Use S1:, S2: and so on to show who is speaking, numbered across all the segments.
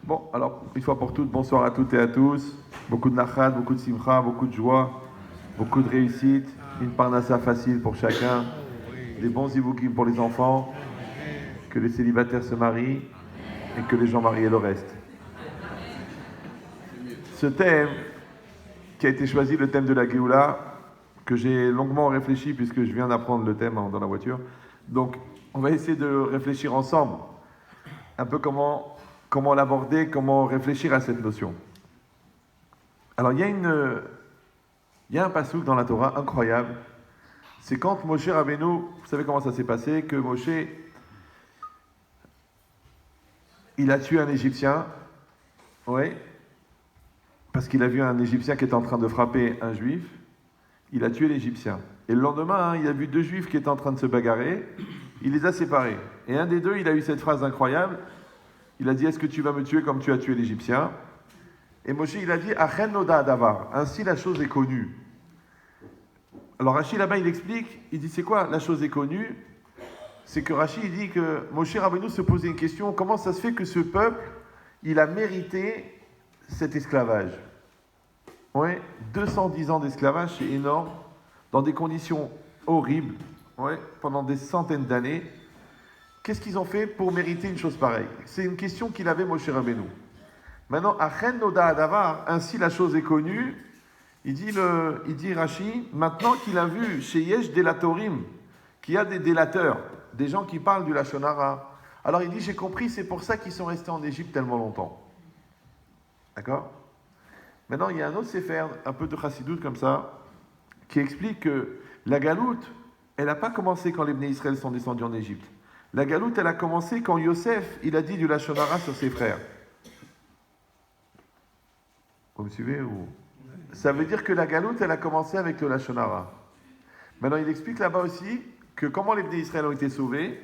S1: Bon, alors, une fois pour toutes, bonsoir à toutes et à tous. Beaucoup de nachat, beaucoup de simcha, beaucoup de joie, beaucoup de réussite, une parnassa facile pour chacun, des bons zivoukim pour les enfants, que les célibataires se marient et que les gens mariés le reste. Ce thème qui a été choisi, le thème de la Géoula, que j'ai longuement réfléchi puisque je viens d'apprendre le thème dans la voiture. Donc, on va essayer de réfléchir ensemble un peu comment l'aborder, comment réfléchir à cette notion. Alors, il y a un passouk dans la Torah incroyable. C'est quand Moshe Rabbeinu, vous savez comment ça s'est passé, que Moshe, il a tué un Égyptien, oui, parce qu'il a vu un Égyptien qui était en train de frapper un Juif. Il a tué l'Égyptien. Et le lendemain, il a vu deux Juifs qui étaient en train de se bagarrer. Il les a séparés. Et un des deux, il a eu cette phrase incroyable. Il a dit, est-ce que tu vas me tuer comme tu as tué l'Égyptien? Et Moshe, il a dit, Achen noda adavar. Ainsi, la chose est connue. Alors Rachid, là-bas, il explique, il dit, c'est quoi la chose est connue? C'est que Rachid, il dit que Moshe Rabbeinu se posait une question, comment ça se fait que ce peuple, il a mérité cet esclavage? Oui, 210 ans d'esclavage, c'est énorme, dans des conditions horribles, ouais, pendant des centaines d'années. Qu'est-ce qu'ils ont fait pour mériter une chose pareille? C'est une question qu'il avait Moshe Rabbeinu. Maintenant, Achen Noda Adavar, ainsi la chose est connue, il dit Rashi, maintenant qu'il a vu chez Yesh Delatorim, qu'il y a des délateurs, des gens qui parlent du Lashon Hara. Alors il dit, j'ai compris, c'est pour ça qu'ils sont restés en Égypte tellement longtemps. D'accord? Maintenant, il y a un autre séfer, un peu de chassidoute comme ça, qui explique que la galoute, elle n'a pas commencé quand les Bnei Israël sont descendus en Égypte. La galoute, elle a commencé quand Yosef, il a dit du Lashon Hara sur ses frères. Vous me suivez ou... Ça veut dire que la galoute, elle a commencé avec le Lashon Hara. Maintenant, il explique là-bas aussi que comment les Bnei Israël ont été sauvés,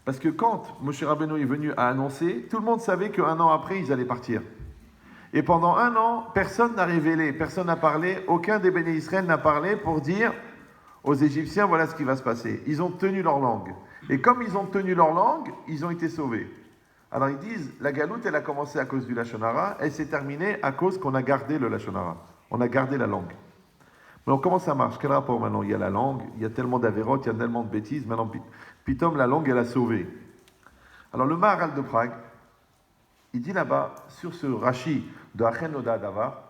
S1: parce que quand Moshe Rabbeinu est venu à annoncer, tout le monde savait qu'un an après, ils allaient partir. Et pendant un an, personne n'a révélé, personne n'a parlé, aucun des Béné Israël n'a parlé pour dire aux Égyptiens, voilà ce qui va se passer. Ils ont tenu leur langue. Et comme ils ont tenu leur langue, ils ont été sauvés. Alors ils disent, la galoute, elle a commencé à cause du Lashon Hara, elle s'est terminée à cause qu'on a gardé le Lashon Hara. On a gardé la langue. Alors comment ça marche? Quel rapport maintenant? Il y a la langue, il y a tellement d'avérotes, il y a tellement de bêtises, maintenant, pitom, la langue, elle a sauvé. Alors le Maharal de Prague, il dit là-bas, sur ce Rashi de Achen Noda Adavar,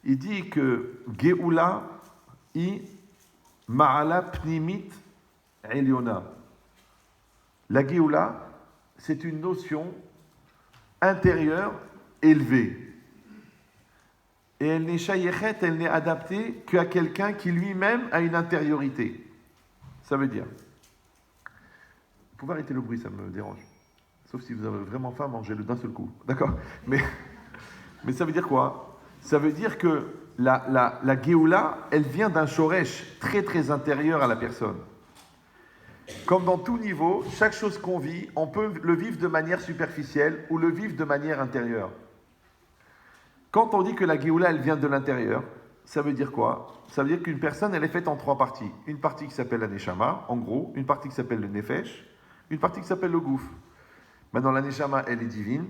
S1: il dit que Geoula i Ma'ala Pnimit Eliona. La Geoula, c'est une notion intérieure élevée. Et elle n'est shayechet, elle n'est adaptée qu'à quelqu'un qui lui-même a une intériorité. Ça veut dire. Vous pouvez arrêter le bruit, ça me dérange. Sauf si vous avez vraiment faim, mangez-le d'un seul coup. D'accord? Mais ça veut dire quoi? Ça veut dire que la Géoula, elle vient d'un shoresh très très intérieur à la personne. Comme dans tout niveau, chaque chose qu'on vit, on peut le vivre de manière superficielle ou le vivre de manière intérieure. Quand on dit que la Géoula, elle vient de l'intérieur, ça veut dire quoi? Ça veut dire qu'une personne, elle est faite en trois parties. Une partie qui s'appelle la Neshama, en gros, une partie qui s'appelle le Nefesh, une partie qui s'appelle le Gouf. Maintenant, la Neshama, elle est divine.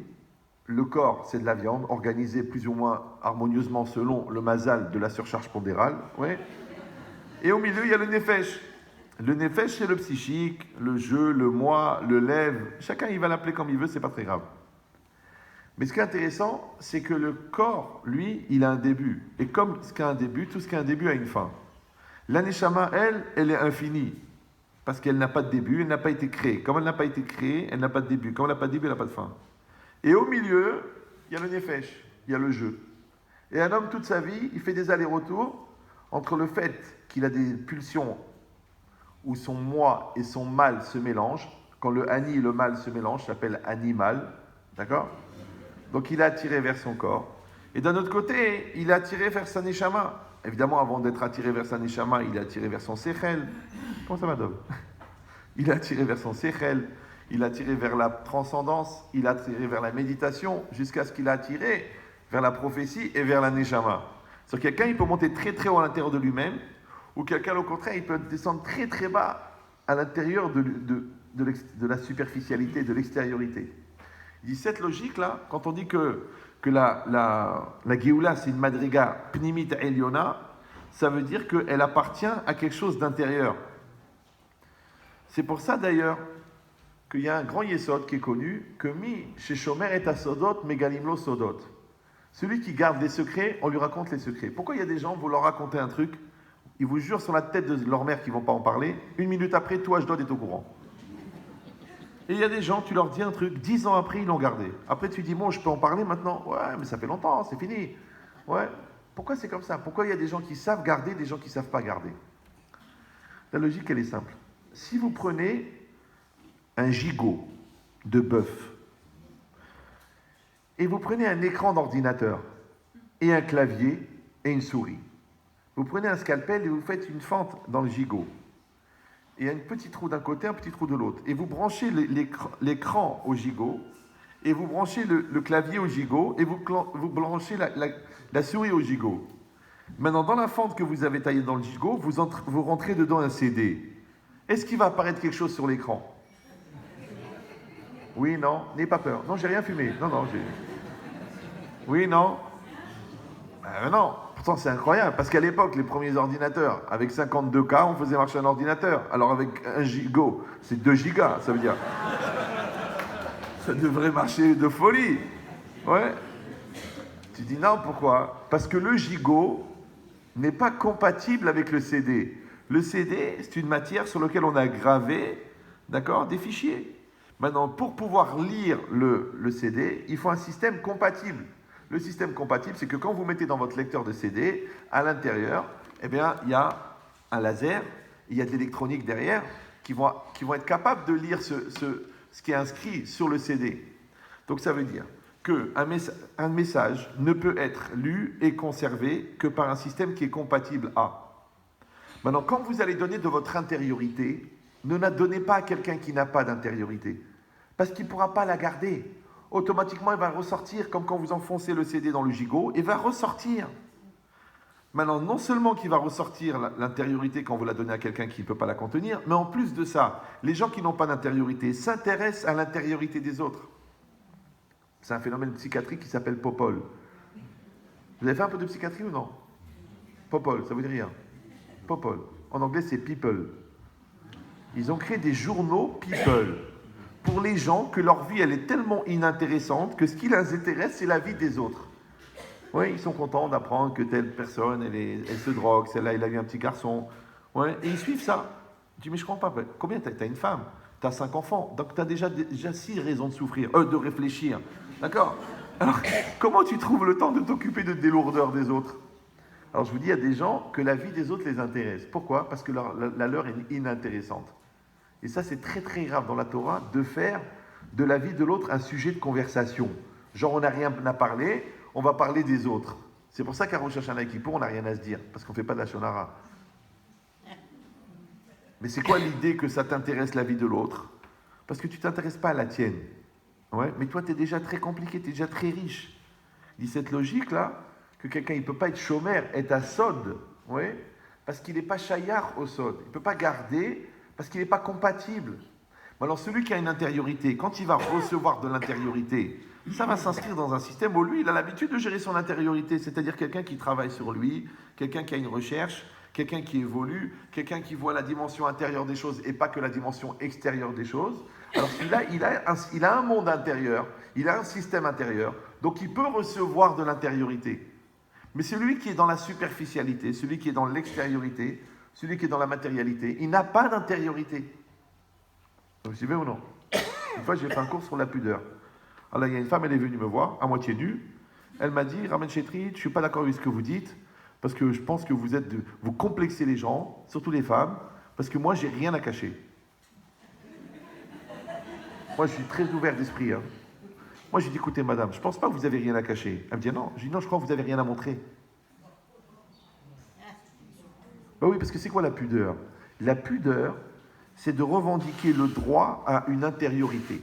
S1: Le corps, c'est de la viande, organisée plus ou moins harmonieusement selon le mazal de la surcharge pondérale. Ouais. Et au milieu, il y a le Nefesh. Le Nefesh, c'est le psychique, le jeu, le moi, le lève. Chacun, il va l'appeler comme il veut, c'est pas très grave. Mais ce qui est intéressant, c'est que le corps, lui, il a un début. Et comme ce qui a un début, tout ce qui a un début a une fin. La Neshama, elle est infinie. Parce qu'elle n'a pas de début, elle n'a pas été créée. Comme elle n'a pas été créée, elle n'a pas de début. Comme elle n'a pas de début, elle n'a pas de fin. Et au milieu, il y a le Nefesh, il y a le jeu. Et un homme, toute sa vie, il fait des allers-retours entre le fait qu'il a des pulsions où son moi et son mal se mélangent. Quand le ani et le mal se mélangent, ça s'appelle animal. D'accord? Donc il est attiré vers son corps. Et d'un autre côté, il est attiré vers sa neshama. Évidemment, avant d'être attiré vers sa neshama, il est attiré vers son sechel. Comment ça va, Dom? Il est attiré vers son sechel, il est attiré vers la transcendance, il est attiré vers la méditation, jusqu'à ce qu'il est attiré vers la prophétie et vers la neshama. C'est-à-dire quelqu'un, il peut monter très très haut à l'intérieur de lui-même, ou quelqu'un, au contraire, il peut descendre très très bas à l'intérieur de la superficialité, de l'extériorité. Il dit cette logique-là, quand on dit que la Géoula, c'est une madriga pnimit eliona, ça veut dire qu'elle appartient à quelque chose d'intérieur. C'est pour ça d'ailleurs qu'il y a un grand yesod qui est connu, que mi chez Shomer et Asodot, megalimlo sodot. Celui qui garde les secrets, on lui raconte les secrets. Pourquoi il y a des gens, vous leur racontez un truc, ils vous jurent sur la tête de leur mère qu'ils ne vont pas en parler, 1 minute après, toi, je dois être au courant. Et il y a des gens, tu leur dis un truc, 10 ans après, ils l'ont gardé. Après, tu dis, bon, je peux en parler maintenant. Ouais, mais ça fait longtemps, c'est fini. Ouais. Pourquoi c'est comme ça? Pourquoi il y a des gens qui savent garder, des gens qui ne savent pas garder? La logique, elle est simple. Si vous prenez un gigot de bœuf, et vous prenez un écran d'ordinateur, et un clavier, et une souris, vous prenez un scalpel et vous faites une fente dans le gigot. Et il y a un petit trou d'un côté, un petit trou de l'autre. Et vous branchez l'écran au gigot, et vous branchez le clavier au gigot, et vous branchez la souris au gigot. Maintenant, dans la fente que vous avez taillée dans le gigot, vous rentrez dedans un CD. Est-ce qu'il va apparaître quelque chose sur l'écran? Oui, non, n'ayez pas peur. Non, j'ai rien fumé. Non, j'ai... Oui, non. Non. Pourtant, c'est incroyable, parce qu'à l'époque, les premiers ordinateurs, avec 52K, on faisait marcher un ordinateur. Alors, avec un gigot, c'est 2 gigas, ça veut dire... Ça devrait marcher de folie. Ouais. Tu dis non, pourquoi? Parce que le gigot n'est pas compatible avec le CD. Le CD, c'est une matière sur laquelle on a gravé, d'accord, des fichiers. Maintenant, pour pouvoir lire le CD, il faut un système compatible. Le système compatible, c'est que quand vous mettez dans votre lecteur de CD, à l'intérieur, eh bien, il y a un laser, il y a de l'électronique derrière, qui vont être capables de lire ce qui est inscrit sur le CD. Donc ça veut dire qu'un message ne peut être lu et conservé que par un système qui est compatible à. Maintenant, quand vous allez donner de votre intériorité, ne la donnez pas à quelqu'un qui n'a pas d'intériorité, parce qu'il ne pourra pas la garder. Automatiquement, il va ressortir, comme quand vous enfoncez le CD dans le gigot, il va ressortir. Maintenant, non seulement qu'il va ressortir l'intériorité quand vous la donnez à quelqu'un qui ne peut pas la contenir, mais en plus de ça, les gens qui n'ont pas d'intériorité s'intéressent à l'intériorité des autres. C'est un phénomène psychiatrique qui s'appelle Popol. Vous avez fait un peu de psychiatrie ou non? Popol, ça veut dire rien. Popol. En anglais, c'est people. Ils ont créé des journaux people pour les gens que leur vie, elle est tellement inintéressante que ce qui les intéresse, c'est la vie des autres. Oui, ils sont contents d'apprendre que telle personne, elle se drogue, celle-là, elle a eu un petit garçon. Ouais, et ils suivent ça. Je dis, mais je comprends pas. Combien t'as une femme? T'as 5 enfants. Donc t'as déjà 6 raisons de souffrir, de réfléchir. D'accord? Alors, comment tu trouves le temps de t'occuper des lourdeurs des autres? Alors, je vous dis, il y a des gens que la vie des autres les intéresse. Pourquoi? Parce que la leur est inintéressante. Et ça, c'est très très grave dans la Torah de faire de la vie de l'autre un sujet de conversation. Genre, on n'a rien à parler, on va parler des autres. C'est pour ça qu'à Rosh Hashanah et Kippour, on n'a rien à se dire, parce qu'on ne fait pas de la shonara. Mais c'est quoi l'idée que ça t'intéresse la vie de l'autre? Parce que tu ne t'intéresses pas à la tienne. Ouais, mais toi, tu es déjà très compliqué, tu es déjà très riche. Il dit cette logique-là, que quelqu'un ne peut pas être chômeur, être à sod, ouais, parce qu'il n'est pas chayar au sod. Il ne peut pas garder, parce qu'il n'est pas compatible. Alors celui qui a une intériorité, quand il va recevoir de l'intériorité, ça va s'inscrire dans un système où lui, il a l'habitude de gérer son intériorité, c'est-à-dire quelqu'un qui travaille sur lui, quelqu'un qui a une recherche, quelqu'un qui évolue, quelqu'un qui voit la dimension intérieure des choses et pas que la dimension extérieure des choses. Alors celui-là, il a un monde intérieur, il a un système intérieur, donc il peut recevoir de l'intériorité. Mais celui qui est dans la superficialité, celui qui est dans l'extériorité, celui qui est dans la matérialité, il n'a pas d'intériorité. Vous suivez ou non? Une fois, j'ai fait un cours sur la pudeur. Alors, il y a une femme, elle est venue me voir, à moitié nue. Elle m'a dit, Raman Chetrit, je ne suis pas d'accord avec ce que vous dites, parce que je pense que vous complexez les gens, surtout les femmes, parce que moi, j'ai rien à cacher. Moi, je suis très ouvert d'esprit. Hein. Moi, j'ai dit, écoutez, madame, je ne pense pas que vous avez rien à cacher. Elle me dit, non. Je dis, non, je crois que vous n'avez rien à montrer. Ben oui, parce que c'est quoi la pudeur? La pudeur, c'est de revendiquer le droit à une intériorité.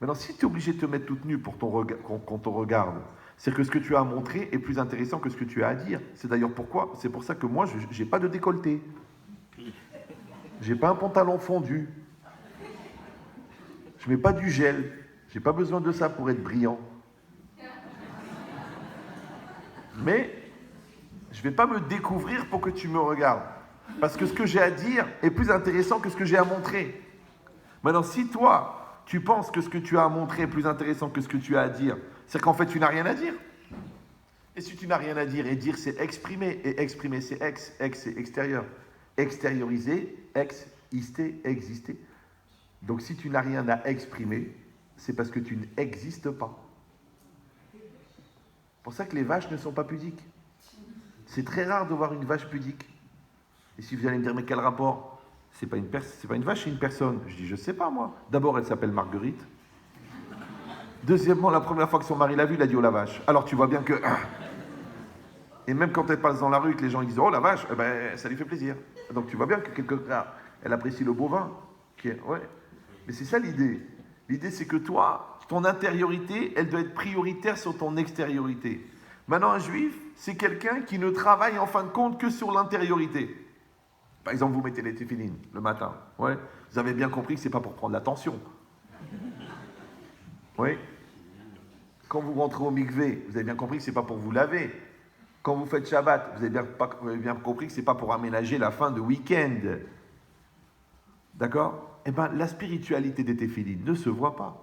S1: Maintenant, si tu es obligé de te mettre toute nue pour qu'on te regarde, c'est que ce que tu as à montrer est plus intéressant que ce que tu as à dire. C'est d'ailleurs pourquoi, c'est pour ça que moi, je n'ai pas de décolleté. Je n'ai pas un pantalon fondu. Je ne mets pas du gel. J'ai pas besoin de ça pour être brillant. Mais je vais pas me découvrir pour que tu me regardes. Parce que ce que j'ai à dire est plus intéressant que ce que j'ai à montrer. Maintenant, si toi, tu penses que ce que tu as à montrer est plus intéressant que ce que tu as à dire, c'est qu'en fait, tu n'as rien à dire. Et si tu n'as rien à dire, et dire, c'est exprimer. Et exprimer, c'est ex c'est extérieur. Extérioriser, exister, exister. Donc si tu n'as rien à exprimer, c'est parce que tu n'existes pas. C'est pour ça que les vaches ne sont pas pudiques. C'est très rare de voir une vache pudique. Et si vous allez me dire, mais quel rapport? C'est pas une vache, c'est une personne. Je dis, je sais pas moi. D'abord, elle s'appelle Marguerite. Deuxièmement, la première fois que son mari l'a vue, il a dit, oh la vache. Alors tu vois bien que... Et même quand elle passe dans la rue et que les gens ils disent, oh la vache, eh ben, ça lui fait plaisir. Donc tu vois bien que quelque part, elle apprécie le bovin. Ouais. Mais c'est ça l'idée. L'idée, c'est que toi, ton intériorité, elle doit être prioritaire sur ton extériorité. Maintenant, un juif, c'est quelqu'un qui ne travaille en fin de compte que sur l'intériorité. Par exemple, vous mettez les téphilines le matin. Ouais. Vous avez bien compris que ce n'est pas pour prendre l'attention. Oui. Quand vous rentrez au mikvé, vous avez bien compris que ce n'est pas pour vous laver. Quand vous faites Shabbat, vous avez bien compris que ce n'est pas pour aménager la fin de week-end. D'accord? Eh bien, la spiritualité des téphilines ne se voit pas.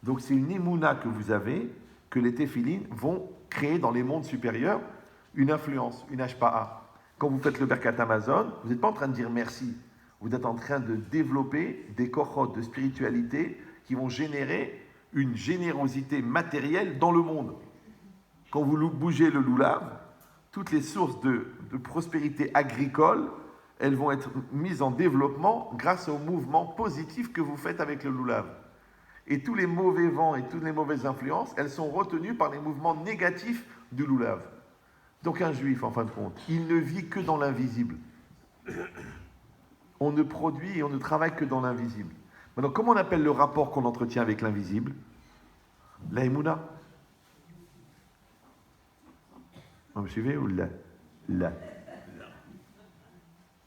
S1: Donc, c'est une émouna que vous avez, que les téphilines vont créer dans les mondes supérieurs une influence, une hashpa'a. Quand vous faites le Birkat Amazon, vous n'êtes pas en train de dire merci. Vous êtes en train de développer des kochot de spiritualité qui vont générer une générosité matérielle dans le monde. Quand vous bougez le loulav, toutes les sources de prospérité agricole, elles vont être mises en développement grâce au mouvement positif que vous faites avec le loulav. Et tous les mauvais vents et toutes les mauvaises influences, elles sont retenues par les mouvements négatifs du loulav. Donc un juif, en fin de compte, il ne vit que dans l'invisible. On ne produit et on ne travaille que dans l'invisible. Maintenant, comment on appelle le rapport qu'on entretient avec l'invisible? La émouna. Vous me suivez ou là?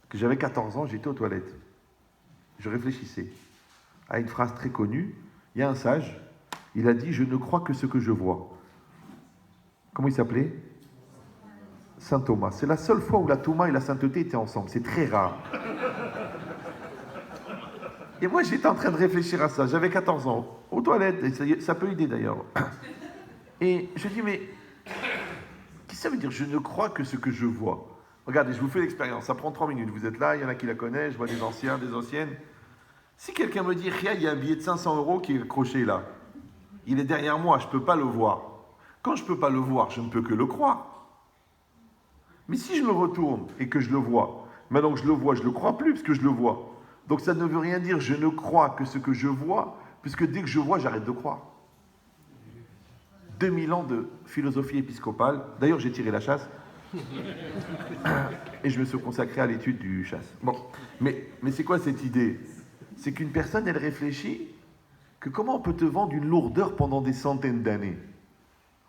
S1: Que j'avais 14 ans, j'étais aux toilettes. Je réfléchissais à une phrase très connue. Il y a un sage, il a dit « Je ne crois que ce que je vois ». Comment il s'appelait? Saint Thomas. C'est la seule fois où la Touma et la sainteté étaient ensemble. C'est très rare. Et moi, j'étais en train de réfléchir à ça. J'avais 14 ans, aux toilettes. Et ça peut aider d'ailleurs. Et je dis, mais qu'est-ce que ça veut dire? Je ne crois que ce que je vois. Regardez, je vous fais l'expérience. Ça prend 3 minutes. Vous êtes là, il y en a qui la connaissent. Je vois des anciens, des anciennes. Si quelqu'un me dit, Ria, il y a un billet de 500 € qui est accroché là. Il est derrière moi, je ne peux pas le voir. Quand je ne peux pas le voir, je ne peux que le croire. Mais si je me retourne et que je le vois, maintenant que je le vois, je ne le crois plus puisque je le vois. Donc ça ne veut rien dire je ne crois que ce que je vois, puisque dès que je vois, j'arrête de croire. 2000 ans de philosophie épiscopale. D'ailleurs, j'ai tiré la chasse. Et je me suis consacré à l'étude du chasse. Bon, mais c'est quoi cette idée? C'est qu'une personne, elle réfléchit que comment on peut te vendre une lourdeur pendant des centaines d'années?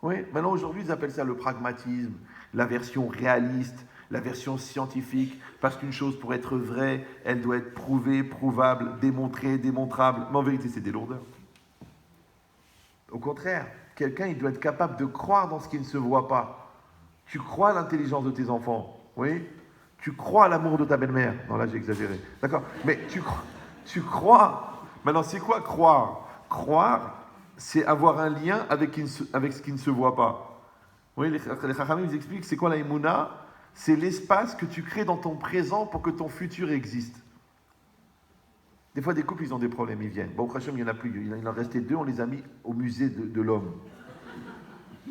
S1: Oui, maintenant aujourd'hui, ils appellent ça le pragmatisme, la version réaliste, la version scientifique, parce qu'une chose pour être vraie, elle doit être prouvée, prouvable, démontrée, démontrable. Mais en vérité, c'est des lourdeurs. Au contraire, quelqu'un, il doit être capable de croire dans ce qui ne se voit pas. Tu crois à l'intelligence de tes enfants, oui? Tu crois à l'amour de ta belle-mère. Non, là, j'ai exagéré. D'accord? Mais tu crois. Maintenant, c'est quoi croire? Croire, c'est avoir un lien avec ce qui ne se voit pas. Oui, les Chachamim ils expliquent c'est quoi la émouna? C'est l'espace que tu crées dans ton présent pour que ton futur existe. Des fois, des couples, ils ont des problèmes, ils viennent. Bon, au Hachem, il n'y en a plus. Il en restait 2, on les a mis au musée de l'homme.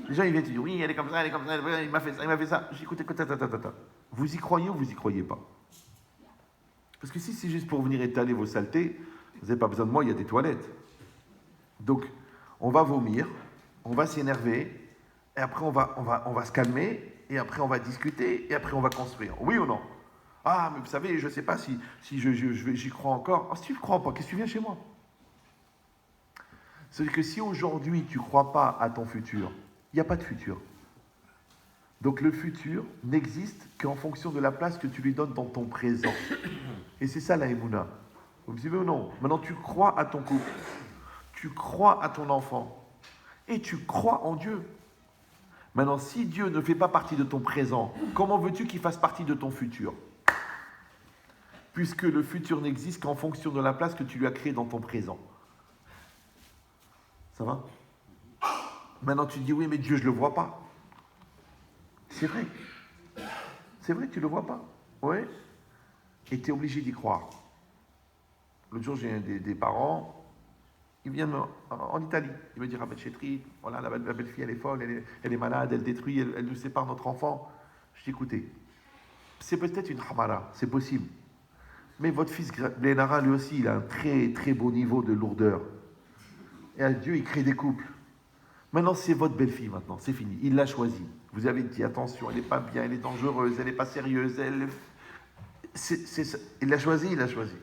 S1: Les gens, ils viennent, ils disent oui, elle est comme ça, il m'a fait ça, il m'a fait ça. J'ai écouté, vous y croyez ou vous y croyez pas? Parce que si c'est juste pour venir étaler vos saletés, vous n'avez pas besoin de moi, il y a des toilettes. Donc, on va vomir, on va s'énerver, et après on va se calmer, et après on va discuter, et après on va construire. Oui ou non? Ah, mais vous savez, je ne sais pas si j'y crois encore. Ah, si tu ne crois pas, qu'est-ce que tu viens chez moi? C'est-à-dire que si aujourd'hui tu ne crois pas à ton futur, il n'y a pas de futur. Donc le futur n'existe qu'en fonction de la place que tu lui donnes dans ton présent. Et c'est ça la émouna. Vous me suivez ou non? Maintenant tu crois à ton couple. tu crois à ton enfant et tu crois en Dieu. Maintenant, si Dieu ne fait pas partie de ton présent, comment veux-tu qu'il fasse partie de ton futur? Puisque le futur n'existe qu'en fonction de la place que tu lui as créée dans ton présent. Ça va? Maintenant, tu dis, oui, mais Dieu, je ne le vois pas. C'est vrai. C'est vrai, tu ne le vois pas. Oui. Et tu es obligé d'y croire. L'autre jour, j'ai des parents, ils viennent en Italie. Ils me disent, Rabbi Chetri, voilà, la belle-fille, elle est folle, elle est malade, elle détruit, elle nous sépare notre enfant. Je dis, écoutez, c'est peut-être une hamara, c'est possible. Mais votre fils Glenara, lui aussi, il a un très très beau niveau de lourdeur. Et Dieu, il crée des couples. Maintenant, c'est votre belle-fille, maintenant, c'est fini. Il l'a choisie. Vous avez dit, attention, elle n'est pas bien, elle est dangereuse, elle n'est pas sérieuse, il l'a choisie, il l'a choisie.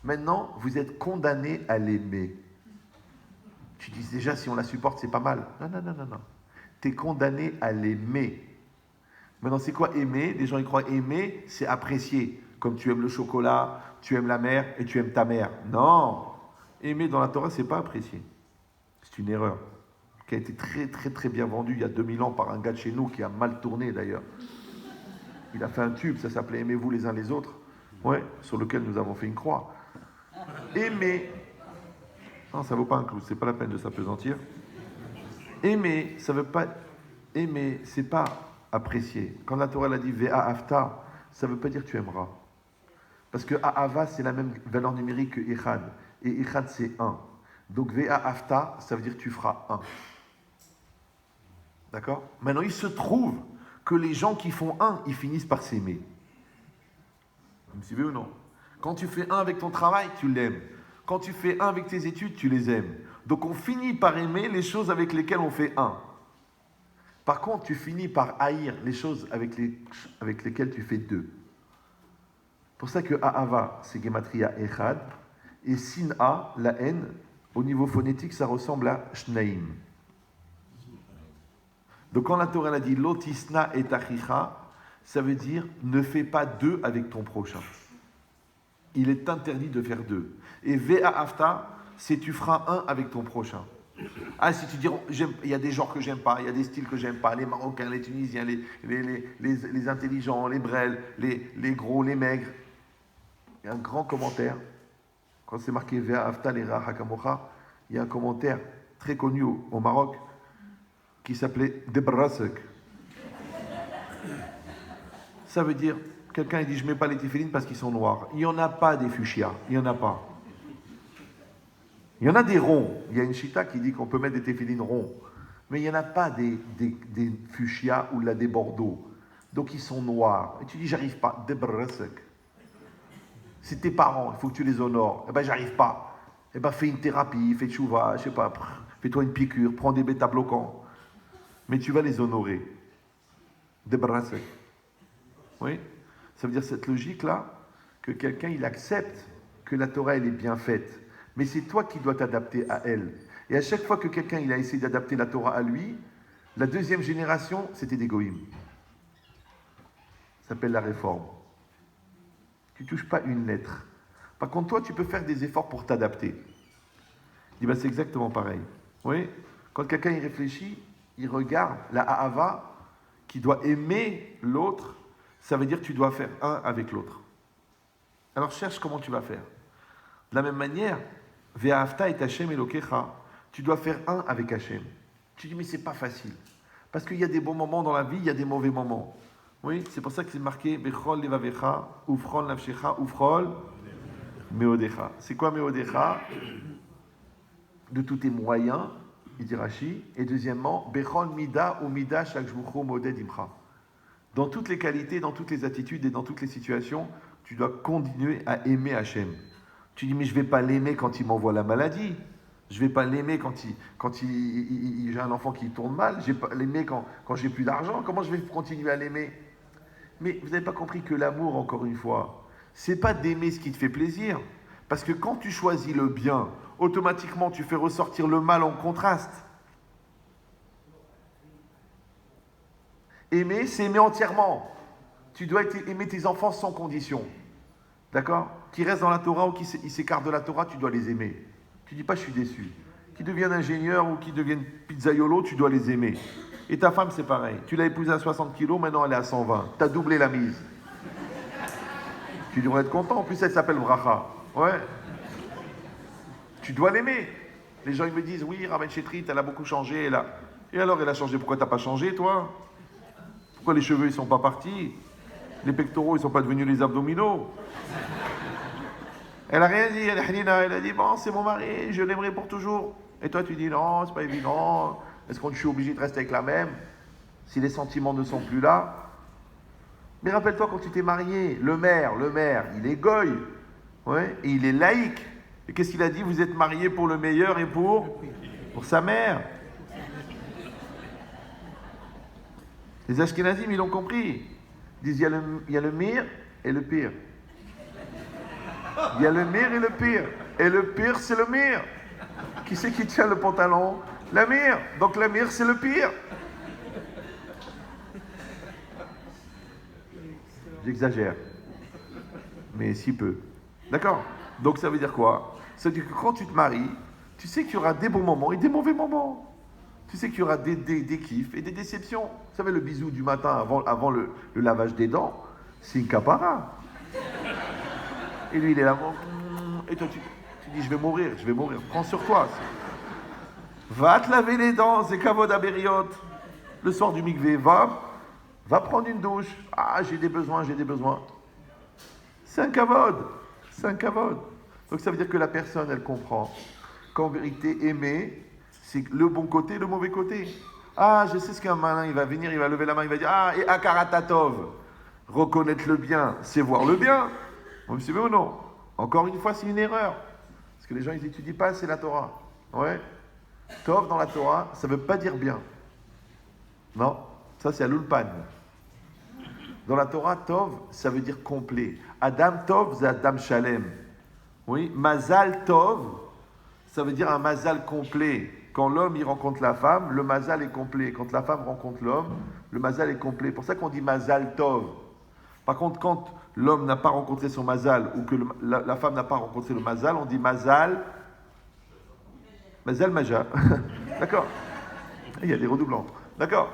S1: Maintenant, vous êtes condamné à l'aimer. Tu dis déjà, si on la supporte, c'est pas mal. Non, non, non, non, non. Tu es condamné à l'aimer. Maintenant, c'est quoi aimer? Les gens, ils croient aimer, c'est apprécier. Comme tu aimes le chocolat, tu aimes la mère et tu aimes ta mère. Non. Aimer dans la Torah, c'est pas apprécier. C'est une erreur. Qui a été très, très, très bien vendue il y a 2000 ans par un gars de chez nous qui a mal tourné d'ailleurs. Il a fait un tube, ça s'appelait Aimez-vous les uns les autres. Ouais, sur lequel nous avons fait une croix. Aimer. Non, ça vaut pas un clou, c'est pas la peine de s'apesantir. Aimer, ça veut pas. Aimer, c'est pas apprécier. Quand la Torah a dit Ve'a Afta, ça veut pas dire tu aimeras. Parce que A'ava, c'est la même valeur numérique que Ichad. Et Ichad, c'est 1. Donc Ve'a Afta, ça veut dire tu feras 1. D'accord? Maintenant, il se trouve que les gens qui font 1, ils finissent par s'aimer. Vous me suivez ou non? Quand tu fais 1 avec ton travail, tu l'aimes. Quand tu fais 1 avec tes études, tu les aimes. Donc on finit par aimer les choses avec lesquelles on fait 1. Par contre, tu finis par haïr les choses avec lesquelles tu fais 2. C'est pour ça que A'ava, c'est Gematria Echad, et Sin'a, la haine, au niveau phonétique, ça ressemble à Shnaim. Donc quand la Torah a dit Lotisna et Tachicha, ça veut dire ne fais pas 2 avec ton prochain. Il est interdit de faire 2. Et Ve'a Afta, c'est tu feras 1 avec ton prochain. Ah, si tu dis, il y a des genres que j'aime pas, il y a des styles que j'aime pas, les Marocains, les Tunisiens, les intelligents, les brels, les gros, les maigres. Il y a un grand commentaire. Quand c'est marqué Ve'a Afta l'Era Hakamocha, il y a un commentaire très connu au Maroc qui s'appelait Debrasek. Ça veut dire, quelqu'un il dit je mets pas les téphilines parce qu'ils sont noirs. Il n'y en a pas des fuchsias, il n'y en a pas. Il y en a des ronds. Il y a une chita qui dit qu'on peut mettre des téphilines ronds. Mais il n'y en a pas des fuchsias ou là des bordeaux. Donc ils sont noirs. Et tu dis j'arrive pas. Debrasek. C'est tes parents, il faut que tu les honores. Eh ben j'arrive pas. Eh ben fais une thérapie, fais tchouva, je sais pas, fais-toi une piqûre, prends des bêta-bloquants. Mais tu vas les honorer. Debrasek. Oui? Ça veut dire cette logique-là, que quelqu'un, il accepte que la Torah, elle est bien faite. Mais c'est toi qui dois t'adapter à elle. Et à chaque fois que quelqu'un, il a essayé d'adapter la Torah à lui, la deuxième génération, c'était des goïms. Ça s'appelle la réforme. Tu ne touches pas une lettre. Par contre, toi, tu peux faire des efforts pour t'adapter. Il dit, ben, c'est exactement pareil. Oui? Quand quelqu'un y réfléchit, il regarde la Ahava qui doit aimer l'autre. Ça veut dire que tu dois faire 1 avec l'autre. Alors cherche comment tu vas faire. De la même manière, Ve'afta et Hashem Elokecha, tu dois faire 1 avec Hashem. Tu dis mais c'est pas facile. Parce qu'il y a des bons moments dans la vie, il y a des mauvais moments. Oui, c'est pour ça que c'est marqué Bechol Levavecha, Ufrol Nafshecha, Ufrol Meodecha. C'est quoi Meodecha? De tous tes moyens, il dit Rashi. Et deuxièmement, Bechol Mida ou Mida Shakjbucho Moded Imcha. Dans toutes les qualités, dans toutes les attitudes et dans toutes les situations, tu dois continuer à aimer Hachem. Tu dis, mais je ne vais pas l'aimer quand il m'envoie la maladie. Je ne vais pas l'aimer quand j'ai un enfant qui tourne mal. Je ne vais pas l'aimer quand j'ai plus d'argent. Comment je vais continuer à l'aimer? Mais vous n'avez pas compris que l'amour, encore une fois, c'est pas d'aimer ce qui te fait plaisir. Parce que quand tu choisis le bien, automatiquement, tu fais ressortir le mal en contraste. Aimer, c'est aimer entièrement. Tu dois aimer tes enfants sans condition. D'accord? Qui restent dans la Torah ou qui s'écartent de la Torah, tu dois les aimer. Tu dis pas je suis déçu. Qu'ils deviennent ingénieurs ou qu'ils deviennent pizzaiolo, tu dois les aimer. Et ta femme, c'est pareil. Tu l'as épousée à 60 kilos, maintenant elle est à 120. Tu as doublé la mise. Tu devrais être content. En plus, elle s'appelle Bracha. Ouais. Tu dois l'aimer. Les gens, ils me disent, oui, Raven Chetrit, elle a beaucoup changé. Et alors, elle a changé. Pourquoi t'as pas changé, toi? Pourquoi les cheveux, ils sont pas partis? Les pectoraux, ils sont pas devenus les abdominaux? Elle a rien dit, elle a dit, bon, c'est mon mari, je l'aimerai pour toujours. Et toi, tu dis, non, c'est pas évident. Est-ce que je suis obligé de rester avec la même si les sentiments ne sont plus là? Mais rappelle-toi, quand tu t'es marié, le maire, il est goy, ouais, et il est laïque. Et qu'est-ce qu'il a dit? Vous êtes mariés pour le meilleur et pour sa mère. Les Ashkenazim, ils l'ont compris. Ils disent, il y a le mire et le pire. Il y a le mire et le pire. Et le pire, c'est le mire. Qui c'est qui tient le pantalon? La mire. Donc la mire, c'est le pire. J'exagère. Mais si peu. D'accord? Donc ça veut dire quoi? Ça veut dire que quand tu te maries, tu sais qu'il y aura des bons moments et des mauvais moments. Tu sais qu'il y aura des kiffs et des déceptions. Vous savez, le bisou du matin avant le lavage des dents, c'est une capara. Et lui, il est là. Et toi, tu dis, je vais mourir. Prends sur toi. Va te laver les dents, c'est kavod abériot. Le soir du mikvé, va prendre une douche. Ah, j'ai des besoins. C'est un kavod. Donc ça veut dire que la personne, elle comprend qu'en vérité, aimer, c'est le bon côté, le mauvais côté. Ah, je sais ce qu'un malin, il va venir, il va lever la main, il va dire, ah, et akaratatov. Reconnaître le bien, c'est voir le bien. Vous me suivez ou non? Encore une fois, c'est une erreur. Parce que les gens, ils n'étudient pas assez la Torah. Ouais. Tov dans la Torah, ça ne veut pas dire bien. Non, ça c'est à l'ulpan. Dans la Torah, Tov, ça veut dire complet. Adam Tov, c'est Adam Shalem. Oui, Mazal Tov, ça veut dire un Mazal complet. Quand l'homme il rencontre la femme, le Mazal est complet. Quand la femme rencontre l'homme, le Mazal est complet. C'est pour ça qu'on dit Mazal Tov. Par contre, quand l'homme n'a pas rencontré son Mazal ou que la femme n'a pas rencontré le Mazal, on dit Mazal Maja. D'accord? Il y a des redoublants. D'accord?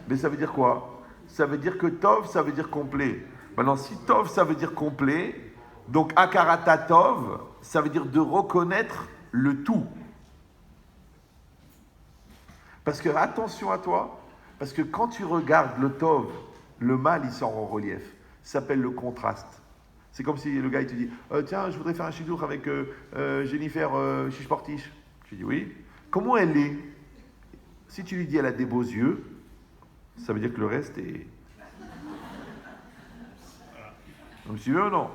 S1: Mais ça veut dire quoi? Ça veut dire que Tov, ça veut dire complet. Maintenant, si Tov, ça veut dire complet, donc Akarata Tov, ça veut dire de reconnaître le tout. Parce que, attention à toi, parce que quand tu regardes le Tov, le mal, il sort en relief. Ça s'appelle le contraste. C'est comme si le gars, il te dit, tiens, je voudrais faire un chidour avec Jennifer Chichportiche. Tu dis oui. Comment elle est? Si tu lui dis elle a des beaux yeux, ça veut dire que le reste est... Vous me suivez ou non?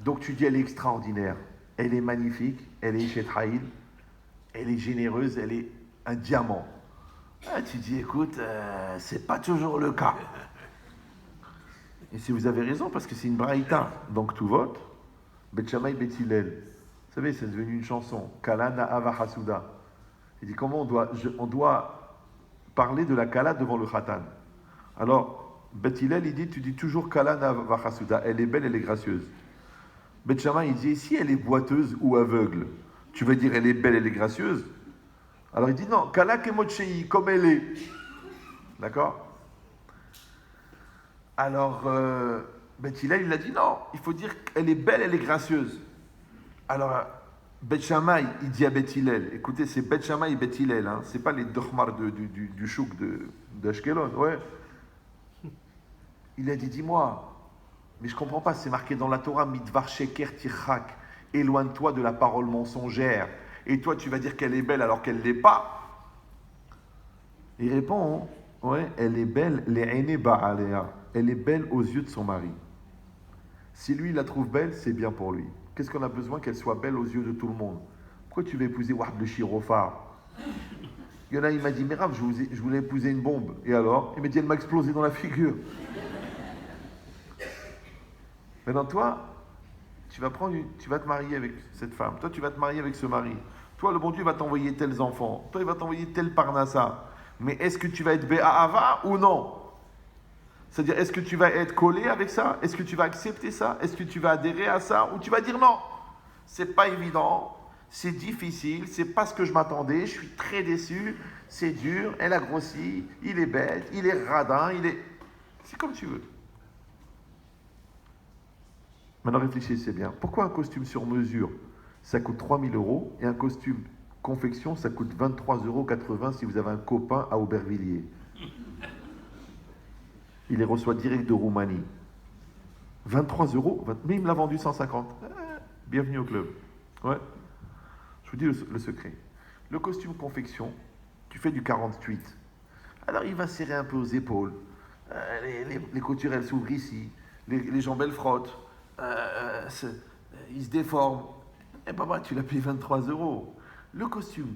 S1: Donc tu dis elle est extraordinaire, elle est magnifique, elle est Shetraïl, elle est généreuse, elle est un diamant. Ah, tu dis écoute, c'est pas toujours le cas. Et si vous avez raison, parce que c'est une braïta, donc tout vote, Bet Shammai Bet Hillel. Vous savez, c'est devenu une chanson. Kala Na'ava Hasuda. Il dit comment on doit parler de la Kala devant le Khatan. Alors, Bet Hillel, il dit, tu dis toujours Kala Na'ava Hasuda. Elle est belle, elle est gracieuse. Bet Shammai, il dit, si elle est boiteuse ou aveugle, tu veux dire elle est belle, elle est gracieuse? Alors il dit non, Kala Kemotchei, comme elle est. D'accord? Alors, Bet Hillel, il a dit non, il faut dire qu'elle est belle, elle est gracieuse. Alors, Bet Shammai, il dit à Bet Hillel, écoutez, c'est Bet Shammai et Bet Hillel, hein, c'est pas les dochmar du chouk d'Ashkelon, ouais. Il a dit, dis-moi, mais je comprends pas, c'est marqué dans la Torah, Midvar Sheker Tirchak, éloigne-toi de la parole mensongère, et toi tu vas dire qu'elle est belle alors qu'elle ne l'est pas. Il répond, ouais, elle est belle, les aînés ba'aléa, elle est belle aux yeux de son mari. Si lui, il la trouve belle, c'est bien pour lui. Qu'est-ce qu'on a besoin qu'elle soit belle aux yeux de tout le monde? Pourquoi tu veux épouser Wahb le Chirofar? Il y en a, il m'a dit, mais Rav, je voulais épouser une bombe. Et alors? Il m'a dit, elle m'a explosé dans la figure. Maintenant, toi, tu vas te marier avec cette femme. Toi, tu vas te marier avec ce mari. Toi, le bon Dieu va t'envoyer tels enfants. Toi, il va t'envoyer tel parnassa. Mais est-ce que tu vas être Bé'ahava ou non? C'est-à-dire, est-ce que tu vas être collé avec ça? Est-ce que tu vas accepter ça? Est-ce que tu vas adhérer à ça? Ou tu vas dire non? c'est pas évident, c'est difficile, c'est pas ce que je m'attendais, je suis très déçu, c'est dur, elle a grossi, il est bête, il est radin, il est... C'est comme tu veux. Maintenant réfléchissez bien. Pourquoi un costume sur mesure, ça coûte 3 000 euros et un costume confection, ça coûte 23,80 € si vous avez un copain à Aubervilliers? Il les reçoit direct de Roumanie. 23 euros, mais il me l'a vendu 150. Bienvenue au club. Ouais. Je vous dis le secret. Le costume confection, tu fais du 48. Alors il va serrer un peu aux épaules. Les coutures, elles s'ouvrent ici. Les jambes, elles frottent. Il se déforme. Et papa, tu l'as payé 23 euros. Le costume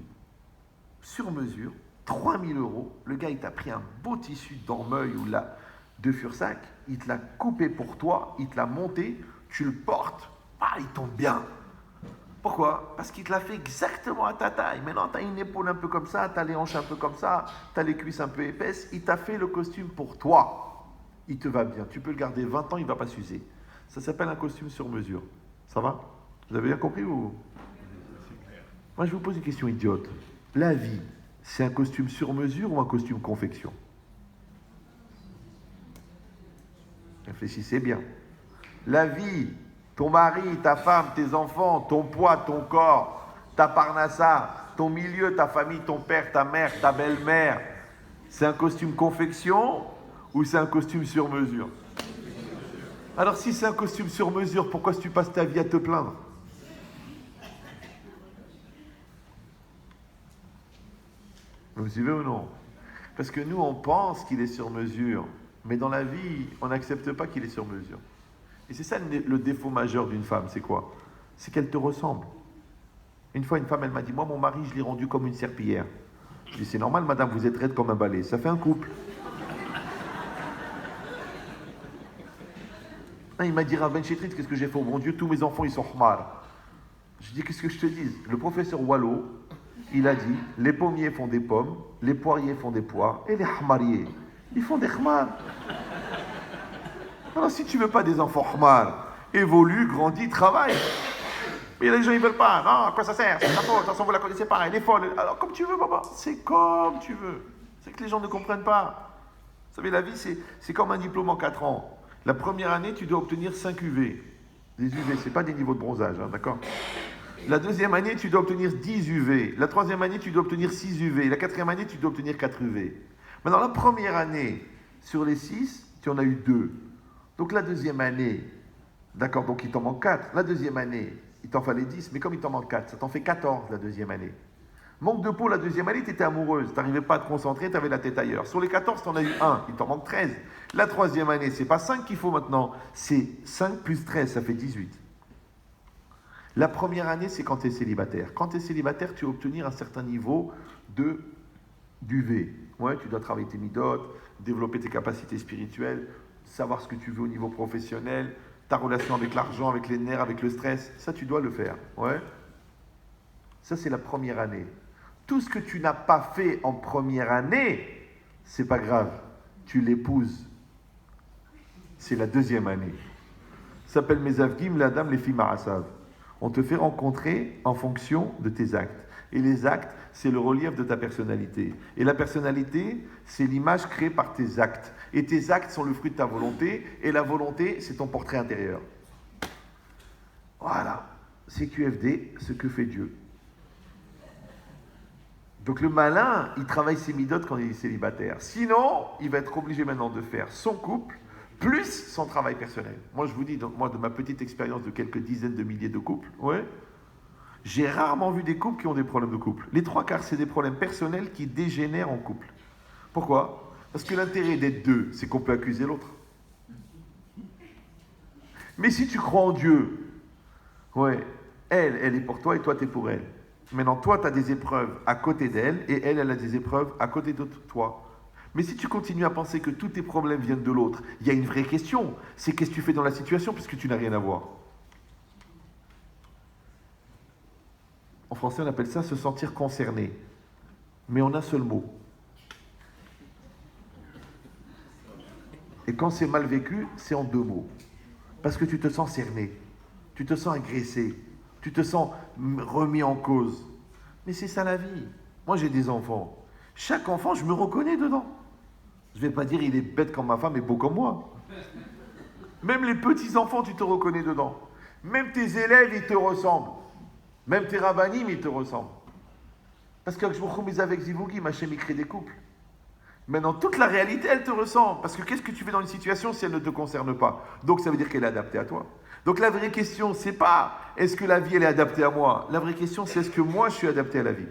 S1: sur mesure, 3 000 euros. Le gars, il t'a pris un beau tissu d'Ormeuil ou là, de Fursac. Il te l'a coupé pour toi. Il te l'a monté. Tu le portes. Ah, il tombe bien. Pourquoi? Parce qu'il te l'a fait exactement à ta taille. Maintenant, tu as une épaule un peu comme ça, tu as les hanches un peu comme ça, tu as les cuisses un peu épaisses. Il t'a fait le costume pour toi. Il te va bien. Tu peux le garder 20 ans, il ne va pas s'user. Ça s'appelle un costume sur mesure. Ça va? Vous avez bien compris ou? Moi, je vous pose une question idiote. La vie, c'est un costume sur mesure ou un costume confection? Réfléchissez bien. La vie, ton mari, ta femme, tes enfants, ton poids, ton corps, ta parnassa, ton milieu, ta famille, ton père, ta mère, ta belle-mère, c'est un costume confection ou c'est un costume sur mesure? Alors si c'est un costume sur mesure, pourquoi tu passes ta vie à te plaindre? Vous me suivez ou non? Parce que nous, on pense qu'il est sur mesure, mais dans la vie, on n'accepte pas qu'il est sur mesure. Et c'est ça le défaut majeur d'une femme, c'est quoi? C'est qu'elle te ressemble. Une fois, une femme, elle m'a dit, moi, mon mari, je l'ai rendu comme une serpillière. Je dis, c'est normal, madame, vous êtes raide comme un balai. Ça fait un couple. Il m'a dit, Rav Ben Chetrit, qu'est-ce que j'ai fait au bon Dieu? Tous mes enfants, ils sont hmar. Je dis, qu'est-ce que je te dis? Le professeur Wallo, il a dit, les pommiers font des pommes, les poiriers font des poires, et les hmariers, ils font des hmar. Alors, si tu veux pas des enfants hmar, évolue, grandis, travaille. Mais les gens, ils veulent pas. Non, à quoi ça sert? C'est ta faute. De toute façon, vous la connaissez pas. Elle est folle. Alors, comme tu veux, papa. C'est comme tu veux. C'est que les gens ne comprennent pas. Vous savez, la vie, c'est comme un diplôme en 4 ans. La première année, tu dois obtenir 5 UV. Des UV, c'est pas des niveaux de bronzage, hein, d'accord? La deuxième année, tu dois obtenir 10 UV. La troisième année, tu dois obtenir 6 UV. La quatrième année, tu dois obtenir 4 UV. Maintenant, la première année, sur les 6, tu en as eu 2. Donc, la deuxième année, d'accord, donc il t'en manque 4. La deuxième année, il t'en fallait 10, mais comme il t'en manque 4, ça t'en fait 14 la deuxième année. Manque de peau, la deuxième année, tu étais amoureuse, tu n'arrivais pas à te concentrer, tu avais la tête ailleurs. Sur les 14, tu en as eu 1, il t'en manque 13. La troisième année, c'est pas 5 qu'il faut maintenant, c'est 5 plus 13, ça fait 18. La première année, c'est quand tu es célibataire. Quand tu es célibataire, tu vas obtenir un certain niveau d'UV. Ouais, tu dois travailler tes midotes, développer tes capacités spirituelles, savoir ce que tu veux au niveau professionnel, ta relation avec l'argent, avec les nerfs, avec le stress, ça tu dois le faire. Ouais. Ça c'est la première année. Tout ce que tu n'as pas fait en première année, c'est pas grave. Tu l'épouses. C'est la deuxième année. Ça s'appelle Mezavgim, la dame, les filles Marasav. On te fait rencontrer en fonction de tes actes. Et les actes, c'est le relief de ta personnalité. Et la personnalité, c'est l'image créée par tes actes. Et tes actes sont le fruit de ta volonté. Et la volonté, c'est ton portrait intérieur. Voilà. C'est QFD, ce que fait Dieu. Donc le malin, il travaille ses midotes quand il est célibataire. Sinon, il va être obligé maintenant de faire son couple, plus son travail personnel. Moi, je vous dis, donc, moi, de ma petite expérience de quelques dizaines de milliers de couples, ouais, j'ai rarement vu des couples qui ont des problèmes de couple. Les 3/4, c'est des problèmes personnels qui dégénèrent en couple. Pourquoi? Parce que l'intérêt d'être deux, c'est qu'on peut accuser l'autre. Mais si tu crois en Dieu, ouais, elle est pour toi et toi, tu es pour elle. Maintenant, toi, tu as des épreuves à côté d'elle et elle a des épreuves à côté de toi. Mais si tu continues à penser que tous tes problèmes viennent de l'autre, il y a une vraie question. C'est qu'est-ce que tu fais dans la situation puisque tu n'as rien à voir. En français, on appelle ça se sentir concerné. Mais en un seul mot. Et quand c'est mal vécu, c'est en 2 mots. Parce que tu te sens cerné, tu te sens agressé, Tu te sens remis en cause. Mais c'est ça la vie. Moi, j'ai des enfants. Chaque enfant, je me reconnais dedans. Je ne vais pas dire il est bête comme ma femme et beau comme moi. Même les petits-enfants, tu te reconnais dedans. Même tes élèves, ils te ressemblent. Même tes rabbinim, ils te ressemblent. Parce que je me remets avec Zivougi, Hachem, il crée des couples. Maintenant, toute la réalité, elle te ressemble. Parce que qu'est-ce que tu fais dans une situation si elle ne te concerne pas? Donc, ça veut dire qu'elle est adaptée à toi. Donc, la vraie question, c'est pas est-ce que la vie, elle est adaptée à moi? La vraie question, c'est est-ce que moi, je suis adapté à la vie?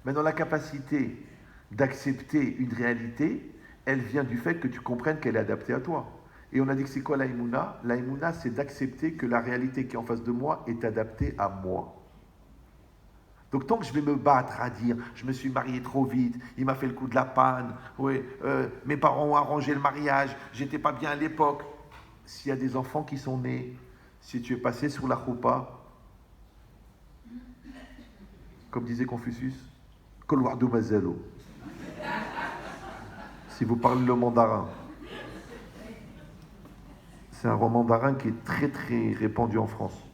S1: Maintenant, la capacité d'accepter une réalité, elle vient du fait que tu comprennes qu'elle est adaptée à toi. Et on a dit que c'est quoi l'aïmouna? L'aïmouna, c'est d'accepter que la réalité qui est en face de moi est adaptée à moi. Donc tant que je vais me battre à dire je me suis marié trop vite, il m'a fait le coup de la panne, oui, mes parents ont arrangé le mariage, j'étais pas bien à l'époque. S'il y a des enfants qui sont nés, si tu es passé sur la choupa, comme disait Confucius, Kolwardo Mazelo. Si vous parlez le mandarin, c'est un roman mandarin qui est très très répandu en France.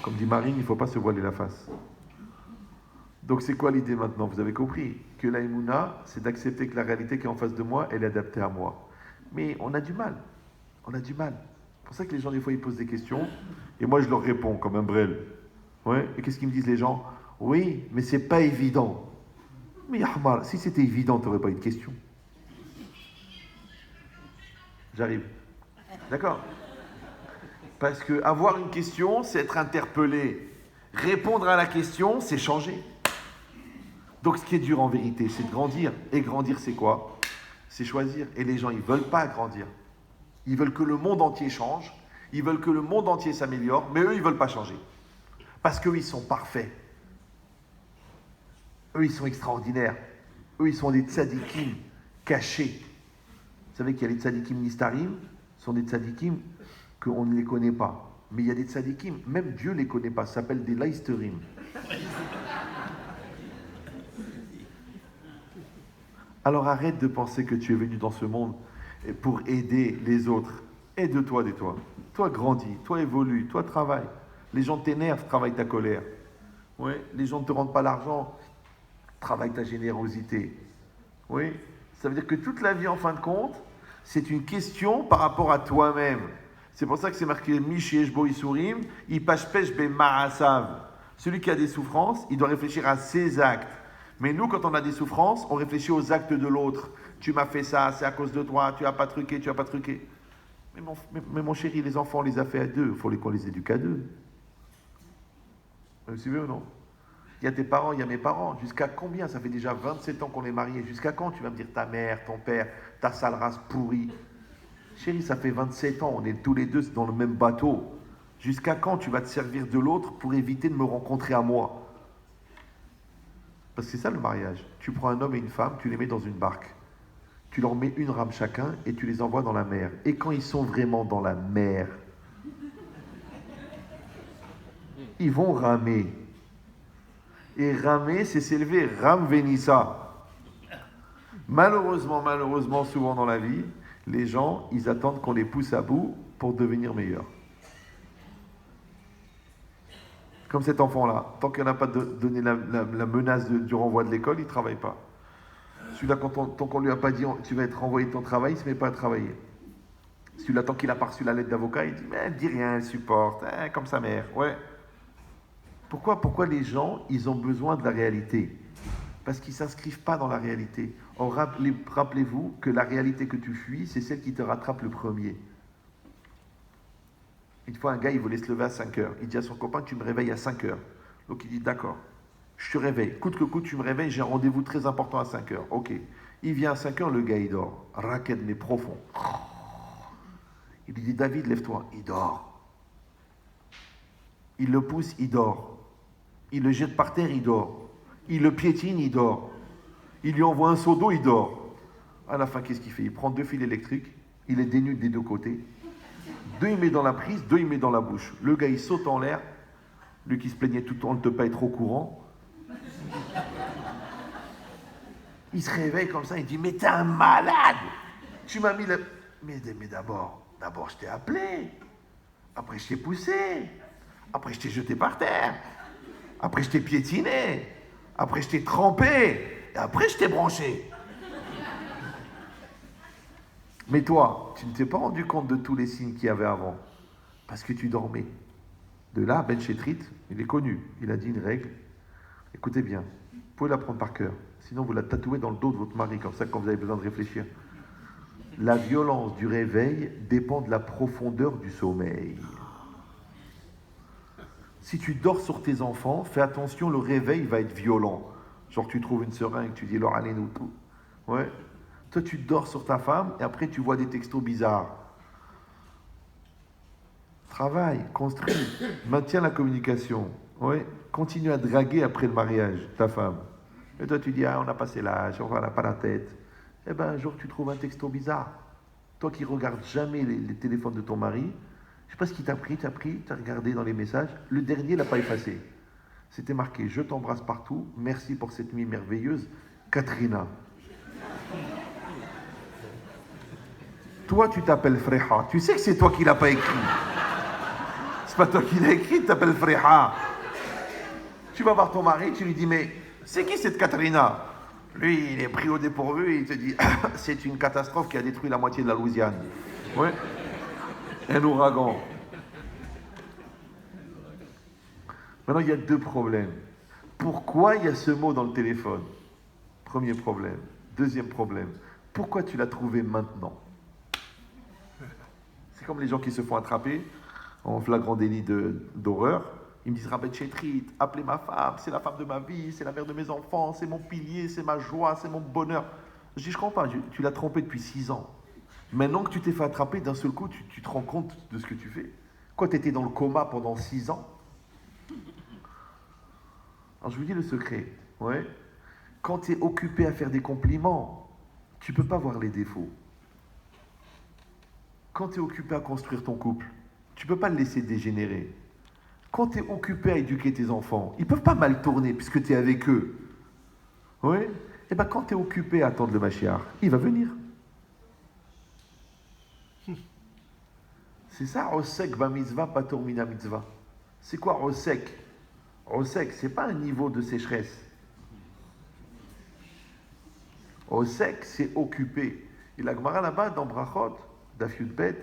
S1: Comme dit Marine, il ne faut pas se voiler la face. Donc c'est quoi l'idée maintenant? Vous avez compris que la Emouna, c'est d'accepter que la réalité qui est en face de moi, elle est adaptée à moi. Mais on a du mal. On a du mal. C'est pour ça que les gens, des fois, ils posent des questions, et moi, je leur réponds comme un brel. Ouais. Et qu'est-ce qu'ils me disent les gens? Oui, mais c'est pas évident. Mais Yahmar, si c'était évident, tu n'aurais pas eu de question. J'arrive. D'accord? Parce que avoir une question, c'est être interpellé. Répondre à la question, c'est changer. Donc ce qui est dur en vérité, c'est de grandir. Et grandir, c'est quoi? C'est choisir. Et les gens, ils ne veulent pas grandir. Ils veulent que le monde entier change. Ils veulent que le monde entier s'améliore. Mais eux, ils ne veulent pas changer. Parce qu'eux, ils sont parfaits. Eux, ils sont extraordinaires. Eux, ils sont des tzadikim cachés. Vous savez qu'il y a les tzadikim nistarim, ce sont des tzadikim qu'on ne les connaît pas. Mais il y a des tzadikim, même Dieu ne les connaît pas, ça s'appelle des laïsterim. Alors arrête de penser que tu es venu dans ce monde pour aider les autres. Aide-toi des toi. Toi grandis, toi évolue, toi travaille. Les gens t'énervent, travaille ta colère. Ouais. Les gens ne te rendent pas l'argent, travaille ta générosité. Oui. Ça veut dire que toute la vie, en fin de compte, c'est une question par rapport à toi-même. C'est pour ça que c'est marqué Michiesh Bo Isurim, Ipashpesh Be Ma'asav. Celui qui a des souffrances, il doit réfléchir à ses actes. Mais nous, quand on a des souffrances, on réfléchit aux actes de l'autre. Tu m'as fait ça, c'est à cause de toi, tu n'as pas truqué, tu n'as pas truqué. Mais mon chéri, les enfants, on les a fait à deux, il faut qu'on les éduque à deux. Vous suivez ou non? Il y a tes parents, il y a mes parents. Jusqu'à combien? Ça fait déjà 27 ans qu'on est mariés. Jusqu'à quand tu vas me dire ta mère, ton père, ta sale race pourrie? Chérie, ça fait 27 ans, on est tous les deux dans le même bateau. Jusqu'à quand tu vas te servir de l'autre pour éviter de me rencontrer à moi? Parce que c'est ça le mariage. Tu prends un homme et une femme, tu les mets dans une barque. Tu leur mets une rame chacun et tu les envoies dans la mer. Et quand ils sont vraiment dans la mer, ils vont ramer. Et ramer, c'est s'élever. Ram Venissa. Malheureusement, souvent dans la vie, les gens, ils attendent qu'on les pousse à bout pour devenir meilleurs. Comme cet enfant-là, tant qu'il n'a pas donné la menace du renvoi de l'école, il ne travaille pas. Celui-là, tant qu'on ne lui a pas dit tu vas être renvoyé de ton travail, il ne se met pas à travailler. Celui-là, tant qu'il n'a pas reçu la lettre d'avocat, il dit mais dis rien, elle supporte, comme sa mère. Ouais. Pourquoi les gens, ils ont besoin de la réalité? Parce qu'ils ne s'inscrivent pas dans la réalité. Or, rappelez-vous que la réalité que tu fuis, c'est celle qui te rattrape le premier. Une fois, un gars, il voulait se lever à 5 heures. Il dit à son copain, tu me réveilles à 5 heures. Donc il dit, d'accord, je te réveille. Coûte que coûte, tu me réveilles, j'ai un rendez-vous très important à 5 heures. Ok. Il vient à 5 heures, le gars, il dort. Raquette, mais profond. Il lui dit, David, lève-toi. Il dort. Il le pousse, il dort. Il le jette par terre, il dort. Il le piétine, il dort. Il lui envoie un seau d'eau, il dort. À la fin, qu'est-ce qu'il fait? Il prend 2 fils électriques, il les dénude des 2 côtés. 2, il met dans la prise, 2, il met dans la bouche. Le gars, il saute en l'air. Lui qui se plaignait tout le temps de ne pas être au courant. Il se réveille comme ça, il dit, mais t'es un malade! Tu m'as mis le... Mais d'abord, je t'ai appelé. Après, je t'ai poussé. Après, je t'ai jeté par terre. Après, je t'ai piétiné. Après, je t'ai trempé. Et après, je t'ai branché. Mais toi, tu ne t'es pas rendu compte de tous les signes qu'il y avait avant. Parce que tu dormais. De là, Ben Chetrit, il est connu. Il a dit une règle. Écoutez bien. Vous pouvez la prendre par cœur. Sinon, vous la tatouez dans le dos de votre mari, comme ça, quand vous avez besoin de réfléchir. La violence du réveil dépend de la profondeur du sommeil. Si tu dors sur tes enfants, fais attention, le réveil va être violent. Genre, tu trouves une seringue, tu dis, alors allez-nous tout. Ouais. Toi, tu dors sur ta femme et après, tu vois des textos bizarres. Travaille, construis, maintiens la communication. Ouais. Continue à draguer après le mariage, ta femme. Et toi, tu dis, ah, on a passé l'âge, on n'a pas la tête. Eh bien, un jour, tu trouves un texto bizarre. Toi qui regardes jamais les téléphones de ton mari, je sais pas ce qu'il t'a pris, tu as regardé dans les messages. Le dernier, il n'a pas effacé. C'était marqué, je t'embrasse partout, merci pour cette nuit merveilleuse, Katrina. Toi, tu t'appelles Freha. Tu sais que c'est toi qui l'as pas écrit. C'est pas toi qui l'as écrit, tu t'appelles Freha. Tu vas voir ton mari, tu lui dis, mais c'est qui cette Katrina? Lui, il est pris au dépourvu et il te dit, c'est une catastrophe qui a détruit la moitié de la Louisiane. Oui. Un ouragan. Maintenant, il y a deux problèmes. Pourquoi il y a ce mot dans le téléphone? Premier problème. Deuxième problème. Pourquoi tu l'as trouvé maintenant? C'est comme les gens qui se font attraper en flagrant délit d'horreur. Ils me disent, Rabbi Chetrit, appelez ma femme, c'est la femme de ma vie, c'est la mère de mes enfants, c'est mon pilier, c'est ma joie, c'est mon bonheur. Je dis, je comprends pas, tu l'as trompé depuis 6 ans. Maintenant que tu t'es fait attraper, d'un seul coup, tu te rends compte de ce que tu fais. Quoi, tu étais dans le coma pendant 6 ans? Alors je vous dis le secret, ouais. Quand tu es occupé à faire des compliments, tu ne peux pas voir les défauts. Quand tu es occupé à construire ton couple, tu ne peux pas le laisser dégénérer. Quand tu es occupé à éduquer tes enfants, ils ne peuvent pas mal tourner puisque tu es avec eux. Oui. Et bien quand tu es occupé à attendre le Mashiach, il va venir. C'est ça, Rosek ba mitzvah, pator mina mitzvah. C'est quoi Rosek? Rosek, c'est pas un niveau de sécheresse. Rosek, c'est occupé. Et la Gemara là-bas, dans Brachot, Daf Yud Bet,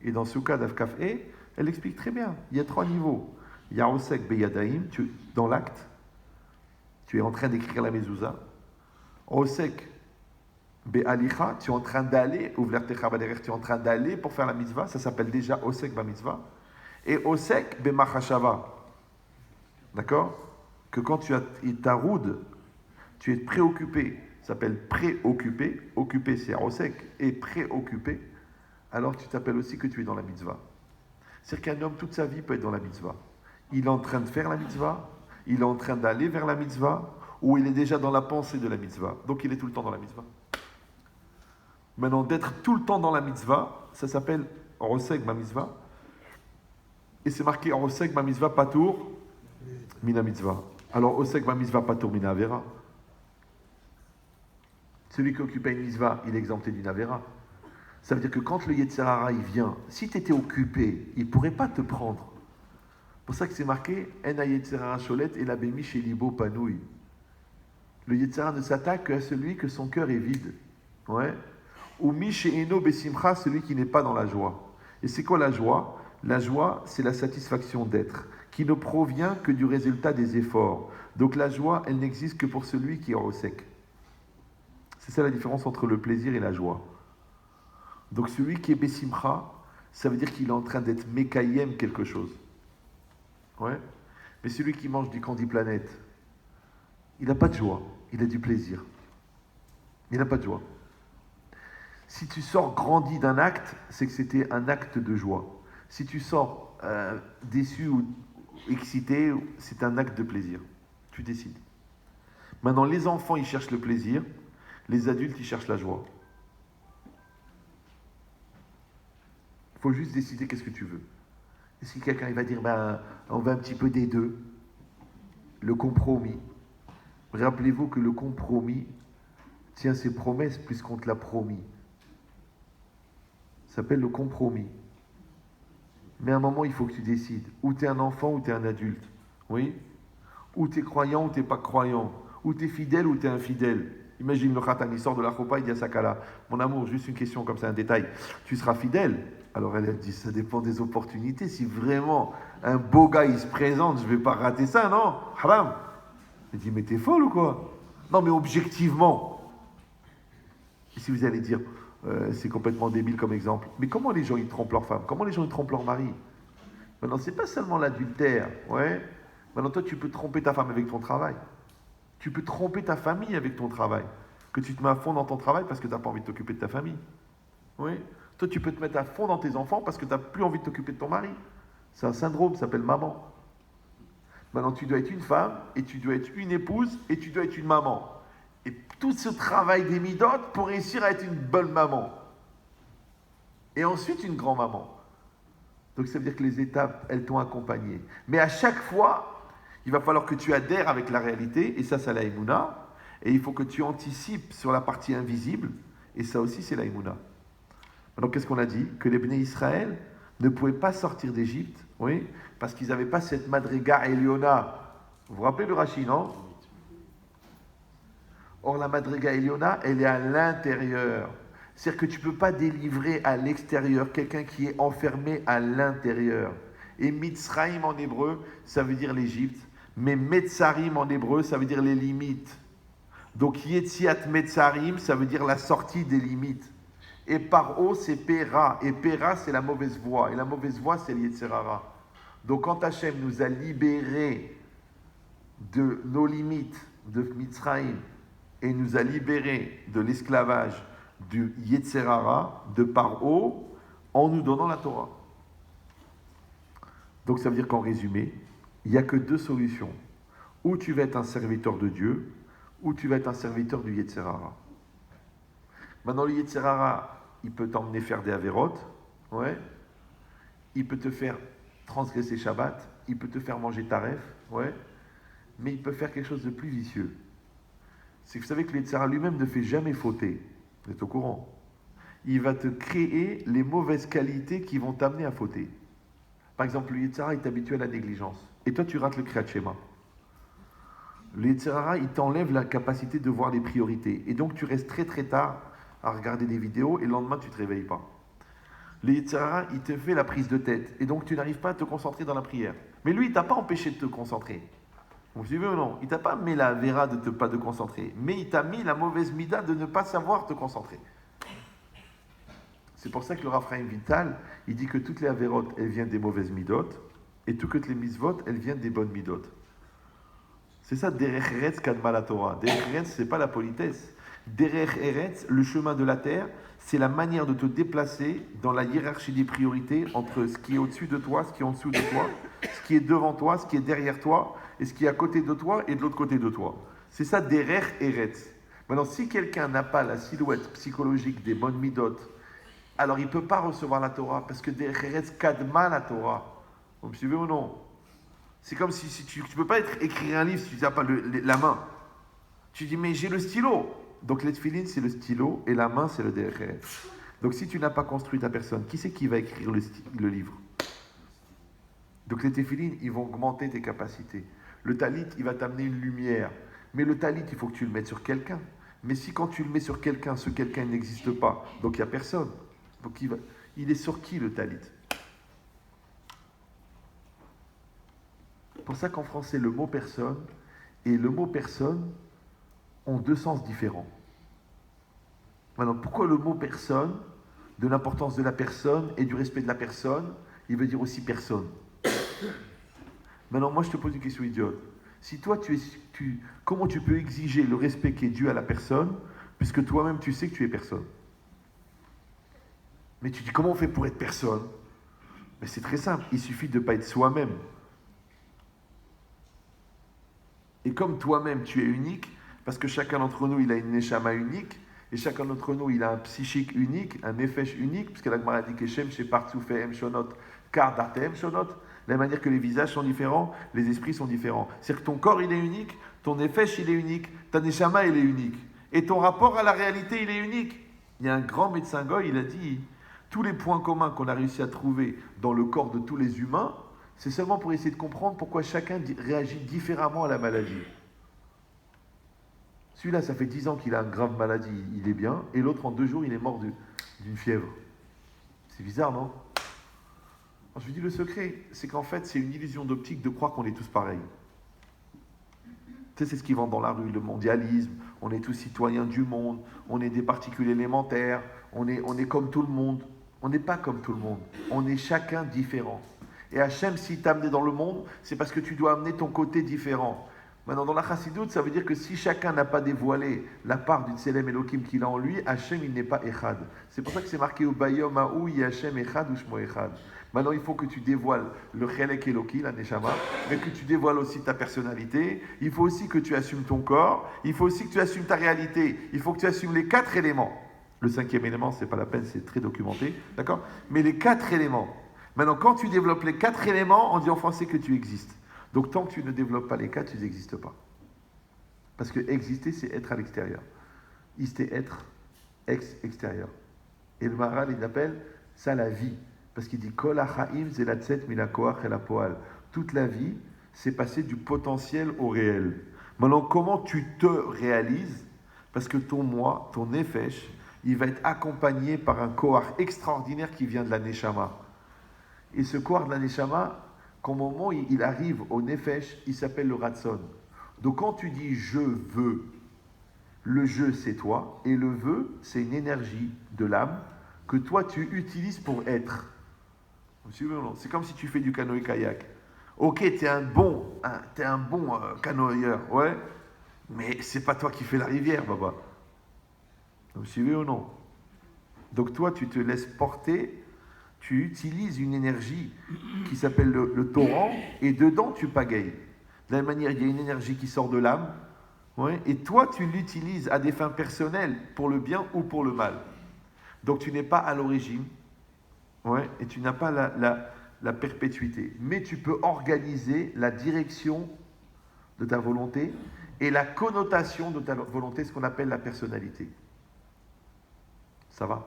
S1: et dans Souka Daf Kaf E, elle explique très bien. Il y a 3 niveaux. Il y a Rosek beyadaim, dans l'acte, tu es en train d'écrire la mezouza. Rosek be'alicha, tu es en train d'aller, tu es en train d'aller pour faire la mitzvah, ça s'appelle déjà Osek ba mitzvah. Et Osek be'machashava. D'accord? Que quand tu as taroud, tu es préoccupé, ça s'appelle préoccupé, occupé c'est Rosek, et préoccupé, alors tu t'appelles aussi que tu es dans la mitzvah. C'est-à-dire qu'un homme, toute sa vie, peut être dans la mitzvah. Il est en train de faire la mitzvah, il est en train d'aller vers la mitzvah, ou il est déjà dans la pensée de la mitzvah. Donc il est tout le temps dans la mitzvah. Maintenant, d'être tout le temps dans la mitzvah, ça s'appelle Rosek ma mitzvah. Et c'est marqué Rosek ma mitzvah patour mina mitzvah. Alors Rosek ma mitzvah patour mina avera. Celui qui occupait une mitzvah, il est exempté d'une avera. Ça veut dire que quand le Yetzer Hara il vient, si tu étais occupé, il ne pourrait pas te prendre. C'est pour ça que c'est marqué En Yetzer Hara Sholet et la Bémi chez Libo Panouille. Le Yetzer Hara ne s'attaque qu'à celui que son cœur est vide. Ouais. Ou Mi chez Eno Besimcha, celui qui n'est pas dans la joie. Et c'est quoi la joie? La joie, c'est la satisfaction d'être, qui ne provient que du résultat des efforts. Donc la joie, elle n'existe que pour celui qui est au sec. C'est ça la différence entre le plaisir et la joie. Donc celui qui est Bessimcha, ça veut dire qu'il est en train d'être Mekayem quelque chose. Ouais. Mais celui qui mange du Candy Planet, il n'a pas de joie, il a du plaisir. Il n'a pas de joie. Si tu sors grandi d'un acte, c'est que c'était un acte de joie. Si tu sors déçu ou excité, c'est un acte de plaisir. Tu décides. Maintenant, les enfants, ils cherchent le plaisir. Les adultes, ils cherchent la joie. Il faut juste décider qu'est-ce que tu veux. Et si quelqu'un il va dire, on veut un petit peu des deux, le compromis. Rappelez-vous que le compromis tient ses promesses puisqu'on te l'a promis. Ça s'appelle le compromis. Mais à un moment, il faut que tu décides. Ou tu es un enfant ou tu es un adulte. Oui? Ou tu es croyant ou tu n'es pas croyant. Ou tu es fidèle ou tu es infidèle. Imagine le khatan, il sort de la choupa, il dit à Sakala, mon amour, juste une question comme ça, un détail. Tu seras fidèle? Alors elle dit, ça dépend des opportunités. Si vraiment un beau gars il se présente, je ne vais pas rater ça, non? Haram. Elle dit, mais t'es folle ou quoi? Non, mais objectivement. Et si vous allez dire, c'est complètement débile comme exemple, mais comment les gens ils trompent leur femme? Comment les gens ils trompent leur mari? Maintenant, c'est pas seulement l'adultère, ouais. Maintenant, toi, tu peux tromper ta femme avec ton travail. Tu peux tromper ta famille avec ton travail. Que tu te mets à fond dans ton travail parce que tu n'as pas envie de t'occuper de ta famille. Oui. Toi, tu peux te mettre à fond dans tes enfants parce que tu n'as plus envie de t'occuper de ton mari. C'est un syndrome, ça s'appelle maman. Maintenant, tu dois être une femme, et tu dois être une épouse, et tu dois être une maman. Et tout ce travail des midotes pour réussir à être une bonne maman. Et ensuite, une grand-maman. Donc, ça veut dire que les étapes, elles t'ont accompagné. Mais à chaque fois, il va falloir que tu adhères avec la réalité, et ça, c'est la Emouna. Et il faut que tu anticipes sur la partie invisible, et ça aussi, c'est la Emouna. Donc, qu'est-ce qu'on a dit? Que les Bnei Israël ne pouvaient pas sortir d'Égypte, oui, parce qu'ils n'avaient pas cette Madriga Eliona. Vous vous rappelez le Rashi, non? Or, la Madriga Eliona, elle est à l'intérieur. C'est-à-dire que tu ne peux pas délivrer à l'extérieur quelqu'un qui est enfermé à l'intérieur. Et Mitzraïm en hébreu, ça veut dire l'Égypte. Mais Metzarim en hébreu, ça veut dire les limites. Donc Yetziat Metzarim, ça veut dire la sortie des limites. Et Paro, c'est Pera. Et Pera, c'est la mauvaise voie. Et la mauvaise voie, c'est l'Yetzerara. Donc quand Hachem nous a libérés de nos limites de Mitzraïm et nous a libérés de l'esclavage du Yetzerara, de Paro, en nous donnant la Torah. Donc ça veut dire qu'en résumé, il n'y a que deux solutions. Ou tu vas être un serviteur de Dieu, ou tu vas être un serviteur du Yetzerara. Maintenant, le Yetzerara, il peut t'emmener faire des avérotes, ouais. Il peut te faire transgresser Shabbat, il peut te faire manger taref, ouais. Mais il peut faire quelque chose de plus vicieux. C'est que vous savez que le Yetzerara lui-même ne fait jamais fauter. Vous êtes au courant? Il va te créer les mauvaises qualités qui vont t'amener à fauter. Par exemple, le Yetzerara, il t'habitue à la négligence. Et toi, tu rates le Kriyat Shema. Le Yetzerara, il t'enlève la capacité de voir les priorités. Et donc, tu restes très très tard à regarder des vidéos et le lendemain, tu ne te réveilles pas. Le Yetzerara, il te fait la prise de tête. Et donc, tu n'arrives pas à te concentrer dans la prière. Mais lui, il ne t'a pas empêché de te concentrer. Vous suivez ou non? Il ne t'a pas mis la vera de ne pas te concentrer. Mais il t'a mis la mauvaise mida de ne pas savoir te concentrer. C'est pour ça que le Raphaël Vital, il dit que toutes les avérotes, elles viennent des mauvaises midotes, et toutes les misvot, elles viennent des bonnes midotes. C'est ça, Derech Eretz Kadma la Torah. Derech Eretz, c'est pas la politesse. Derech Eretz, le chemin de la terre, c'est la manière de te déplacer dans la hiérarchie des priorités entre ce qui est au-dessus de toi, ce qui est en dessous de toi, ce qui est devant toi, ce qui est derrière toi, et ce qui est à côté de toi et de l'autre côté de toi. C'est ça, Derech Eretz. Maintenant, si quelqu'un n'a pas la silhouette psychologique des bonnes midotes, alors il ne peut pas recevoir la Torah, parce que Derech Eretz Kadma la Torah. Vous me suivez ou non? C'est comme si tu ne peux pas écrire un livre si tu n'as pas la main. Tu dis, mais j'ai le stylo. Donc les tefilines, c'est le stylo, et la main, c'est le Derech Eretz. Donc si tu n'as pas construit ta personne, qui c'est qui va écrire le livre? Donc les tefilines, ils vont augmenter tes capacités. Le talit, il va t'amener une lumière. Mais le talit, il faut que tu le mettes sur quelqu'un. Mais si quand tu le mets sur quelqu'un, ce quelqu'un n'existe pas, donc il n'y a personne. Donc il est sur qui le talit? C'est pour ça qu'en français, le mot personne et le mot personne ont deux sens différents. Maintenant, pourquoi le mot personne, de l'importance de la personne et du respect de la personne, il veut dire aussi personne? Maintenant, moi, je te pose une question idiote. Si toi, comment tu peux exiger le respect qui est dû à la personne, puisque toi-même, tu sais que tu es personne? Mais tu dis, comment on fait pour être personne? Mais c'est très simple, il suffit de ne pas être soi-même. Et comme toi-même, tu es unique, parce que chacun d'entre nous, il a une neshama unique, et chacun d'entre nous, il a un psychique unique, un nefesh unique, puisque la Gemara dit que Shem, Shepar, Tsoufehem, Shonot, Kar, Dartehem, Shonot, de la manière que les visages sont différents, les esprits sont différents. C'est-à-dire que ton corps, il est unique, ton nefesh, il est unique, ta neshama, il est unique. Et ton rapport à la réalité, il est unique. Il y a un grand médecin goy, il a dit, Tous les points communs qu'on a réussi à trouver dans le corps de tous les humains, c'est seulement pour essayer de comprendre pourquoi chacun réagit différemment à la maladie. Celui-là, ça fait 10 ans qu'il a une grave maladie, il est bien, et l'autre, en 2 jours, il est mort d'une fièvre. C'est bizarre, non? Alors, je lui dis, le secret, c'est qu'en fait, c'est une illusion d'optique de croire qu'on est tous pareils. Tu sais, c'est ce qu'ils vendent dans la rue, le mondialisme, on est tous citoyens du monde, on est des particules élémentaires, on est comme tout le monde. On n'est pas comme tout le monde, on est chacun différent. Et Hachem, s'il t'a amené dans le monde, c'est parce que tu dois amener ton côté différent. Maintenant, dans la chassidoute, ça veut dire que si chacun n'a pas dévoilé la part du Tselem Elohim qu'il a en lui, Hachem, il n'est pas Echad. C'est pour ça que c'est marqué au Bayom Aou, Hachem Echad ou Shmo Echad. Maintenant, il faut que tu dévoiles le Chelek Eloki, la Neshama, mais que tu dévoiles aussi ta personnalité. Il faut aussi que tu assumes ton corps. Il faut aussi que tu assumes ta réalité. Il faut que tu assumes les 4 éléments. Le 5e élément, c'est pas la peine, c'est très documenté, d'accord? Mais les 4 éléments. Maintenant, quand tu développes les 4 éléments, on dit en français que tu existes. Donc, tant que tu ne développes pas les 4, tu n'existes pas. Parce que exister, c'est être à l'extérieur. Ister, être, extérieur. Et le Maharal, il appelle ça la vie. Parce qu'il dit Kol hachaim zelatzet minakoach el hapoal. Toute la vie, c'est passer du potentiel au réel. Maintenant, comment tu te réalises? Parce que ton moi, ton nefesh, il va être accompagné par un kohar extraordinaire qui vient de la Neshama. Et ce kohar de la Neshama, qu'au moment où il arrive au Nefesh, il s'appelle le Ratson. Donc quand tu dis « je veux », le « je » c'est toi, et le « veux » c'est une énergie de l'âme que toi tu utilises pour être. C'est comme si tu fais du canoë-kayak. Ok, t'es un bon canoëeur, ouais, mais c'est pas toi qui fais la rivière, baba. Vous me suivez ou non? Donc toi, tu te laisses porter, tu utilises une énergie qui s'appelle le torrent, et dedans, tu pagayes. De la même manière, il y a une énergie qui sort de l'âme, ouais, et toi, tu l'utilises à des fins personnelles, pour le bien ou pour le mal. Donc tu n'es pas à l'origine, ouais, et tu n'as pas la perpétuité. Mais tu peux organiser la direction de ta volonté et la connotation de ta volonté, ce qu'on appelle la personnalité. Ça va?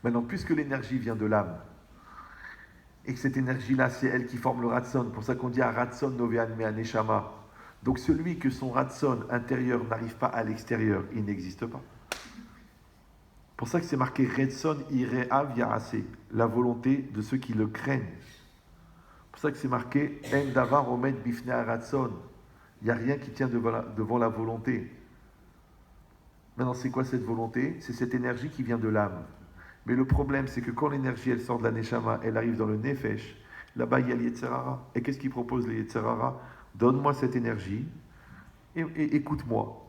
S1: Maintenant, puisque l'énergie vient de l'âme, et que cette énergie-là, c'est elle qui forme le Ratson, pour ça qu'on dit à Ratson Novean Me Aneshama. Donc celui que son Ratson intérieur n'arrive pas à l'extérieur, il n'existe pas. Pour ça que c'est marqué Retson Ireav Yarase, la volonté de ceux qui le craignent. Pour ça que c'est marqué En Davar Omed Bifne Ratson. Il n'y a rien qui tient devant la volonté. Maintenant, c'est quoi cette volonté? C'est cette énergie qui vient de l'âme. Mais le problème, c'est que quand l'énergie, elle sort de la Neshama, elle arrive dans le Nefesh, là-bas, il y a le Yetzerara. Et qu'est-ce qu'il propose, le Yetzerara? Donne-moi cette énergie et écoute-moi.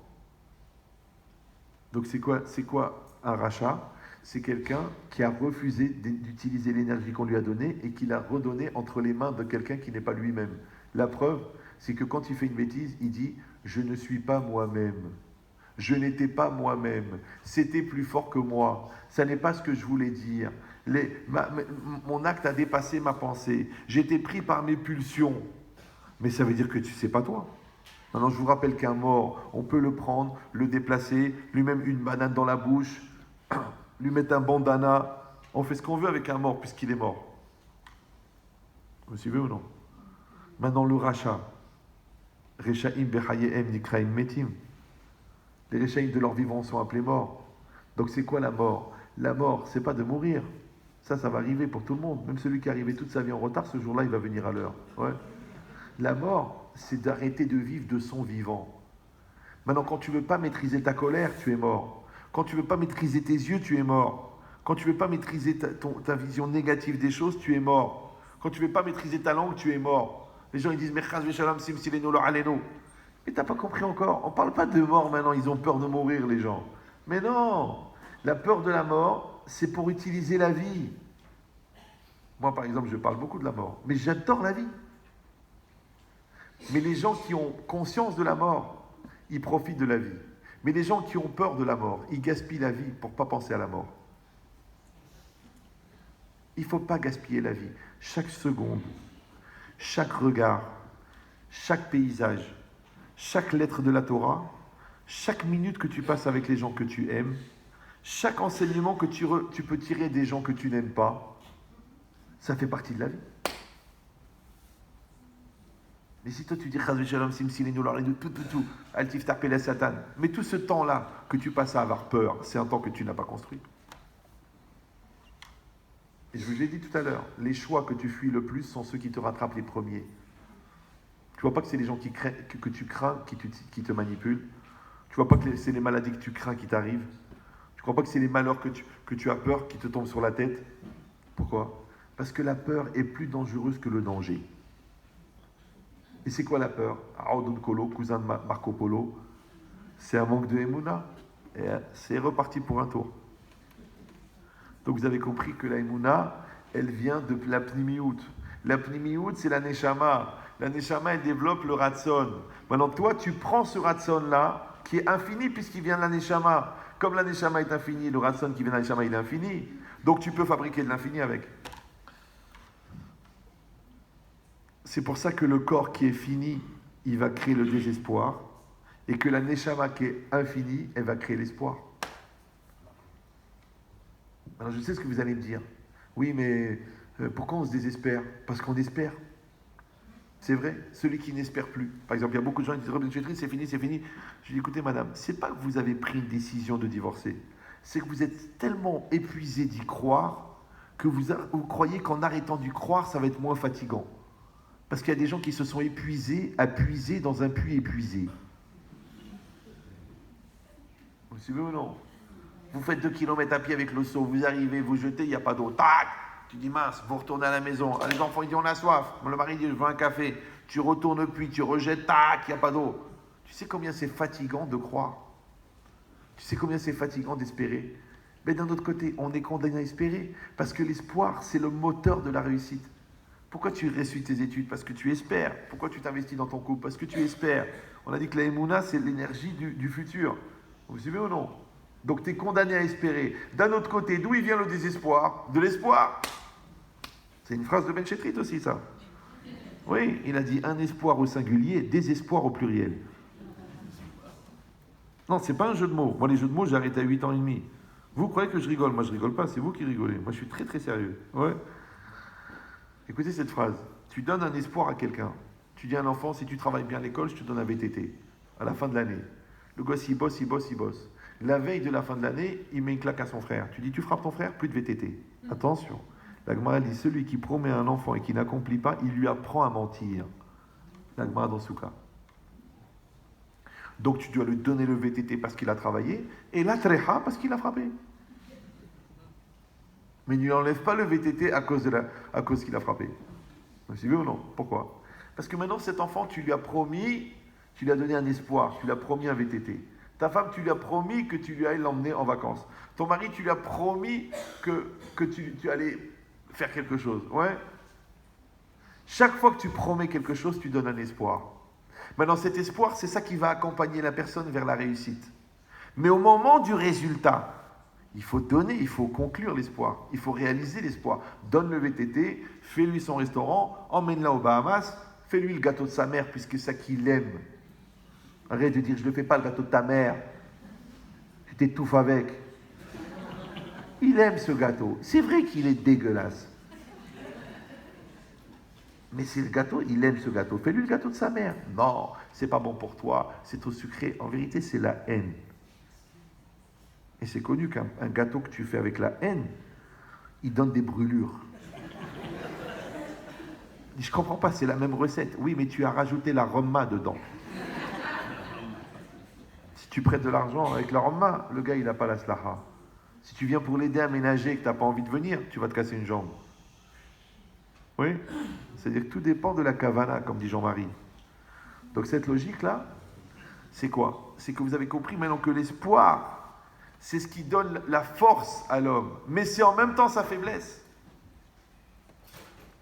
S1: Donc, c'est quoi un rachat? C'est quelqu'un qui a refusé d'utiliser l'énergie qu'on lui a donnée et qui l'a redonnée entre les mains de quelqu'un qui n'est pas lui-même. La preuve, c'est que quand il fait une bêtise, il dit « Je ne suis pas moi-même ». Je n'étais pas moi-même. C'était plus fort que moi. Ça n'est pas ce que je voulais dire. Mon acte a dépassé ma pensée. J'étais pris par mes pulsions. Mais ça veut dire que tu ne sais pas toi. Maintenant, je vous rappelle qu'un mort, on peut le prendre, le déplacer, lui mettre une banane dans la bouche, lui mettre un bandana. On fait ce qu'on veut avec un mort puisqu'il est mort. Vous me suivez ou non? Maintenant, le rachat. Rechaim bechayem nikraim metim. Les Réchaïm de leur vivant sont appelés morts. Donc c'est quoi la mort? La mort, c'est pas de mourir. Ça va arriver pour tout le monde. Même celui qui est arrivé toute sa vie en retard, ce jour-là, il va venir à l'heure. Ouais. La mort, c'est d'arrêter de vivre de son vivant. Maintenant, quand tu ne veux pas maîtriser ta colère, tu es mort. Quand tu ne veux pas maîtriser tes yeux, tu es mort. Quand tu ne veux pas maîtriser ta vision négative des choses, tu es mort. Quand tu ne veux pas maîtriser ta langue, tu es mort. Les gens ils disent Mechaz veshalom sim sileno lo aleno. Mais t'as pas compris encore. On ne parle pas de mort maintenant, ils ont peur de mourir les gens. Mais non, la peur de la mort, c'est pour utiliser la vie. Moi par exemple, je parle beaucoup de la mort, mais j'adore la vie. Mais les gens qui ont conscience de la mort, ils profitent de la vie. Mais les gens qui ont peur de la mort, ils gaspillent la vie pour ne pas penser à la mort. Il ne faut pas gaspiller la vie. Chaque seconde, chaque regard, chaque paysage, chaque lettre de la Torah, chaque minute que tu passes avec les gens que tu aimes, Chaque enseignement que tu peux tirer des gens que tu n'aimes pas, ça fait partie de la vie. Mais si toi tu dis Chazvé Shalom, Simsilinu, tout, Altif Tarpele Satan, mais tout ce temps-là que tu passes à avoir peur, c'est un temps que tu n'as pas construit. Et je vous l'ai dit tout à l'heure, les choix que tu fuis le plus sont ceux qui te rattrapent les premiers. Tu vois pas que c'est les gens que tu crains qui te manipulent. Tu vois pas que c'est les maladies que tu crains qui t'arrivent. Tu crois pas que c'est les malheurs que tu as peur qui te tombent sur la tête. Pourquoi? Parce que la peur est plus dangereuse que le danger. Et c'est quoi la peur? Aoudun Kolo, cousin de Marco Polo, c'est un manque de Emouna. Et c'est reparti pour un tour. Donc vous avez compris que la Emouna, elle vient de la Pnimiout. La Pnimiout, c'est la Neshama. La Neshama, elle développe le Ratson. Maintenant, toi, tu prends ce Ratson-là, qui est infini puisqu'il vient de la Neshama. Comme la Neshama est infinie, le Ratson qui vient de la Neshama, il est infini. Donc tu peux fabriquer de l'infini avec. C'est pour ça que le corps qui est fini, il va créer le désespoir, et que la Neshama qui est infinie, elle va créer l'espoir. Alors je sais ce que vous allez me dire. Oui, mais pourquoi on se désespère? Parce qu'on espère. C'est vrai, celui qui n'espère plus. Par exemple, il y a beaucoup de gens qui disent Robin Chetri, c'est fini, c'est fini. Je dis écoutez, madame, c'est pas que vous avez pris une décision de divorcer, c'est que vous êtes tellement épuisé d'y croire que vous croyez qu'en arrêtant d'y croire, ça va être moins fatigant. Parce qu'il y a des gens qui se sont épuisés à puiser dans un puits épuisé. Vous suivez ou non? Vous faites 2 kilomètres à pied avec le seau, vous arrivez, vous jetez, il n'y a pas d'eau. Tac! Tu dis mince, vous retournez à la maison. Les enfants ils disent on a soif. Le mari dit je veux un café. Tu retournes au puits, tu rejettes, tac, il n'y a pas d'eau. Tu sais combien c'est fatigant de croire? Tu sais combien c'est fatigant d'espérer? Mais d'un autre côté, on est condamné à espérer. Parce que l'espoir, c'est le moteur de la réussite. Pourquoi tu réussis tes études? Parce que tu espères. Pourquoi tu t'investis dans ton couple? Parce que tu espères. On a dit que la Emouna, c'est l'énergie du futur. Vous suivez ou non? Donc tu es condamné à espérer. D'un autre côté, d'où il vient le désespoir? De l'espoir. C'est une phrase de Ben Chetrit aussi, ça. Oui, il a dit un espoir au singulier, désespoir au pluriel. Non, c'est pas un jeu de mots. Moi, les jeux de mots, j'ai arrêté à 8 ans et demi. Vous croyez que je rigole? Moi, je rigole pas, c'est vous qui rigolez. Moi, je suis très très sérieux. Ouais. Écoutez cette phrase. Tu donnes un espoir à quelqu'un. Tu dis à un enfant, si tu travailles bien à l'école, je te donne un VTT. À la fin de l'année. Le gosse, il bosse, il bosse, il bosse. La veille de la fin de l'année, il met une claque à son frère. Tu dis, tu frappes ton frère, plus de VTT. Attention. La Gemara dit, celui qui promet à un enfant et qui n'accomplit pas, il lui apprend à mentir. La Gemara dans Souka. Donc tu dois lui donner le VTT parce qu'il a travaillé, et la Treha parce qu'il a frappé. Mais ne lui enlève pas le VTT à cause qu'il a frappé. Vous savez ou non? Pourquoi? Parce que maintenant, cet enfant, tu lui as promis, tu lui as donné un espoir, tu lui as promis un VTT. Ta femme, tu lui as promis que tu lui allais l'emmener en vacances. Ton mari, tu lui as promis que tu allais faire quelque chose. Ouais. Chaque fois que tu promets quelque chose, tu donnes un espoir. Maintenant, cet espoir, c'est ça qui va accompagner la personne vers la réussite. Mais au moment du résultat, il faut donner, il faut conclure l'espoir, il faut réaliser l'espoir. Donne le VTT, fais-lui son restaurant, emmène-la aux Bahamas, fais-lui le gâteau de sa mère puisque c'est ça qu'il aime. Arrête de dire, je ne le fais pas le gâteau de ta mère. Tu t'étouffes avec. Il aime ce gâteau. C'est vrai qu'il est dégueulasse. Mais c'est le gâteau, il aime ce gâteau. Fais-lui le gâteau de sa mère. Non, c'est pas bon pour toi, c'est trop sucré. En vérité, c'est la haine. Et c'est connu qu'un gâteau que tu fais avec la haine, il donne des brûlures. Je comprends pas, c'est la même recette. Oui, mais tu as rajouté la Roma dedans. Si tu prêtes de l'argent avec la Roma, le gars, il n'a pas la slaha. Si tu viens pour l'aider à ménager et que tu n'as pas envie de venir, tu vas te casser une jambe. Oui? C'est-à-dire que tout dépend de la kavana, comme dit Jean-Marie. Donc cette logique-là, c'est quoi? C'est que vous avez compris maintenant que l'espoir, c'est ce qui donne la force à l'homme, mais c'est en même temps sa faiblesse.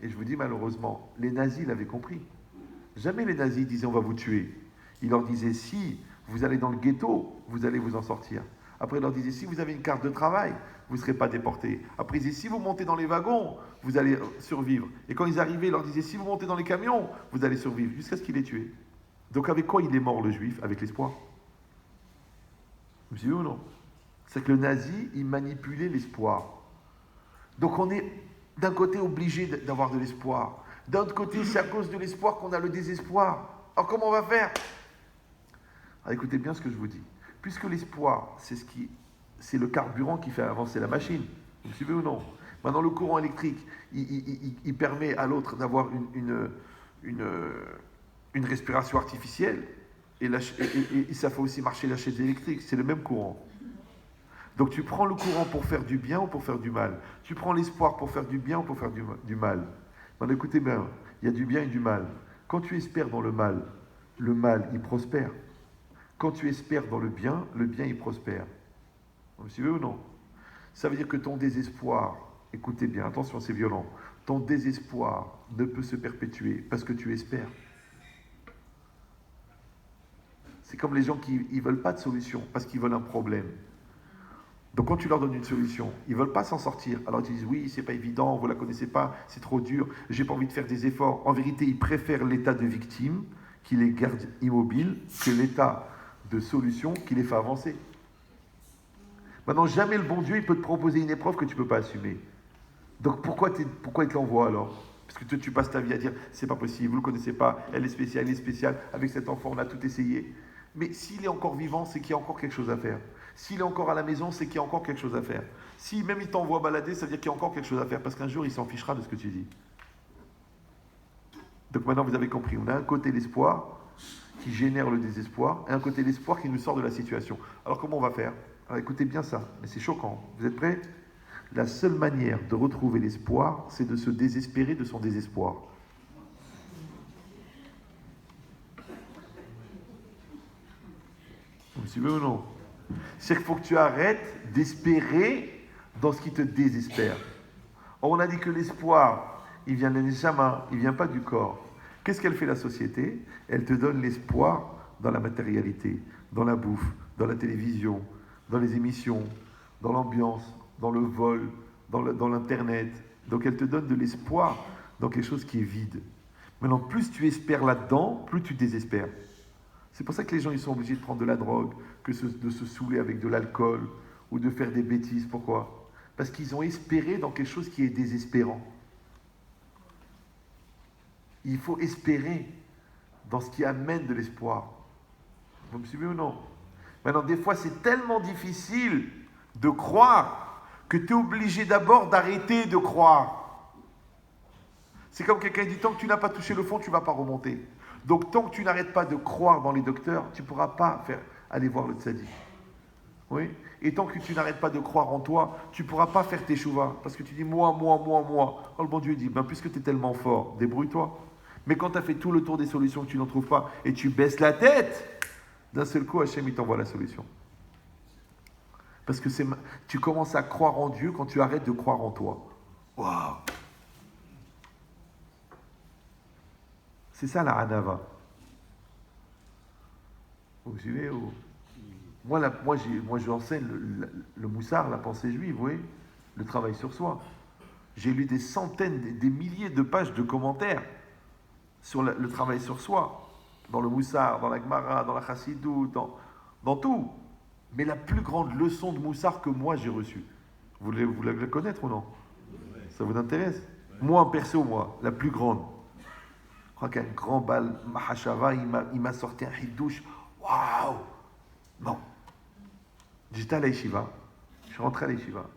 S1: Et je vous dis malheureusement, les nazis l'avaient compris. Jamais les nazis disaient on va vous tuer. Ils leur disaient si vous allez dans le ghetto, vous allez vous en sortir. Après, ils leur disaient si vous avez une carte de travail, vous ne serez pas déporté. Après, ils disaient si vous montez dans les wagons, vous allez survivre. Et quand ils arrivaient, ils leur disaient si vous montez dans les camions, vous allez survivre, jusqu'à ce qu'il les tue. Donc avec quoi il est mort le juif? Avec l'espoir. Vous suivez ou non? C'est que le nazi, il manipulait l'espoir. Donc on est d'un côté obligé d'avoir de l'espoir. D'un autre côté, c'est à cause de l'espoir qu'on a le désespoir. Alors comment on va faire? Alors écoutez bien ce que je vous dis. Puisque l'espoir, c'est le carburant qui fait avancer la machine. Vous me suivez ou non? Maintenant, le courant électrique, il permet à l'autre d'avoir une respiration artificielle. Et ça fait aussi marcher la chaise électrique. C'est le même courant. Donc tu prends le courant pour faire du bien ou pour faire du mal. Tu prends l'espoir pour faire du bien ou pour faire du mal. Maintenant, écoutez bien, il y a du bien et du mal. Quand tu espères dans le mal, il prospère. Quand tu espères dans le bien, il prospère. Vous me suivez ou non? Ça veut dire que ton désespoir, écoutez bien, attention, c'est violent, ton désespoir ne peut se perpétuer parce que tu espères. C'est comme les gens qui ne veulent pas de solution parce qu'ils veulent un problème. Donc quand tu leur donnes une solution, ils ne veulent pas s'en sortir. Alors ils disent oui, c'est pas évident, vous ne la connaissez pas, c'est trop dur, j'ai pas envie de faire des efforts. En vérité, ils préfèrent l'état de victime qui les garde immobiles que l'état de solution qui les fait avancer. Maintenant, jamais le bon Dieu il peut te proposer une épreuve que tu ne peux pas assumer. Donc pourquoi il te l'envoie alors? Parce que tu passes ta vie à dire c'est pas possible, vous ne le connaissez pas, elle est spéciale, avec cet enfant on a tout essayé. Mais s'il est encore vivant, c'est qu'il y a encore quelque chose à faire. S'il est encore à la maison, c'est qu'il y a encore quelque chose à faire. Si même il t'envoie balader, ça veut dire qu'il y a encore quelque chose à faire, parce qu'un jour il s'en fichera de ce que tu dis. Donc maintenant vous avez compris, on a un côté l'espoir qui génère le désespoir, et un côté l'espoir qui nous sort de la situation. Alors comment on va faire? Alors écoutez bien ça, mais c'est choquant. Vous êtes prêts? La seule manière de retrouver l'espoir, c'est de se désespérer de son désespoir. Vous me suivez ou non? C'est qu'il faut que tu arrêtes d'espérer dans ce qui te désespère. Or, on a dit que l'espoir, il vient de l'Neshama, il ne vient pas du corps. Qu'est-ce qu'elle fait la société? Elle te donne l'espoir dans la matérialité, dans la bouffe, dans la télévision, dans les émissions, dans l'ambiance, dans le vol, dans l'internet. Donc elle te donne de l'espoir dans quelque chose qui est vide. Maintenant, plus tu espères là-dedans, plus tu désespères. C'est pour ça que les gens ils sont obligés de prendre de la drogue, de se saouler avec de l'alcool ou de faire des bêtises. Pourquoi? Parce qu'ils ont espéré dans quelque chose qui est désespérant. Il faut espérer dans ce qui amène de l'espoir. Vous me suivez ou non? Maintenant, des fois, c'est tellement difficile de croire que tu es obligé d'abord d'arrêter de croire. C'est comme quelqu'un dit, tant que tu n'as pas touché le fond, tu ne vas pas remonter. Donc, tant que tu n'arrêtes pas de croire dans les docteurs, tu ne pourras pas aller voir le tzaddik. Oui? Et tant que tu n'arrêtes pas de croire en toi, tu ne pourras pas faire tes chouvas. Parce que tu dis, moi. Alors, le bon Dieu dit, puisque tu es tellement fort, débrouille-toi. Mais quand tu as fait tout le tour des solutions que tu n'en trouves pas, et tu baisses la tête, d'un seul coup, Hachem, il t'envoie la solution. Parce que tu commences à croire en Dieu quand tu arrêtes de croire en toi. Waouh! C'est ça la Hanava. Vous suivez? Moi, j'enseigne le moussard, la pensée juive, vous voyez? Le travail sur soi. J'ai lu des centaines, des milliers de pages de commentaires sur le travail sur soi. Dans le moussard, dans la Gemara, dans la Chassidou, dans tout. Mais la plus grande leçon de moussard que moi j'ai reçue, vous la connaître ou non? Ça vous intéresse? Moi, perso, la plus grande. Je crois qu'un grand bal Mahashava, il m'a sorti un hidouche. Waouh! Non. J'étais à la yeshiva. Je suis rentré à la yeshiva.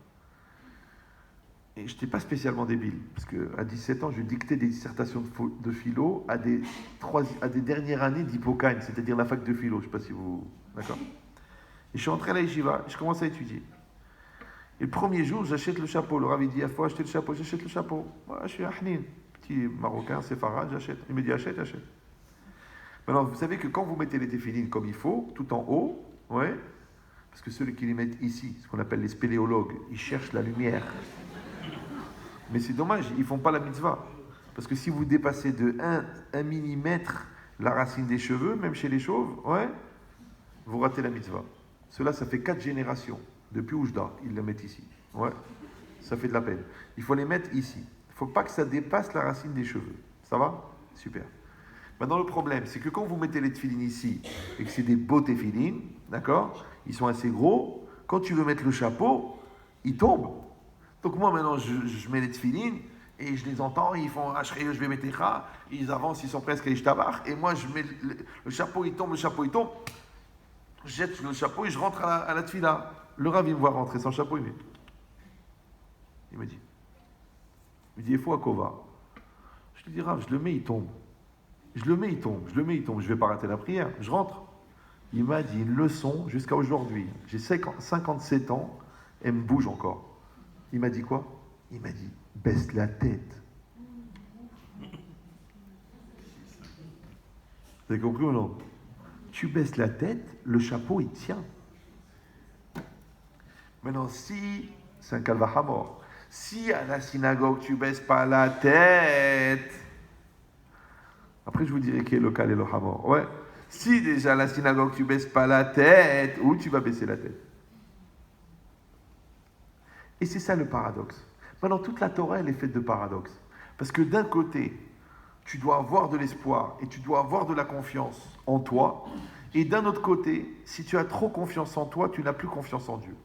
S1: Et je n'étais pas spécialement débile. Parce qu'à 17 ans, je dictais des dissertations de philo à des dernières années d'Hippocane, c'est-à-dire la fac de philo. Je ne sais pas si vous... D'accord? Et je suis rentré à la yeshiva, je commence à étudier. Et le premier jour, j'achète le chapeau. Le ravi dit, il faut acheter le chapeau, j'achète le chapeau. Moi, je suis Ahnin, petit marocain, séfarade, j'achète. Il me dit, achète. Maintenant, vous savez que quand vous mettez les téphilines comme il faut, tout en haut, ouais, parce que ceux qui les mettent ici, ce qu'on appelle les spéléologues, ils cherchent la lumière. Mais c'est dommage, ils ne font pas la mitzvah. Parce que si vous dépassez de 1 millimètre la racine des cheveux, même chez les chauves, ouais, vous ratez la mitzvah. Cela, ça fait 4 générations. Depuis Oujda, ils le mettent ici. Ouais, ça fait de la peine. Il faut les mettre ici. Il ne faut pas que ça dépasse la racine des cheveux. Ça va? Super. Maintenant, le problème, c'est que quand vous mettez les téphilines ici, et que c'est des beaux téphilines, d'accord? Ils sont assez gros, quand tu veux mettre le chapeau, il tombe. Donc moi maintenant, je mets les tefilines et je les entends, ils font Ashrei je vais mettre ils avancent, ils sont presque à Ishtabar, et moi je mets le chapeau, il tombe, je jette le chapeau et je rentre à la tefila. Le Rav, il me voit rentrer sans chapeau, il me dit, il faut à Kova. Je lui dis, Rav, je le mets, il tombe. Je le mets, il tombe. Je le mets, il tombe. Je vais pas rater la prière. Je rentre. Il m'a dit une leçon jusqu'à aujourd'hui. J'ai 57 ans, elle me bouge encore. Il m'a dit quoi? Il m'a dit, baisse la tête. Vous avez compris ou non? Tu baisses la tête, le chapeau, il tient. Maintenant, si, c'est un calvaha mort, si à la synagogue, tu baisses pas la tête, après je vous dirai qui est le cal et le hamor. Ouais. Si déjà à la synagogue, tu baisses pas la tête, où tu vas baisser la tête? Et c'est ça le paradoxe. Maintenant, toute la Torah, elle est faite de paradoxes. Parce que d'un côté, tu dois avoir de l'espoir et tu dois avoir de la confiance en toi. Et d'un autre côté, si tu as trop confiance en toi, tu n'as plus confiance en Dieu.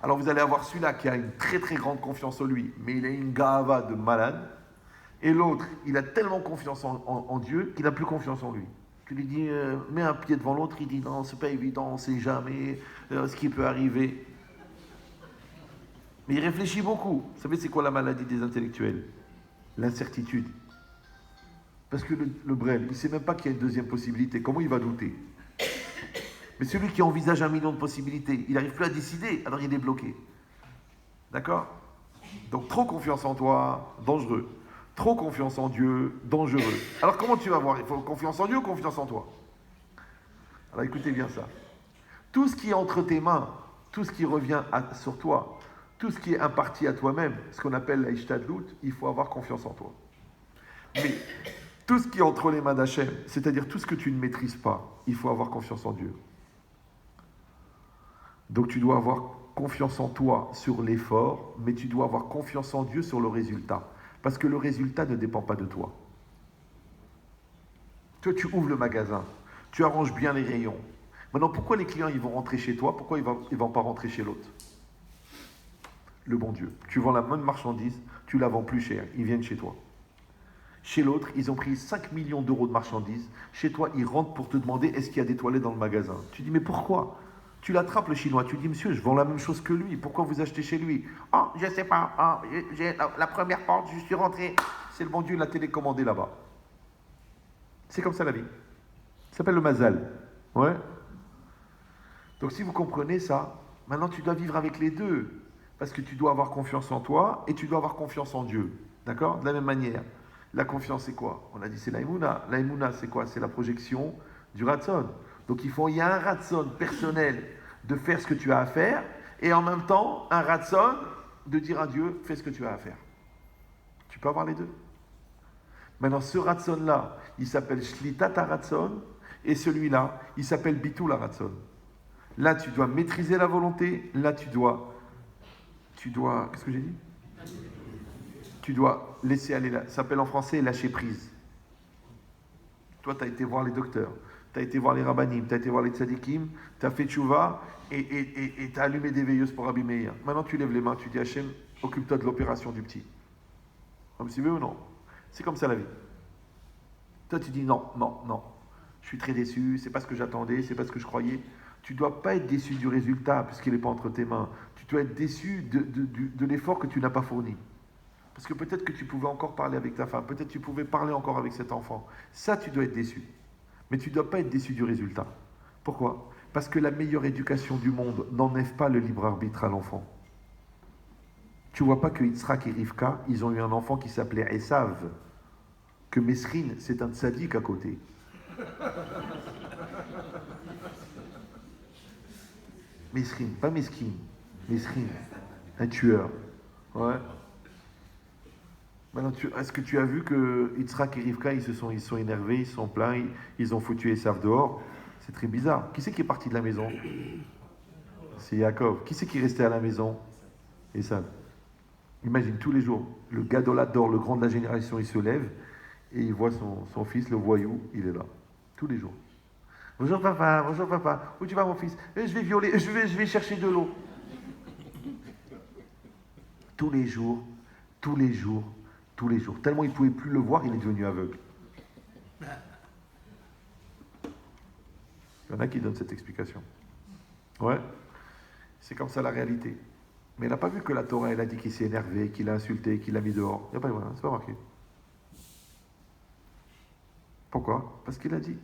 S1: Alors vous allez avoir celui-là qui a une très très grande confiance en lui, mais il a une gava de malade. Et l'autre, il a tellement confiance en Dieu qu'il n'a plus confiance en lui. Tu lui dis, mets un pied devant l'autre, il dit non, c'est pas évident, on ne sait jamais ce qui peut arriver. Mais il réfléchit beaucoup. Vous savez, c'est quoi la maladie des intellectuels? L'incertitude. Parce que le Brel, il ne sait même pas qu'il y a une deuxième possibilité. Comment il va douter? Mais celui qui envisage 1 million de possibilités, il n'arrive plus à décider, alors il est bloqué. D'accord? Donc trop confiance en toi, dangereux. Trop confiance en Dieu, dangereux. Alors comment tu vas voir? Il faut confiance en Dieu ou confiance en toi? Alors écoutez bien ça. Tout ce qui est entre tes mains, tout ce qui revient sur toi, tout ce qui est imparti à toi-même, ce qu'on appelle la ishtadlout, il faut avoir confiance en toi. Mais tout ce qui est entre les mains d'Hachem, c'est-à-dire tout ce que tu ne maîtrises pas, il faut avoir confiance en Dieu. Donc tu dois avoir confiance en toi sur l'effort, mais tu dois avoir confiance en Dieu sur le résultat. Parce que le résultat ne dépend pas de toi. Toi, tu ouvres le magasin, tu arranges bien les rayons. Maintenant, pourquoi les clients ils vont rentrer chez toi? Pourquoi ils ne vont pas rentrer chez l'autre? Le bon Dieu. Tu vends la même marchandise, tu la vends plus cher, ils viennent chez toi. Chez l'autre, ils ont pris 5 millions d'euros de marchandises. Chez toi, ils rentrent pour te demander est-ce qu'il y a des toilettes dans le magasin. Tu dis mais pourquoi? Tu l'attrapes le chinois, tu dis monsieur, je vends la même chose que lui, pourquoi vous achetez chez lui? Oh, je sais pas, oh, j'ai la première porte, je suis rentré. C'est le bon Dieu, il l'a télécommandé là-bas. C'est comme ça la vie. Ça s'appelle le mazal. Ouais. Donc si vous comprenez ça, maintenant tu dois vivre avec les deux. Parce que tu dois avoir confiance en toi et tu dois avoir confiance en Dieu. D'accord? De la même manière. La confiance, c'est quoi? On a dit c'est l'aïmouna. L'aïmouna, c'est quoi? C'est la projection du ratson. Donc il y a un ratson personnel de faire ce que tu as à faire et en même temps un ratson de dire à Dieu fais ce que tu as à faire. Tu peux avoir les deux. Maintenant, ce ratson-là, il s'appelle Shlitat Ratson et celui-là, il s'appelle Bitul Ratson. Là, tu dois maîtriser la volonté. Là, tu dois, qu'est-ce que j'ai dit? Tu dois laisser aller, ça s'appelle en français lâcher prise. Toi, tu as été voir les docteurs, tu as été voir les rabbanim, tu as été voir les tzadikim, tu as fait tchouva et tu as allumé des veilleuses pour Rabbi Meir. Maintenant, tu lèves les mains, tu dis Hachem, occupe-toi de l'opération du petit. Vous suivez ou non? C'est comme ça la vie. Toi, tu dis non, non, non. Je suis très déçu, c'est pas ce que j'attendais, c'est pas ce que je croyais. Tu ne dois pas être déçu du résultat, puisqu'il n'est pas entre tes mains. Tu dois être déçu de l'effort que tu n'as pas fourni. Parce que peut-être que tu pouvais encore parler avec ta femme, peut-être que tu pouvais parler encore avec cet enfant. Ça, tu dois être déçu. Mais tu ne dois pas être déçu du résultat. Pourquoi? Parce que la meilleure éducation du monde n'enlève pas le libre arbitre à l'enfant. Tu ne vois pas que Yitzhak et Rivka, ils ont eu un enfant qui s'appelait Esav, que Mesrine, c'est un tzaddik à côté. Mesrine, pas Mesquine, Mesrine, un tueur. Ouais. Maintenant, est-ce que tu as vu que Yitzhak et Rivka, ils sont énervés, ils sont plaints, ils ont foutu Esav dehors? C'est très bizarre. Qui c'est qui est parti de la maison? C'est Yaakov. Qui c'est qui est resté à la maison? Esav. Imagine tous les jours, le Gadolador, le grand de la génération, il se lève et il voit son fils, le voyou, il est là. Tous les jours. Bonjour papa, bonjour papa. Où tu vas mon fils? Je vais violer, je vais chercher de l'eau. Tous les jours, tous les jours, tous les jours. Tellement il ne pouvait plus le voir, il est devenu aveugle. Il y en a qui donnent cette explication. Ouais, c'est comme ça la réalité. Mais il n'a pas vu que la Torah, elle a dit qu'il s'est énervé, qu'il a insulté, qu'il l'a mis dehors. Il n'y a pas, c'est pas marqué. Pourquoi? Parce qu'il a dit,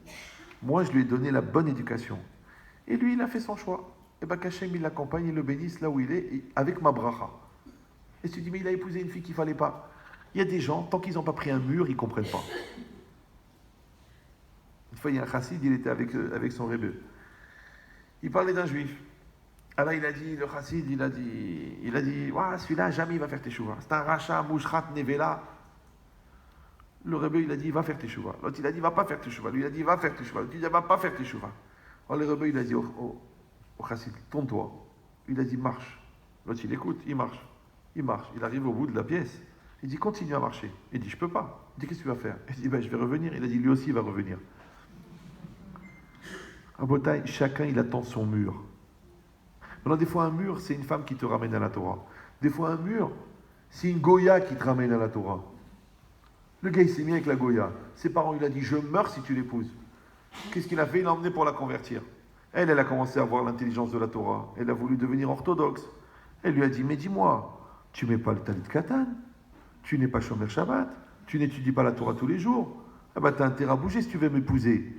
S1: moi je lui ai donné la bonne éducation. Et lui, il a fait son choix. Et bien qu'Hachem, il l'accompagne, il le bénisse là où il est, avec ma bracha. Et tu dis, mais il a épousé une fille qu'il ne fallait pas. Il y a des gens, tant qu'ils n'ont pas pris un mur, ils ne comprennent pas. Une fois, il y a un chassid, il était avec son rebbe. Il parlait d'un juif. Alors il a dit, le chassid, il a dit, ouais, celui-là, jamais il va faire teshuva. C'est un rachat, mouchrat, nevela. Le rebbe, il a dit, il va faire teshuva. L'autre, il a dit, il va pas faire teshuva. Lui, il a dit, il va faire teshuva. L'autre, il a dit, il va pas faire teshuva. Alors le rebbe, il a dit au chassid, tourne-toi. Il a dit, marche. L'autre, il écoute, il marche. Il marche. Il arrive au bout de la pièce. Il dit, continue à marcher. Il dit, je peux pas. Il dit, qu'est-ce que tu vas faire? Il dit, ben, je vais revenir. Il a dit, lui aussi, il va revenir. À Botaï, chacun, il attend son mur. Maintenant, des fois, un mur, c'est une femme qui te ramène à la Torah. Des fois, un mur, c'est une Goya qui te ramène à la Torah. Le gars, il s'est mis avec la Goya. Ses parents, il a dit, je meurs si tu l'épouses. Qu'est-ce qu'il a fait? Il l'a emmené pour la convertir. Elle a commencé à avoir l'intelligence de la Torah. Elle a voulu devenir orthodoxe. Elle lui a dit, mais dis-moi, tu mets pas le talit katan, tu n'es pas Shomer Shabbat, tu n'étudies pas la Torah tous les jours. Ah ben, t'as intérêt à bouger si tu veux m'épouser.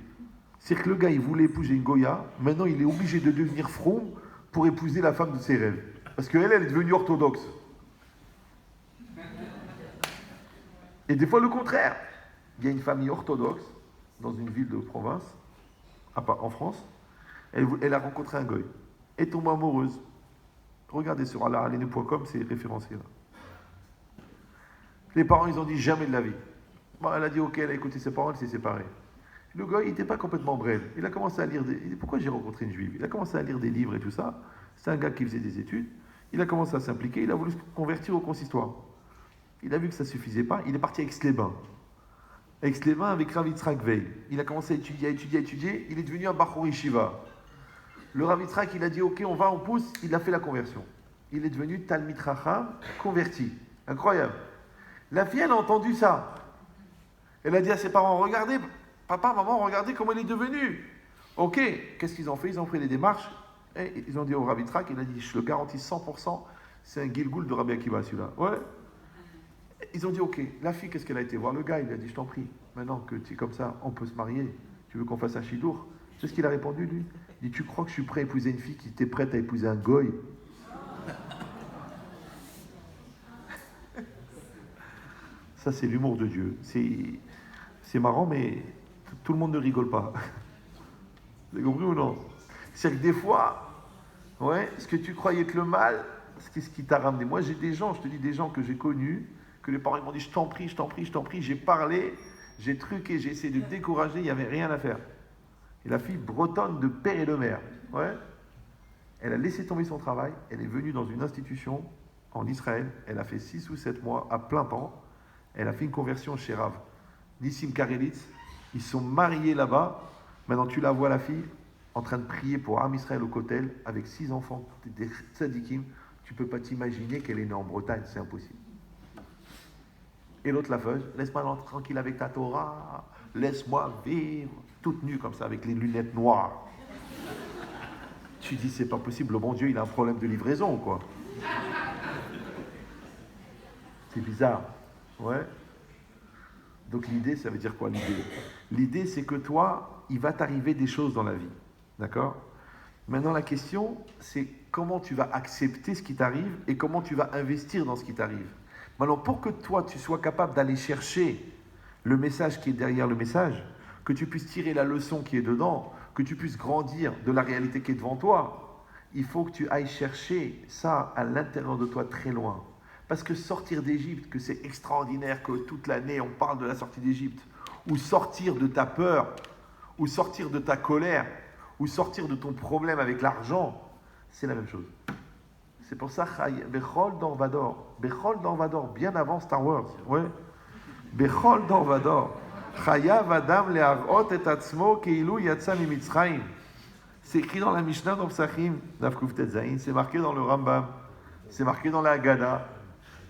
S1: C'est que le gars, il voulait épouser une Goya. Maintenant, il est obligé de devenir fromm pour épouser la femme de ses rêves. Parce qu'elle, elle est devenue orthodoxe. Et des fois, le contraire. Il y a une famille orthodoxe dans une ville de province, en France. Elle a rencontré un goy. Elle est tombée amoureuse. Regardez sur alalene.com, c'est référencé là. Les parents, ils ont dit jamais de la vie. Bon, elle a dit ok, elle a écouté ses parents, elle s'est séparée. Le gars, il n'était pas complètement bref. Il a commencé à lire il dit, pourquoi j'ai rencontré une juive? Il a commencé à lire des livres et tout ça. C'est un gars qui faisait des études. Il a commencé à s'impliquer. Il a voulu se convertir au consistoire. Il a vu que ça ne suffisait pas. Il est parti à Aix-les-Bains. Aix-les-Bains avec Rav Yitzhak Veil. Il a commencé à étudier. Il est devenu un Bachor Yeshiva. Le Rav Yitzhak, il a dit ok, on pousse. Il a fait la conversion. Il est devenu Talmid Chacham converti. Incroyable. La fille, elle a entendu ça. Elle a dit à ses parents, regardez, papa, maman, regardez comment il est devenu. Ok, qu'est-ce qu'ils ont fait? Ils ont pris les démarches. Et ils ont dit au Rav Yitzhak, il a dit, je le garantis 100%, c'est un Gilgoul de Rabbi Akiva, celui-là. Ouais. Ils ont dit, ok, la fille, qu'est-ce qu'elle a été voir? Le gars, il a dit, je t'en prie, maintenant que tu es comme ça, on peut se marier. Tu veux qu'on fasse un chidour? C'est ce qu'il a répondu, lui. Il dit, tu crois que je suis prêt à épouser une fille qui était prête à épouser un goy? Ça, c'est l'humour de Dieu. C'est marrant, mais tout le monde ne rigole pas. Vous avez compris ou non? C'est que des fois, ouais, ce que tu croyais être le mal, c'est ce qui t'a ramené. Moi, j'ai des gens, je te dis, des gens que j'ai connus, que les parents m'ont dit, je t'en prie, j'ai parlé, j'ai truqué, j'ai essayé de décourager, il n'y avait rien à faire. Et la fille bretonne de père et de mère, ouais, elle a laissé tomber son travail, elle est venue dans une institution en Israël, elle a fait 6 ou 7 mois à plein temps. Elle a fait une conversion chez Rav Nissim Karelitz. Ils sont mariés là-bas. Maintenant, tu la vois, la fille, en train de prier pour Am Israël au Kotel, avec 6 enfants, des tzadikim. Tu ne peux pas t'imaginer qu'elle est née en Bretagne, c'est impossible. Et l'autre, la feuille, laisse-moi tranquille avec ta Torah, laisse-moi vivre, toute nue comme ça, avec les lunettes noires. Tu dis, c'est pas possible, le bon Dieu, il a un problème de livraison, quoi. C'est bizarre. Ouais. Donc l'idée, ça veut dire quoi l'idée? L'idée, c'est que toi, il va t'arriver des choses dans la vie. D'accord? Maintenant, la question, c'est comment tu vas accepter ce qui t'arrive et comment tu vas investir dans ce qui t'arrive. Maintenant, pour que toi, tu sois capable d'aller chercher le message qui est derrière le message, que tu puisses tirer la leçon qui est dedans, que tu puisses grandir de la réalité qui est devant toi, il faut que tu ailles chercher ça à l'intérieur de toi très loin. Parce que sortir d'Égypte, que c'est extraordinaire, que toute l'année on parle de la sortie d'Égypte, ou sortir de ta peur, ou sortir de ta colère, ou sortir de ton problème avec l'argent, c'est la même chose. C'est pour ça, Bechol Dorvador, bien avant Star Wars, ouais. Bechol Dorvador, Chayav Adam le'arot et atzmo keilu yatsa mimitzrayim. C'est écrit dans la Mishnah, dans Psachim, Daf Kuftet Zayin, c'est marqué dans le Rambam, c'est marqué dans la Haggadah.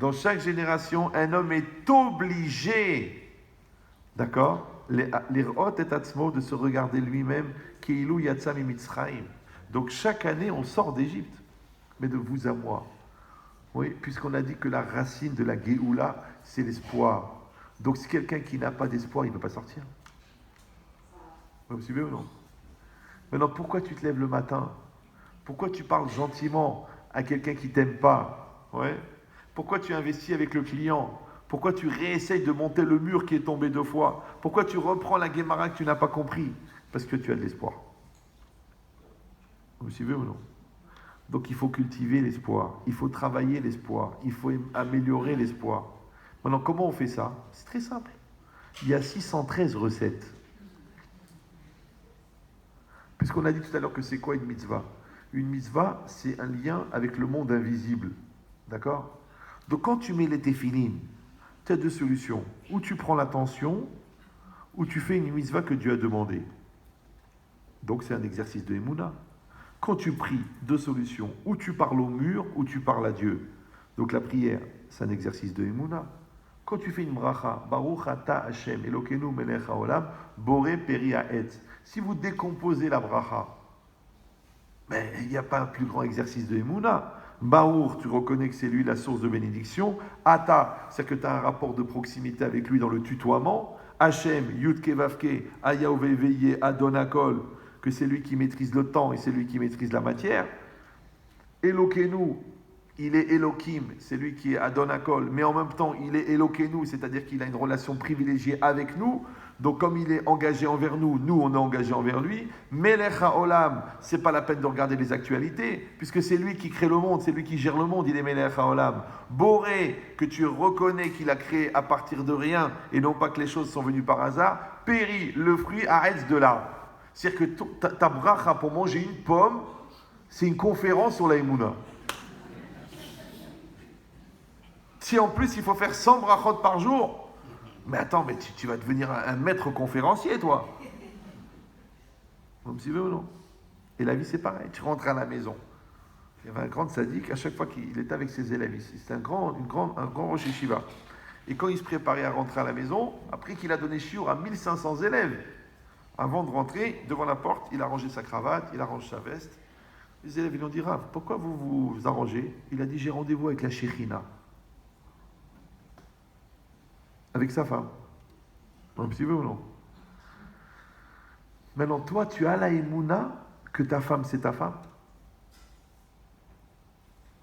S1: Dans chaque génération, un homme est obligé, d'accord, l'irot et atzmo, de se regarder lui-même, keilu yatsa mimitzrayim. Donc chaque année, on sort d'Égypte, mais de vous à moi. Oui, puisqu'on a dit que la racine de la Géoula, c'est l'espoir. Donc si quelqu'un qui n'a pas d'espoir, il ne peut pas sortir. Vous me suivez ou non? Maintenant, pourquoi tu te lèves le matin? Pourquoi tu parles gentiment à quelqu'un qui ne t'aime pas? Ouais. Pourquoi tu investis avec le client? Pourquoi tu réessayes de monter le mur qui est tombé 2 fois? Pourquoi tu reprends la Guémara que tu n'as pas compris? Parce que tu as de l'espoir. Vous me suivez ou non? Donc il faut cultiver l'espoir, il faut travailler l'espoir, il faut améliorer l'espoir. Maintenant, comment on fait ça? C'est très simple. Il y a 613 recettes. Puisqu'on a dit tout à l'heure que c'est quoi une mitzvah? Une mitzvah, c'est un lien avec le monde invisible. D'accord? Donc quand tu mets les téphilines, tu as 2 solutions. Ou tu prends l'attention, ou tu fais une mitzvah que Dieu a demandé. Donc c'est un exercice de Emouna. Quand tu pries, 2 solutions. Ou tu parles au mur, ou tu parles à Dieu. Donc la prière, c'est un exercice de Emouna. Quand tu fais une bracha, Baruch ata Hashem, Elokeinu melech haolam, Boré peri ha'etz. Si vous décomposez la bracha, mais il n'y a pas un plus grand exercice de Emouna. Baruch, tu reconnais que c'est lui la source de bénédiction. Ata, c'est que tu as un rapport de proximité avec lui dans le tutoiement. Hashem, Yudke Vavke, Ayaoveveye, Adonakol, que c'est lui qui maîtrise le temps et c'est lui qui maîtrise la matière. Elokeinu, il est Elohim, c'est lui qui est Adonakol, mais en même temps, il est Elokeinu, c'est-à-dire qu'il a une relation privilégiée avec nous. Donc, comme il est engagé envers nous, nous, on est engagé envers lui. Melech HaOlam, c'est pas la peine de regarder les actualités, puisque c'est lui qui crée le monde, c'est lui qui gère le monde, il est Melech HaOlam. Boré, que tu reconnais qu'il a créé à partir de rien, et non pas que les choses sont venues par hasard. Péri, le fruit, arrête de l'arbre. C'est-à-dire que ta bracha pour manger une pomme, c'est une conférence sur la Emouna. Si en plus il faut faire 100 brachot par jour, mais attends, mais tu vas devenir un maître conférencier, toi. Vous me suivez ou non? Et la vie, c'est pareil. Tu rentres à la maison. Il y avait un grand sadique, à chaque fois qu'il était avec ses élèves, c'était un grand Rosh Yeshiva. Et quand il se préparait à rentrer à la maison, après qu'il a donné shiur à 1500 élèves, avant de rentrer, devant la porte, il a rangé sa cravate, il arrange sa veste. Les élèves, ils lui ont dit, Rav, pourquoi vous vous arrangez? Il a dit, j'ai rendez-vous avec la Shekhinah. Avec sa femme. Un petit peu ou non? Maintenant, toi, tu as la émouna que ta femme, c'est ta femme?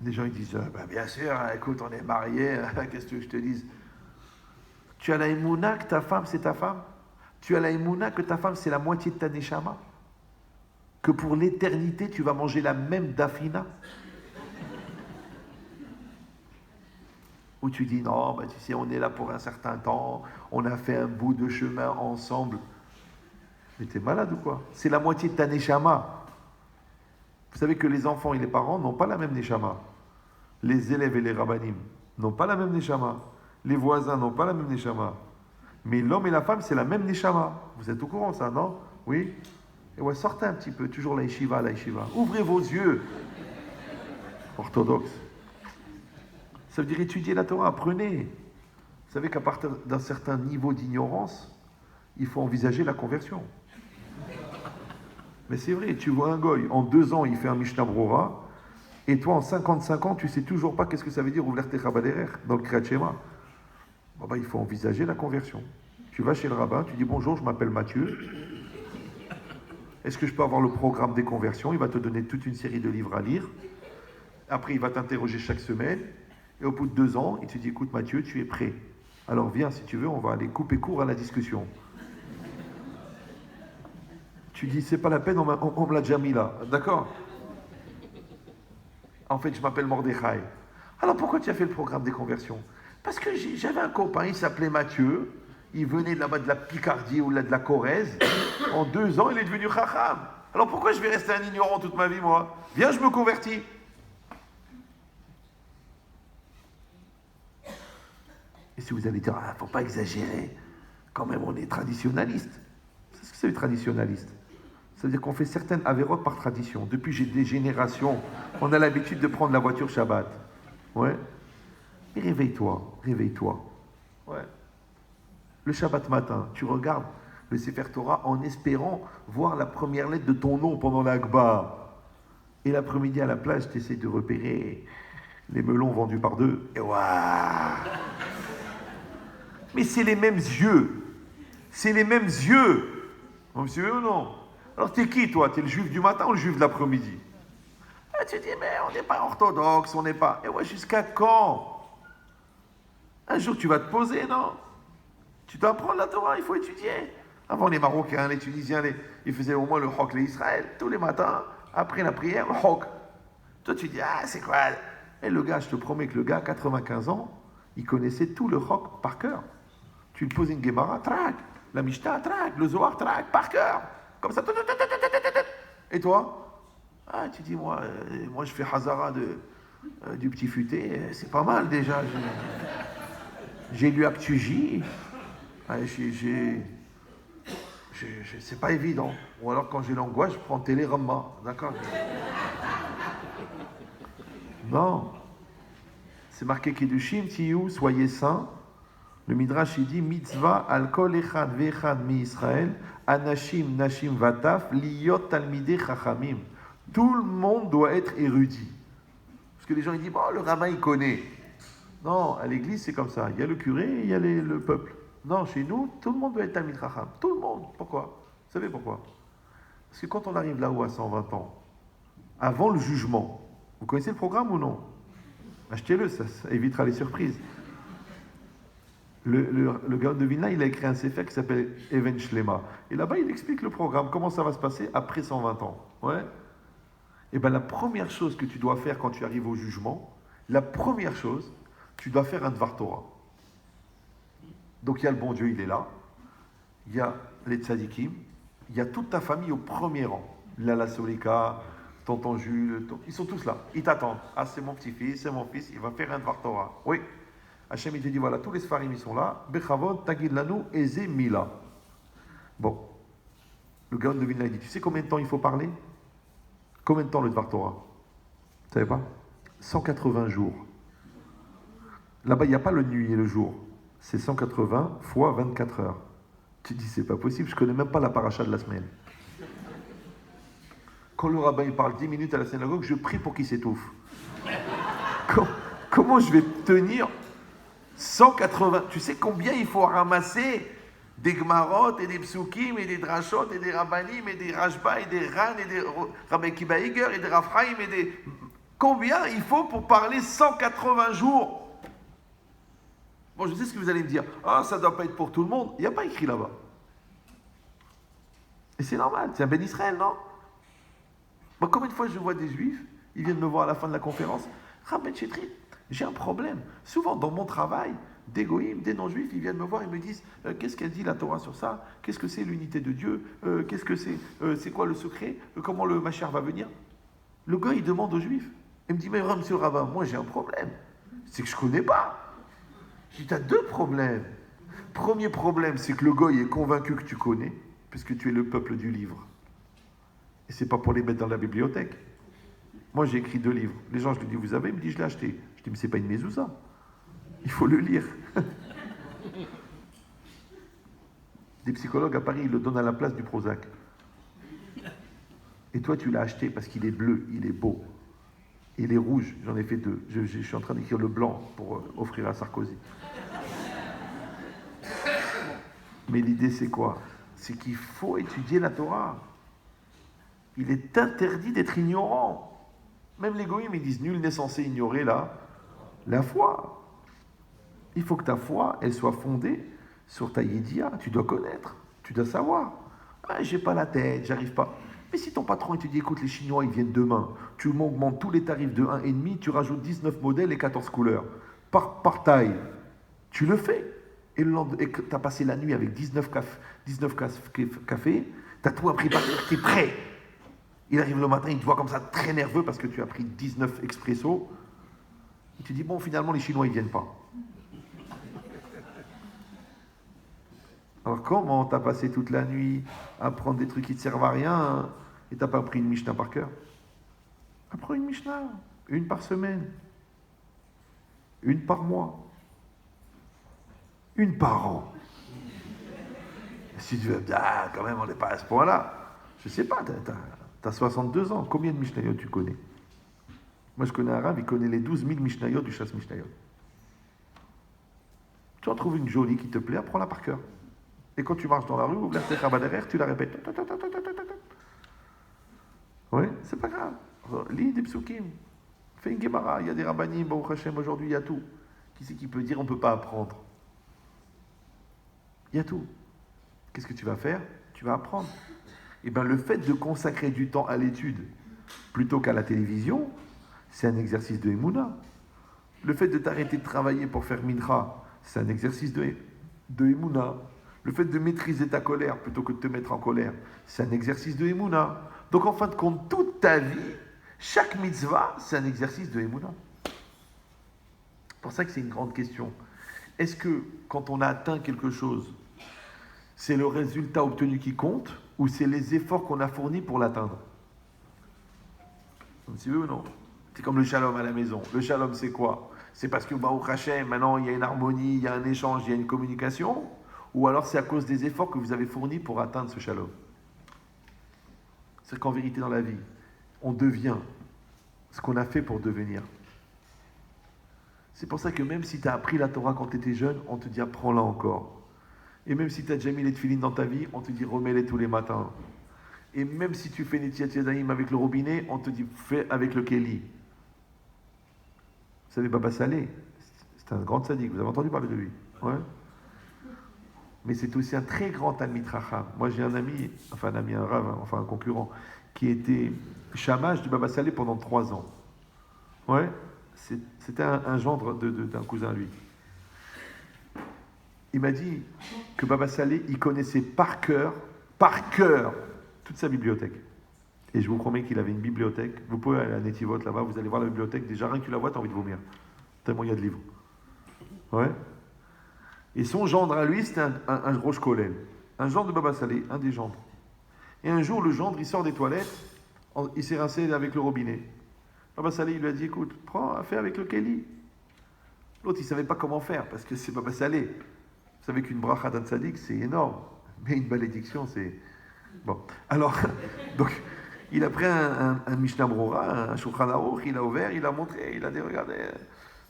S1: Les gens, ils disent, bien sûr, écoute, on est mariés, qu'est-ce que je te dise? Tu as la émouna que ta femme, c'est ta femme? Tu as la émouna que ta femme, c'est la moitié de ta neshama? Que pour l'éternité, tu vas manger la même dafina? Où tu dis, non, tu sais, on est là pour un certain temps, on a fait un bout de chemin ensemble. Mais t'es malade ou quoi? C'est la moitié de ta neshama. Vous savez que les enfants et les parents n'ont pas la même neshama. Les élèves et les rabbanim n'ont pas la même neshama. Les voisins n'ont pas la même neshama. Mais l'homme et la femme, c'est la même neshama. Vous êtes au courant, ça, non? Oui? Et ouais, sortez un petit peu, toujours la yeshiva, la yeshiva. Ouvrez vos yeux. Orthodoxe. Ça veut dire étudier la Torah, apprenez. Vous savez qu'à partir d'un certain niveau d'ignorance, il faut envisager la conversion. Mais c'est vrai, tu vois un goy, en 2 ans, il fait un Mishnah Brora, et toi, en 55 ans, tu ne sais toujours pas qu'est-ce que ça veut dire ouvrir tes Chabaderer dans le Kriyat Shema. Bon, il faut envisager la conversion. Tu vas chez le rabbin, tu dis bonjour, je m'appelle Mathieu. Est-ce que je peux avoir le programme des conversions? Il va te donner toute une série de livres à lire. Après, il va t'interroger chaque semaine. Et au bout de 2 ans, il te dit, écoute Mathieu, tu es prêt. Alors viens, si tu veux, on va aller couper court à la discussion. Tu dis, c'est pas la peine, on me l'a déjà mis là. D'accord? En fait, je m'appelle Mordechai. Alors pourquoi tu as fait le programme des conversions? Parce que j'avais un copain, il s'appelait Mathieu. Il venait de là-bas de la Picardie ou de la Corrèze. En 2 ans, il est devenu Chacham. Alors pourquoi je vais rester un ignorant toute ma vie, moi? Viens, je me convertis. Et si vous allez dire, faut pas exagérer. Quand même, on est traditionnaliste. C'est ce que c'est le traditionnaliste. Ça veut dire qu'on fait certaines avérotes par tradition. Depuis des générations, on a l'habitude de prendre la voiture Shabbat. Ouais. Mais réveille-toi, réveille-toi. Ouais. Le Shabbat matin, tu regardes le Sefer Torah en espérant voir la première lettre de ton nom pendant l'Akba. Et l'après-midi à la plage, tu essaies de repérer les melons vendus par deux. Et waouh! Mais c'est les mêmes yeux. C'est les mêmes yeux. Vous me suivez ou non? Alors t'es qui toi? T'es le juif du matin ou le juif de l'après-midi? Ah, tu dis, mais on n'est pas orthodoxe, on n'est pas... Et ouais, jusqu'à quand? Un jour tu vas te poser, non? Tu dois apprendre la Torah, il faut étudier. Avant les Marocains, les Tunisiens, ils faisaient au moins le Hok, les Israël, tous les matins, après la prière, le Hok. Toi tu dis, ah c'est quoi? Et le gars, je te promets que le gars, 95 ans, il connaissait tout le Hok par cœur. Tu lui posais une Gemara, trac, la Mishnah, trac, le Zohar, trac, par cœur. Comme ça. Et toi? Ah, tu dis, moi je fais Hazara du petit futé, c'est pas mal déjà. J'ai lu Actuji. C'est pas évident. Ou alors quand j'ai l'angoisse, je prends Télérama. D'accord? Non. C'est marqué Kedushim, Tiyu, soyez saints. Le Midrash, il dit Mitzvah al kol echad ve'echad mi Israël, anashim, nashim vataf, liyot talmidei chachamim. Tout le monde doit être érudit. Parce que les gens, ils disent, bon, le rabbin, il connaît. Non, à l'église, c'est comme ça. Il y a le curé et il y a le peuple. Non, chez nous, tout le monde doit être talmid chacham. Tout le monde. Pourquoi? Vous savez pourquoi? Parce que quand on arrive là-haut à 120 ans, avant le jugement, vous connaissez le programme ou non? Achetez-le, ça évitera les surprises. Le gars de Vilna, il a écrit un sefer qui s'appelle Even Shlema. Et là-bas, il explique le programme, comment ça va se passer après 120 ans. Ouais. Et bien, la première chose que tu dois faire quand tu arrives au jugement, la première chose, tu dois faire un Dvar Torah. Donc, il y a le bon Dieu, il est là. Il y a les tzadikim. Il y a toute ta famille au premier rang. Lala Solika, tonton Jules, ils sont tous là. Ils t'attendent. Ah, c'est mon petit-fils, c'est mon fils, il va faire un Dvar Torah. Oui. Hachem, il te dit, voilà, tous les Sfarim, ils sont là. Bechavod, Tagid Lanou, Eze, Mila. Bon. Le Gaon de Vilna, il dit, tu sais combien de temps il faut parler? Combien de temps le Dvar Torah? Vous savez pas? 180 jours. Là-bas, il n'y a pas le nuit et le jour. C'est 180 fois 24 heures. Tu dis, c'est pas possible, je connais même pas la paracha de la semaine. Quand le rabbin il parle 10 minutes à la synagogue, je prie pour qu'il s'étouffe. Comment je vais tenir 180? Tu sais combien il faut ramasser des Gmarot et des Psukim et des Drashot et des Rabbanim et des Rashba et des Ran et des Rabbi Kiba Iger et des Rafraim et des... Combien il faut pour parler 180 jours? Bon, je sais ce que vous allez me dire. Ah, ça ne doit pas être pour tout le monde. Il n'y a pas écrit là-bas. Et c'est normal, c'est un Ben Israël, non? Moi, combien de fois je vois des Juifs, ils viennent me voir à la fin de la conférence. Rabbi Chetri, j'ai un problème. Souvent, dans mon travail, des goïms, des non-juifs, ils viennent me voir et me disent qu'est-ce qu'elle dit la Torah sur ça? Qu'est-ce que c'est l'unité de Dieu? Qu'est-ce que c'est? C'est quoi le secret? Comment le Mashiach va venir? Le gars, il demande aux juifs. Il me dit, mais monsieur le rabbin, moi j'ai un problème. C'est que je ne connais pas. Je dis, tu as deux problèmes. Premier problème, c'est que le goy est convaincu que tu connais, puisque tu es le peuple du livre. Et c'est pas pour les mettre dans la bibliothèque. Moi, j'ai écrit 2 livres. Les gens, je leur dis, vous avez? Ils me disent, je l'ai acheté. Je dis, mais c'est pas une mezouza. Il faut le lire. Des psychologues à Paris, ils le donnent à la place du Prozac. Et toi, tu l'as acheté parce qu'il est bleu, il est beau. Il est rouge, j'en ai fait 2. Je suis en train d'écrire le blanc pour offrir à Sarkozy. Mais l'idée, c'est quoi? C'est qu'il faut étudier la Torah. Il est interdit d'être ignorant. Même les goïms, ils disent, nul n'est censé ignorer la foi. Il faut que ta foi, elle soit fondée sur ta yédia. Tu dois connaître, tu dois savoir. Ah, j'ai pas la tête, j'arrive pas. Mais si ton patron, il te dit, écoute, les Chinois, ils viennent demain, tu m'augmentes tous les tarifs de 1,5, tu rajoutes 19 modèles et 14 couleurs. Par taille. Tu le fais. Et tu as passé la nuit avec 19 cafés, tu as tout appris par cœur, tu es prêt. Il arrive le matin, il te voit comme ça très nerveux parce que tu as pris 19 expresso. Il te dit, bon, finalement, les Chinois, ils viennent pas. Alors comment t'as passé toute la nuit à prendre des trucs qui ne te servent à rien hein, et t'as pas pris une Mishnah par cœur? Apprends une Mishnah, une par semaine, une par mois, une par an. Si tu veux me dire, ah, quand même, on n'est pas à ce point-là. Je sais pas, t'as 62 ans, combien de Mishnayot tu connais? Moi, je connais un Rav, il connaît les 12 000 Mishnayot du chasse Mishnayot. Tu en trouves une jolie qui te plaît, apprends-la par cœur. Et quand tu marches dans la rue, ouvre la tête derrière, tu la répètes. Oui, c'est pas grave. Lis des psukim. Fais une Gemara. Il y a des rabbanim, Baruch Hashem, aujourd'hui, il y a tout. Qui c'est qui peut dire on ne peut pas apprendre? Il y a tout. Qu'est-ce que tu vas faire? Tu vas apprendre. Et bien, le fait de consacrer du temps à l'étude plutôt qu'à la télévision, c'est un exercice de Emouna. Le fait de t'arrêter de travailler pour faire mincha, c'est un exercice de Emouna. Le fait de maîtriser ta colère plutôt que de te mettre en colère, c'est un exercice de Emouna. Donc en fin de compte, toute ta vie, chaque mitzvah, c'est un exercice de Emouna. C'est pour ça que c'est une grande question. Est-ce que quand on a atteint quelque chose, c'est le résultat obtenu qui compte ou c'est les efforts qu'on a fournis pour l'atteindre? Si oui ou non? C'est comme le shalom à la maison. Le shalom, c'est quoi? C'est parce que Baruch Hashem, maintenant, il y a une harmonie, il y a un échange, il y a une communication? Ou alors c'est à cause des efforts que vous avez fournis pour atteindre ce shalom? C'est qu'en vérité, dans la vie, on devient ce qu'on a fait pour devenir. C'est pour ça que même si tu as appris la Torah quand tu étais jeune, on te dit apprends-la encore. Et même si tu as déjà mis les tefilines dans ta vie, on te dit remets-les tous les matins. Et même si tu fais Netiat Yadayim avec le robinet, on te dit fais avec le Kéli. Vous savez, Baba Salé, c'est un grand sadique, vous avez entendu parler de lui? Ouais. Mais c'est aussi un très grand Talmid Chacham. Moi, j'ai un ami, un Rav, enfin un concurrent, qui était chamash du Baba Salé pendant 3 ans. Ouais, c'était un gendre d'un cousin à lui. Il m'a dit que Baba Salé, il connaissait par cœur, toute sa bibliothèque. Et je vous promets qu'il avait une bibliothèque. Vous pouvez aller à Netivot là-bas, vous allez voir la bibliothèque. Déjà, rien que tu la vois, tu as envie de vomir. Tellement il y a de livres. Ouais. Et son gendre à lui, c'était un Rosh Kolel. Un gendre de Baba Salé, un des gendres. Et un jour, le gendre, il sort des toilettes, il s'est rincé avec le robinet. Baba Salé, il lui a dit, écoute, fais avec le Kéli. L'autre, il ne savait pas comment faire, parce que c'est Baba Salé. Vous savez qu'une bracha d'un tzaddik, c'est énorme. Mais une malédiction, c'est... Bon. Alors, donc, il a pris un Mishnah Brura, un Shulchan Aruch, il a ouvert, il a montré, il a dit, regardez,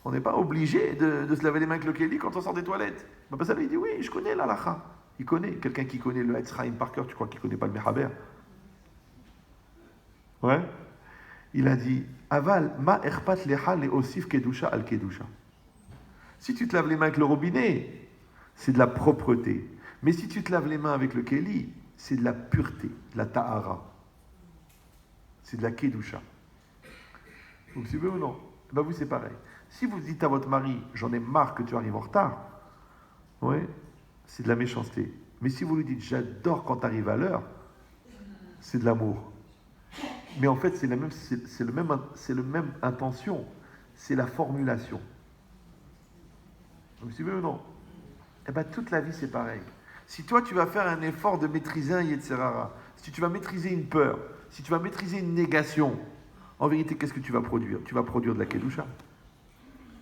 S1: on n'est pas obligé de se laver les mains avec le Kéli quand on sort des toilettes. Baba Salé, il dit, oui, je connais l'alacha. Il connaît. Quelqu'un qui connaît le Etzraïm par cœur, tu crois qu'il ne connaît pas le Mechaber? Ouais. Il a dit, aval, ma erpat lecha le osif kedusha al kedusha. Si tu te laves les mains avec le robinet, c'est de la propreté. Mais si tu te laves les mains avec le Kéli, c'est de la pureté, de la ta'ara. C'est de la kedusha. Vous suivez ou non? Ben vous, c'est pareil. Si vous dites à votre mari, j'en ai marre que tu arrives en retard, ouais, c'est de la méchanceté. Mais si vous lui dites, j'adore quand tu arrives à l'heure, c'est de l'amour. Mais en fait, c'est le même intention. C'est la formulation. Vous suivez ou non? Eh bien, toute la vie, c'est pareil. Si toi, tu vas faire un effort de maîtriser un Yetzerara, si tu vas maîtriser une peur, si tu vas maîtriser une négation, en vérité, qu'est-ce que tu vas produire? Tu vas produire de la Kedusha.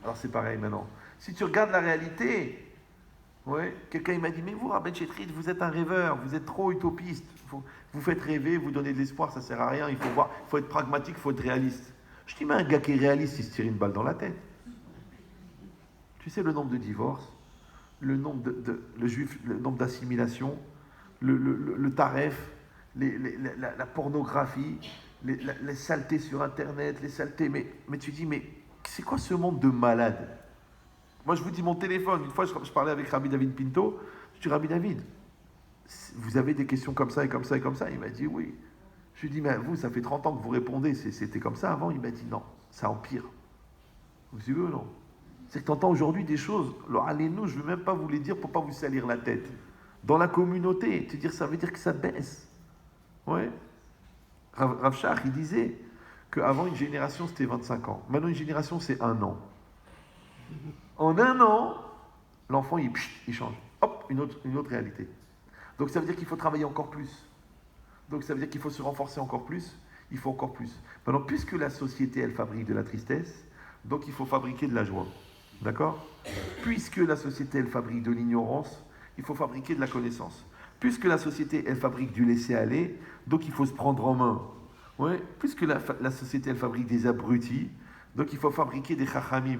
S1: Alors, c'est pareil maintenant. Si tu regardes la réalité, ouais, quelqu'un il m'a dit, mais vous, Rabbi Chetrit, vous êtes un rêveur, vous êtes trop utopiste. Vous faites rêver, vous donnez de l'espoir, ça ne sert à rien. Il faut être pragmatique, il faut être réaliste. Je dis, mais un gars qui est réaliste, il se tire une balle dans la tête. Tu sais le nombre de divorces, le nombre le nombre d'assimilations, le taref, la pornographie, les saletés sur Internet, les saletés. Mais tu dis, mais c'est quoi ce monde de malades? Moi, je vous dis mon téléphone. Une fois, je parlais avec Rabbi David Pinto. Je dis, Rabbi David, vous avez des questions comme ça et comme ça et comme ça? Il m'a dit, oui. Je lui dis, mais vous, ça fait 30 ans que vous répondez. C'était comme ça avant? Il m'a dit, non, ça empire. Vous suivez ou non? C'est que tu entends aujourd'hui des choses. Alors, allez-nous, je ne veux même pas vous les dire pour ne pas vous salir la tête. Dans la communauté, te dire, ça veut dire que ça baisse. Ouais. Rav Shach, il disait qu'avant une génération, c'était 25 ans. Maintenant, une génération, c'est 1 an. En 1 an, l'enfant, il change. Hop, une autre réalité. Donc ça veut dire qu'il faut travailler encore plus. Donc ça veut dire qu'il faut se renforcer encore plus. Il faut encore plus. Maintenant, puisque la société, elle fabrique de la tristesse, donc il faut fabriquer de la joie. D'accord? Puisque la société, elle fabrique de l'ignorance, il faut fabriquer de la connaissance. Puisque la société, elle fabrique du laisser-aller, donc il faut se prendre en main. Ouais? Puisque la société, elle fabrique des abrutis, donc il faut fabriquer des chachamim.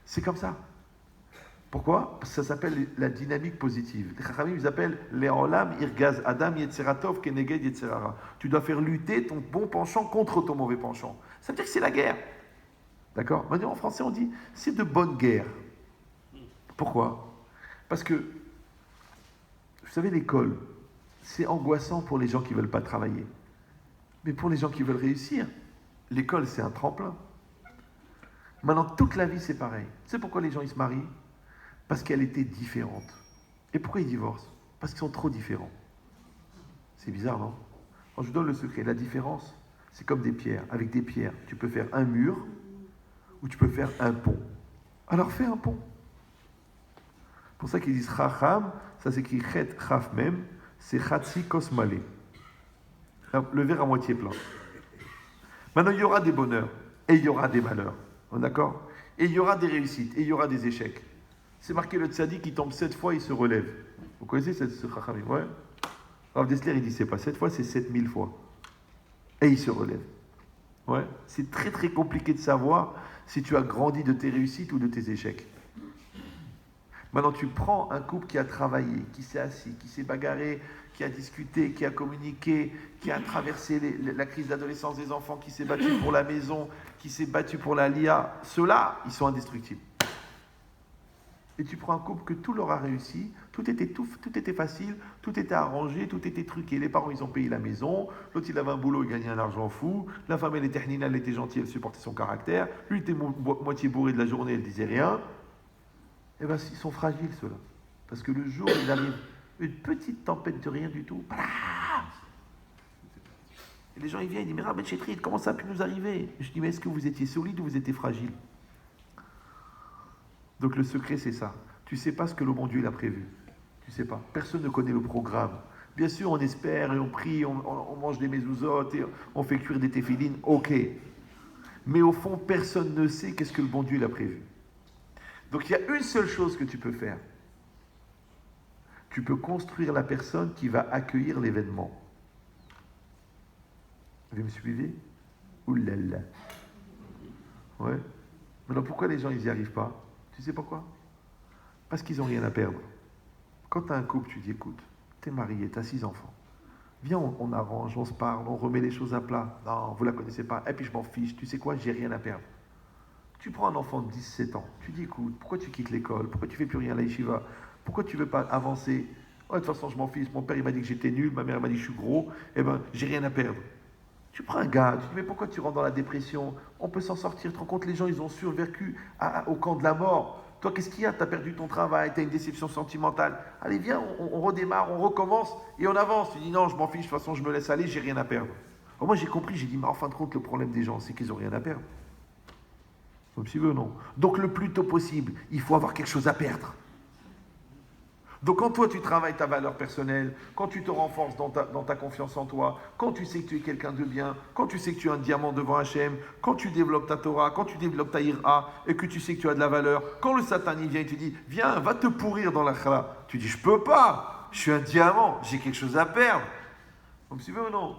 S1: C'est comme ça. Pourquoi? Parce que ça s'appelle la dynamique positive. Les chachamim, ils appellent les olam, irgaz, adam, yetzeratov, keneged, yetzerara. Tu dois faire lutter ton bon penchant contre ton mauvais penchant. Ça veut dire que c'est la guerre. D'accord? Maintenant, en français, on dit c'est de bonne guerre. Pourquoi? Parce que, vous savez, l'école, c'est angoissant pour les gens qui ne veulent pas travailler. Mais pour les gens qui veulent réussir, l'école, c'est un tremplin. Maintenant, toute la vie, c'est pareil. Tu sais pourquoi les gens ils se marient? Parce qu'elle était différente. Et pourquoi ils divorcent? Parce qu'ils sont trop différents. C'est bizarre, non? Alors, je vous donne le secret. La différence, c'est comme des pierres. Avec des pierres, tu peux faire un mur ou tu peux faire un pont. Alors fais un pont. C'est pour ça qu'ils disent Chacham, ça s'écrit Chet Chaf Mem, c'est Chatsi Kosmale. Le verre à moitié plein. Maintenant, il y aura des bonheurs et il y aura des malheurs. D'accord? Et il y aura des réussites et il y aura des échecs. C'est marqué le tzaddik qui tombe 7 fois, il se relève. Vous connaissez ce Chachamim? Ouais. Rav Dessler, il dit c'est pas 7 fois, c'est 7000 fois. Et il se relève. Ouais. C'est très très compliqué de savoir si tu as grandi de tes réussites ou de tes échecs. Maintenant, tu prends un couple qui a travaillé, qui s'est assis, qui s'est bagarré, qui a discuté, qui a communiqué, qui a traversé la crise d'adolescence des enfants, qui s'est battu pour la maison, qui s'est battu pour la LIA. Ceux-là, ils sont indestructibles. Et tu prends un couple que tout leur a réussi, tout était facile, tout était arrangé, tout était truqué. Les parents, ils ont payé la maison, l'autre, il avait un boulot, il gagnait un argent fou, la femme, elle était hnina, elle était gentille, elle supportait son caractère, lui, il était moitié bourré de la journée, elle disait rien. Eh bien, ils sont fragiles, ceux-là. Parce que le jour où il arrive une petite tempête de rien du tout, et les gens, ils viennent, ils disent, mais Rabbi Chetrit, comment ça a pu nous arriver? Je dis, mais est-ce que vous étiez solide ou vous étiez fragile? Donc le secret, c'est ça. Tu ne sais pas ce que le bon Dieu il a prévu. Tu ne sais pas. Personne ne connaît le programme. Bien sûr, on espère et on prie, on mange des mezuzot et on fait cuire des téphilines. Ok. Mais au fond, personne ne sait qu'est-ce que le bon Dieu il a prévu. Donc il y a une seule chose que tu peux faire. Tu peux construire la personne qui va accueillir l'événement. Vous me suivez? Oulala. Ouais. Maintenant, pourquoi les gens ils n'y arrivent pas? Tu sais pourquoi? Parce qu'ils n'ont rien à perdre. Quand tu as un couple, tu dis, écoute, tu es marié, tu as 6 enfants. Viens, on arrange, on se parle, on remet les choses à plat. Non, vous ne la connaissez pas. Et puis je m'en fiche. Tu sais quoi? J'ai rien à perdre. Tu prends un enfant de 17 ans. Tu dis, écoute, pourquoi tu quittes l'école? Pourquoi tu fais plus rien à la yeshiva? Pourquoi tu ne veux pas avancer? Oh, de toute façon, je m'en fiche. Mon père, il m'a dit que j'étais nul. Ma mère m'a dit que je suis gros. Eh bien, j'ai rien à perdre. Tu prends un gars, tu dis, mais pourquoi tu rentres dans la dépression? On peut s'en sortir. Tu te rends compte, les gens, ils ont survécu au camp de la mort. Toi, qu'est-ce qu'il y a? Tu as perdu ton travail, tu as une déception sentimentale. Allez, viens, on redémarre, on recommence et on avance. Tu dis, non, je m'en fiche, de toute façon, je me laisse aller, j'ai rien à perdre. Alors moi, j'ai compris, j'ai dit, mais en fin de compte, le problème des gens, c'est qu'ils n'ont rien à perdre. Comme si veut, non. Donc, le plus tôt possible, il faut avoir quelque chose à perdre. Donc quand toi tu travailles ta valeur personnelle, quand tu te renforces dans ta confiance en toi, quand tu sais que tu es quelqu'un de bien, quand tu sais que tu es un diamant devant Hachem, quand tu développes ta Torah, quand tu développes ta Ira et que tu sais que tu as de la valeur, quand le Satan il vient et te dit viens, va te pourrir dans la chala, tu dis je peux pas, je suis un diamant, j'ai quelque chose à perdre. Vous me suivez ou non?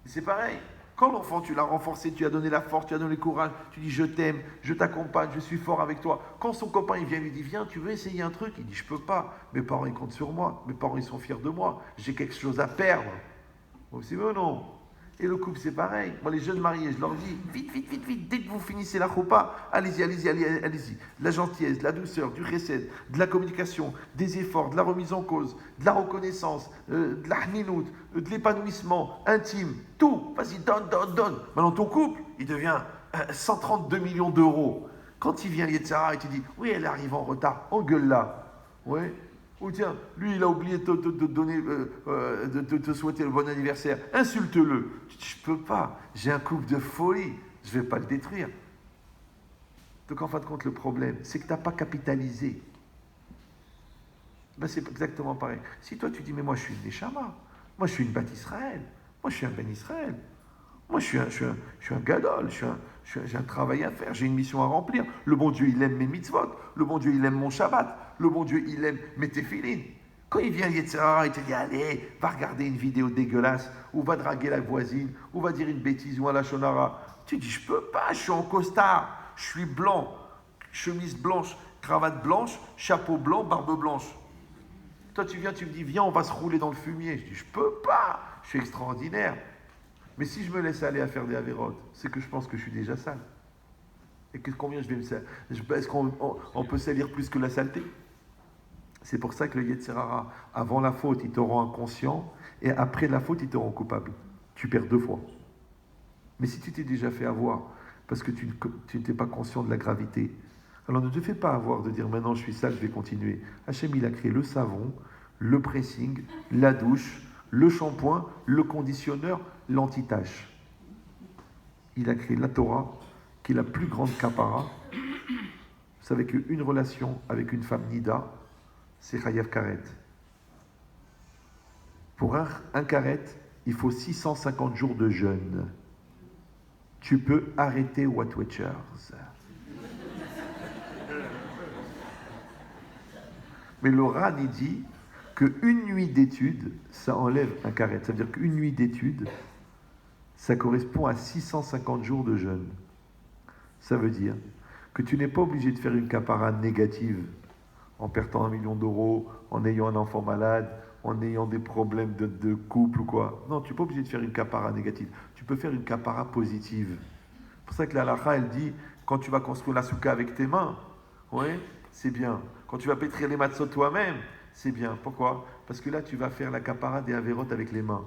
S1: C'est pareil. Quand l'enfant, tu l'as renforcé, tu lui as donné la force, tu lui as donné le courage, tu dis je t'aime, je t'accompagne, je suis fort avec toi. Quand son copain il vient lui dit viens, tu veux essayer un truc? Il dit je peux pas, mes parents ils comptent sur moi, mes parents ils sont fiers de moi, j'ai quelque chose à perdre. Vous savez ou non? Et le couple c'est pareil. Moi les jeunes mariés, je leur dis vite, dès que vous finissez la choupa, allez-y. De la gentillesse, de la douceur, du chesed, de la communication, des efforts, de la remise en cause, de la reconnaissance, de la hninout, de l'épanouissement intime, tout. Vas-y, donne. Maintenant ton couple, il devient 132 millions d'euros. Quand il vient Yetzara et tu dis oui, elle arrive en retard, engueule-la. Ouais. Ou tiens, lui il a oublié de te donner, de te souhaiter le bon anniversaire. Insulte-le. Je peux pas. J'ai un couple de folie. Je vais pas le détruire. Donc en fin de compte, le problème, c'est que tu n'as pas capitalisé. Ben, c'est exactement pareil. Si toi tu dis, mais moi je suis une Neshama, moi je suis une Bat Israël, moi je suis un Ben Israël, moi je suis un gadol, j'ai un travail à faire, j'ai une mission à remplir. Le bon Dieu il aime mes mitzvot, le bon Dieu il aime mon Shabbat, le bon Dieu il aime mes téphilines. Quand il vient Yetzirah, il te dit, allez, va regarder une vidéo dégueulasse, ou va draguer la voisine, ou va dire une bêtise, ou un lachonara. Tu dis, je peux pas, je suis en costard, je suis blanc, chemise blanche, cravate blanche, chapeau blanc, barbe blanche. Toi, tu viens, tu me dis, viens, on va se rouler dans le fumier. Je dis, je peux pas, je suis extraordinaire. Mais si je me laisse aller à faire des avérotes, c'est que je pense que je suis déjà sale. Et que combien je vais me salir? Est-ce qu'on peut salir plus que la saleté? C'est pour ça que le Yetzirara, avant la faute, il te rend inconscient, et après la faute, il te rend coupable. Tu perds 2 fois. Mais si tu t'es déjà fait avoir, parce que tu n'étais pas conscient de la gravité, alors ne te fais pas avoir de dire maintenant je suis sale, je vais continuer. Hachem, il a créé le savon, le pressing, la douche, le shampoing, le conditionneur, l'anti-tache. Il a créé la Torah, qui est la plus grande kapara. Vous savez qu'une relation avec une femme nida, c'est Chayav Karet. Pour un karet, il faut 650 jours de jeûne. Tu peux arrêter What Watchers. Mais le Ran, il dit qu'une nuit d'étude, ça enlève un karet. Ça veut dire qu'une nuit d'étude, ça correspond à 650 jours de jeûne. Ça veut dire que tu n'es pas obligé de faire une kapara négative en perdant 1 million d'euros, en ayant un enfant malade, en ayant des problèmes de couple ou quoi. Non, tu n'es pas obligé de faire une kapara négative. Tu peux faire une kapara positive. C'est pour ça que la halakha, elle dit, quand tu vas construire la souka avec tes mains, ouais, c'est bien. Quand tu vas pétrir les matzot toi-même, c'est bien. Pourquoi? Parce que là, tu vas faire la kapara des avérotes avec les mains.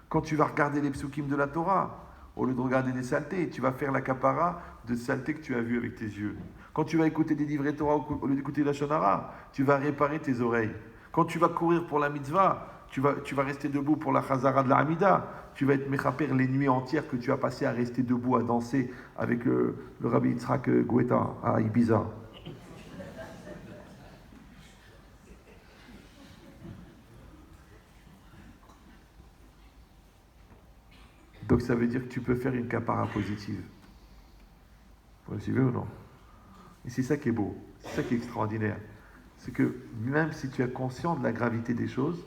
S1: Quand tu vas regarder les psukim de la Torah, au lieu de regarder des saletés, tu vas faire la kapara de saletés que tu as vues avec tes yeux. Quand tu vas écouter des livrets Torah au lieu d'écouter la shonara, tu vas réparer tes oreilles. Quand tu vas courir pour la mitzvah, tu vas rester debout pour la chazara de la Hamida. Tu vas être mechaper les nuits entières que tu as passées à rester debout, à danser avec le Rabbi Yitzhak Goueta à Ibiza. Donc ça veut dire que tu peux faire une kapara positive. Vous me suivez ou non? Et c'est ça qui est beau, c'est ça qui est extraordinaire. C'est que même si tu es conscient de la gravité des choses,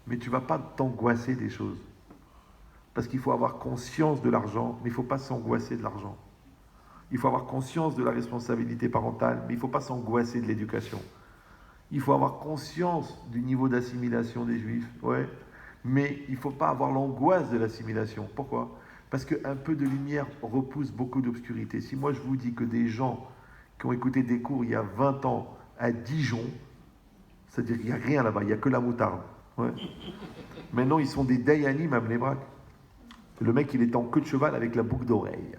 S1: mais tu ne vas pas t'angoisser des choses. Parce qu'il faut avoir conscience de l'argent, mais il ne faut pas s'angoisser de l'argent. Il faut avoir conscience de la responsabilité parentale, mais il ne faut pas s'angoisser de l'éducation. Il faut avoir conscience du niveau d'assimilation des Juifs, ouais, mais il ne faut pas avoir l'angoisse de l'assimilation. Pourquoi? Parce qu'un peu de lumière repousse beaucoup d'obscurité. Si moi je vous dis que des gens qui ont écouté des cours il y a 20 ans à Dijon, c'est-à-dire qu'il n'y a rien là-bas, il n'y a que la moutarde. Ouais. Maintenant, ils sont des Dayanim à Bnei-Brak. Le mec, il est en queue de cheval avec la boucle d'oreille.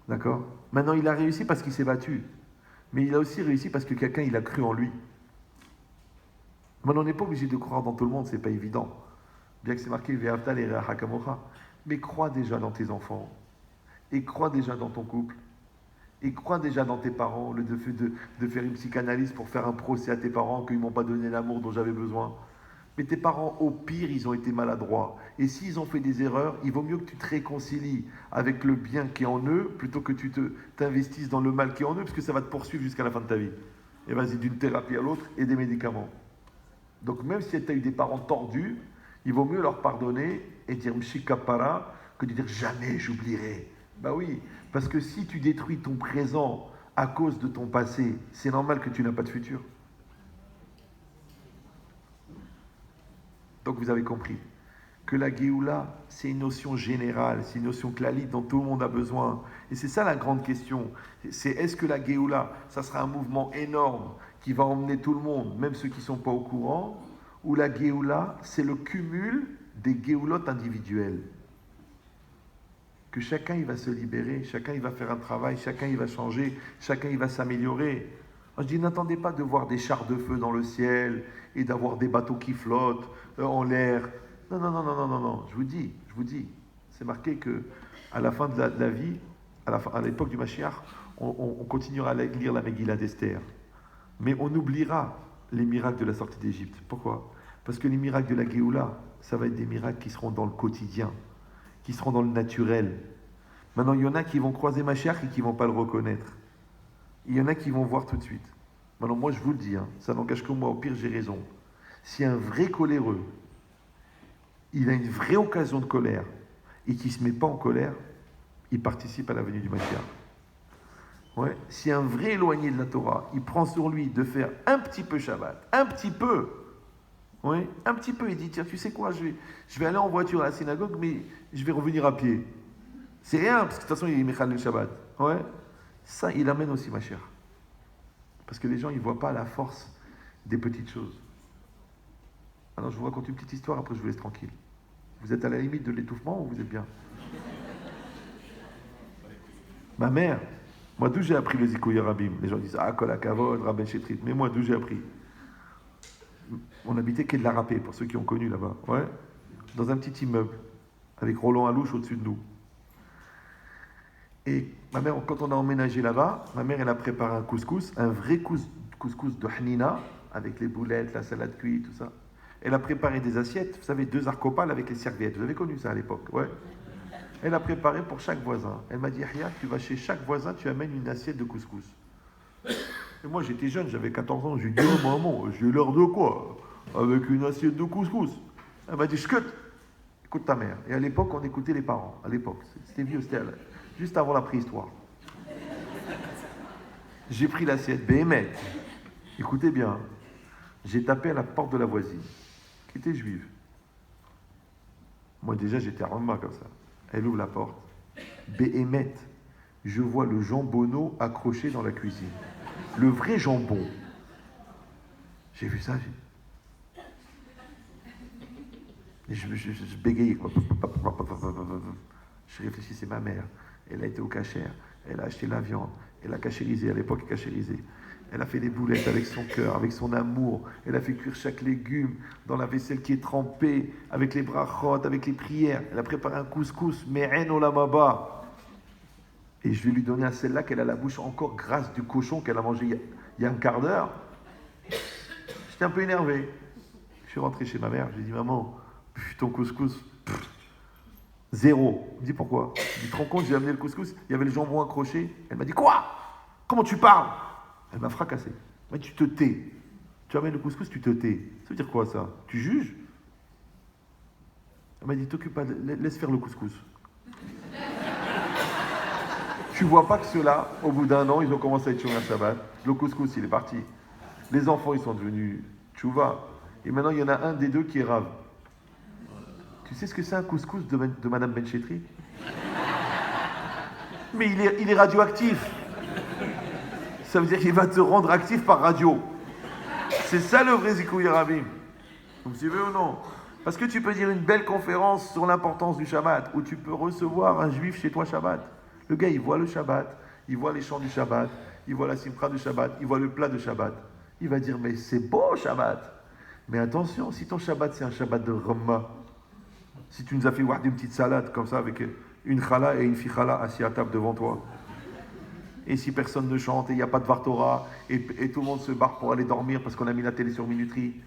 S1: D'accord? Maintenant, il a réussi parce qu'il s'est battu. Mais il a aussi réussi parce que quelqu'un, il a cru en lui. Maintenant, on n'est pas obligé de croire dans tout le monde, c'est pas évident. Bien que c'est marqué Ve'avta l'ereacha kamocha. Mais crois déjà dans tes enfants. Et crois déjà dans ton couple. Et crois déjà dans tes parents, le fait de faire une psychanalyse pour faire un procès à tes parents qu'ils ne m'ont pas donné l'amour dont j'avais besoin. Mais tes parents, au pire, ils ont été maladroits. Et s'ils ont fait des erreurs, il vaut mieux que tu te réconcilies avec le bien qui est en eux, plutôt que tu t'investisses dans le mal qui est en eux, parce que ça va te poursuivre jusqu'à la fin de ta vie. Et vas-y, d'une thérapie à l'autre, et des médicaments. Donc même si tu as eu des parents tordus, il vaut mieux leur pardonner et dire Mshikapara que de dire jamais j'oublierai. Bah oui, parce que si tu détruis ton présent à cause de ton passé, c'est normal que tu n'as pas de futur. Donc vous avez compris que la Géoula, c'est une notion générale, c'est une notion clalite dont tout le monde a besoin. Et c'est ça la grande question. C'est est-ce que la Géoula, ça sera un mouvement énorme qui va emmener tout le monde, même ceux qui ne sont pas au courant, ou la Géoula, c'est le cumul des Géoulottes individuelles. Que chacun il va se libérer, chacun il va faire un travail, chacun il va changer, chacun il va s'améliorer. Je dis, n'attendez pas de voir des chars de feu dans le ciel et d'avoir des bateaux qui flottent en l'air. Non, non, non, non, non, non, non. Je vous dis, c'est marqué que à la fin de la vie, à l'époque du Mashiach, on continuera à lire la Megillah d'Esther. Mais on oubliera les miracles de la sortie d'Égypte. Pourquoi? Parce que les miracles de la Géoula, ça va être des miracles qui seront dans le quotidien, qui seront dans le naturel. Maintenant, il y en a qui vont croiser Mashiach et qui ne vont pas le reconnaître. Il y en a qui vont voir tout de suite. Maintenant, moi, je vous le dis, hein, ça n'engage que moi, au pire, j'ai raison. Si un vrai coléreux, il a une vraie occasion de colère, et qui ne se met pas en colère, il participe à la venue du Mashiach. Ouais. Si un vrai éloigné de la Torah, il prend sur lui de faire un petit peu Shabbat, un petit peu, ouais, un petit peu, il dit, tiens, tu sais quoi, je vais aller en voiture à la synagogue, mais je vais revenir à pied. C'est rien, parce que de toute façon, il est Mechal le Shabbat. Ouais. Ça, il amène aussi Mashiach. Parce que les gens, ils ne voient pas la force des petites choses. Alors, je vous raconte une petite histoire, après je vous laisse tranquille. Vous êtes à la limite de l'étouffement ou vous êtes bien? Ma mère, moi, d'où j'ai appris le Zikouya Rabim? Les gens disent, ah, Kol HaKavod, Rabben Shetrit. Mais moi, d'où j'ai appris? On habitait quai de la Râpée, pour ceux qui ont connu là-bas. Ouais. Dans un petit immeuble, avec Roland Alouche au-dessus de nous. Et ma mère, quand on a emménagé là-bas, ma mère, elle a préparé un couscous, un vrai couscous de Hanina, avec les boulettes, la salade cuite, tout ça. Elle a préparé des assiettes, vous savez, 2 arcopales avec les serviettes. Vous avez connu ça à l'époque, ouais. Elle a préparé pour chaque voisin. Elle m'a dit, Yahya, tu vas chez chaque voisin, tu amènes une assiette de couscous. Et moi, j'étais jeune, j'avais 14 ans. Je lui ai dit, oh maman, j'ai l'heure de quoi? Avec une assiette de couscous. Elle m'a dit, ch'cut, écoute ta mère. Et à l'époque, on écoutait les parents. À l'époque, c'était vieux, c'était juste avant la préhistoire. J'ai pris l'assiette, Béhémet. Écoutez bien, j'ai tapé à la porte de la voisine, qui était juive. Moi, déjà, j'étais à Roma comme ça. Elle ouvre la porte. Béhémet, je vois le jambonneau accroché dans la cuisine. Le vrai jambon. J'ai vu ça, je bégayais. Je réfléchis, c'est ma mère. Elle a été au cachère. Elle a acheté la viande. Elle a cachérisé. À l'époque, cachérisé. Elle a fait des boulettes avec son cœur, avec son amour. Elle a fait cuire chaque légume dans la vaisselle qui est trempée, avec les brachot, avec les prières. Elle a préparé un couscous, me'en olamaba. Et je vais lui donner à celle-là qu'elle a la bouche encore grasse du cochon qu'elle a mangé il y a un quart d'heure. J'étais un peu énervé. Je suis rentré chez ma mère. Je lui ai dit, maman, ton couscous, zéro. Elle me dit, pourquoi? Je lui ai dit, te rends compte, j'ai amené le couscous, il y avait le jambon accroché. Elle m'a dit, quoi? Comment tu parles? Elle m'a fracassé. Mais tu te tais. Tu amènes le couscous, tu te tais. Ça veut dire quoi ça? Tu juges? Elle m'a dit, t'occupe pas, laisse faire le couscous. Tu vois pas que ceux-là, au bout d'un an, ils ont commencé à être sur un Shabbat. Le couscous, il est parti. Les enfants, ils sont devenus tchouva. Et maintenant, il y en a un des deux qui est rave. Tu sais ce que c'est un couscous de Madame Benchetri? Mais il est radioactif. Ça veut dire qu'il va te rendre actif par radio. C'est ça le vrai Zikouya Rabim. Vous me suivez ou non? Parce que tu peux dire une belle conférence sur l'importance du Shabbat, où tu peux recevoir un juif chez toi Shabbat. Le gars, il voit le Shabbat, il voit les chants du Shabbat, il voit la simcha du Shabbat, il voit le plat de Shabbat. Il va dire, mais c'est beau Shabbat. Mais attention, si ton Shabbat, c'est un Shabbat de Ramma, si tu nous as fait voir une petite salade comme ça, avec une chala et une fichala assis à table devant toi, et si personne ne chante, et il n'y a pas de Vartora, et tout le monde se barre pour aller dormir parce qu'on a mis la télé sur minuterie,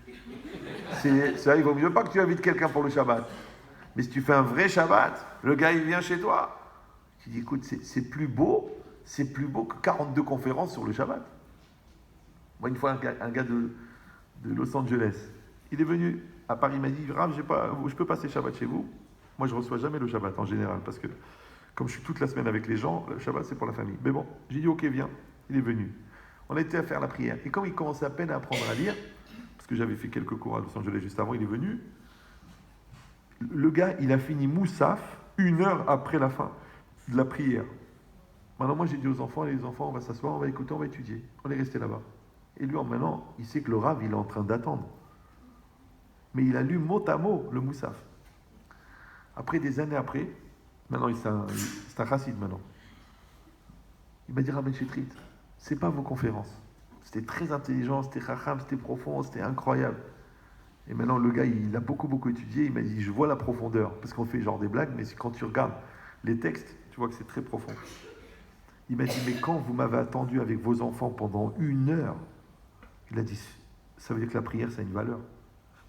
S1: ça, il vaut mieux pas que tu invites quelqu'un pour le Shabbat. Mais si tu fais un vrai Shabbat, le gars, il vient chez toi. Tu dis, écoute, c'est plus beau que 42 conférences sur le Shabbat. Moi, une fois, un gars de Los Angeles, il est venu à Paris, il m'a dit, Rav, je peux passer Shabbat chez vous? Moi, je ne reçois jamais le Shabbat en général, parce que comme je suis toute la semaine avec les gens, le Shabbat, c'est pour la famille. Mais bon, j'ai dit, ok, viens. Il est venu. On a été à faire la prière. Et comme il commençait à peine à apprendre à lire, parce que j'avais fait quelques cours à Los Angeles juste avant, il est venu. Le gars, il a fini Moussaf 1 heure après la fin de la prière. Maintenant, moi, j'ai dit aux enfants, les enfants, on va s'asseoir, on va écouter, on va étudier. On est resté là-bas. Et lui, maintenant, il sait que le Rav, il est en train d'attendre. Mais il a lu mot à mot le Moussaf. Après, des années après, maintenant, c'est un chassid maintenant. Il m'a dit, Rabben Shetrit, c'est pas vos conférences. C'était très intelligent, c'était chacham, c'était profond, c'était incroyable. Et maintenant, le gars, il a beaucoup étudié. Il m'a dit, je vois la profondeur. Parce qu'on fait genre des blagues, mais quand tu regardes les textes, tu vois que c'est très profond. Il m'a dit, mais quand vous m'avez attendu avec vos enfants pendant 1 heure, Il a dit, ça veut dire que la prière, ça a une valeur.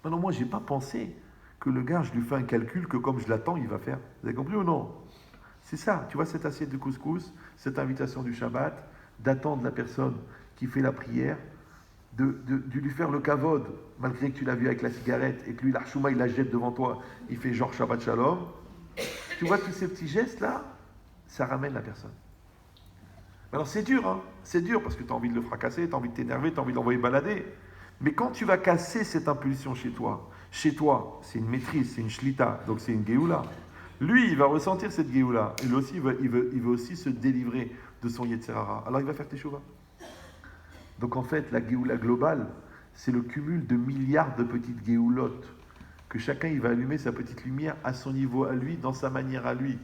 S1: Maintenant, moi, je n'ai pas pensé que le gars, je lui fais un calcul que comme je l'attends, il va faire. Vous avez compris ou non? C'est ça, tu vois, cette assiette de couscous, cette invitation du Shabbat, d'attendre la personne qui fait la prière, de lui faire le kavod, malgré que tu l'as vu avec la cigarette, et que lui, l'archouma, il la jette devant toi, il fait genre Shabbat Shalom. Tu vois, tous ces petits gestes-là, ça ramène la personne. Alors c'est dur, hein, c'est dur, parce que tu as envie de le fracasser, tu as envie de t'énerver, tu as envie de l'envoyer balader. Mais quand tu vas casser cette impulsion chez toi, c'est une maîtrise, c'est une shlita, donc c'est une geoula. Lui, il va ressentir cette geoula, et lui aussi, il veut aussi se délivrer de son Yetzerara. Alors il va faire teshuva. Donc en fait, la geoula globale, c'est le cumul de milliards de petites geoulottes, que chacun il va allumer sa petite lumière à son niveau à lui, dans sa manière à lui.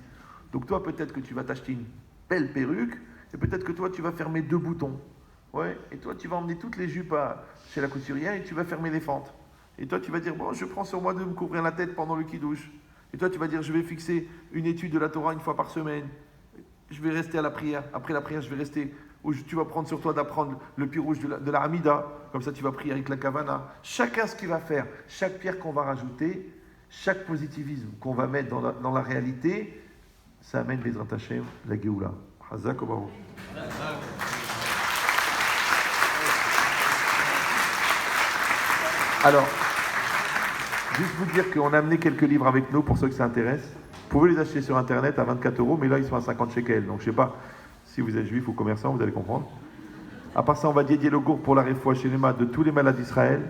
S1: Donc toi, peut-être que tu vas t'acheter une belle perruque, et peut-être que toi, tu vas fermer 2 boutons. Ouais, et toi, tu vas emmener toutes les jupes chez la couturière et tu vas fermer les fentes. Et toi, tu vas dire, bon, je prends sur moi de me couvrir la tête pendant le kidouche. Et toi, tu vas dire, je vais fixer une étude de la Torah une fois par semaine. Je vais rester à la prière. Après la prière, je vais rester. Ou tu vas prendre sur toi d'apprendre le pirouge de la Hamida. Comme ça, tu vas prier avec la Kavana. Chacun ce qu'il va faire, chaque pierre qu'on va rajouter, chaque positivisme qu'on va mettre dans la réalité, ça amène Bezrat Hashem, la Géoula. Hazak ou Baruch. Alors, juste vous dire qu'on a amené quelques livres avec nous pour ceux que ça intéresse. Vous pouvez les acheter sur internet à 24 €, mais là ils sont à 50 shekels. Donc je ne sais pas si vous êtes juif ou commerçant, vous allez comprendre. À part ça, on va dédier le gour pour la réfoua shelema de tous les malades d'Israël.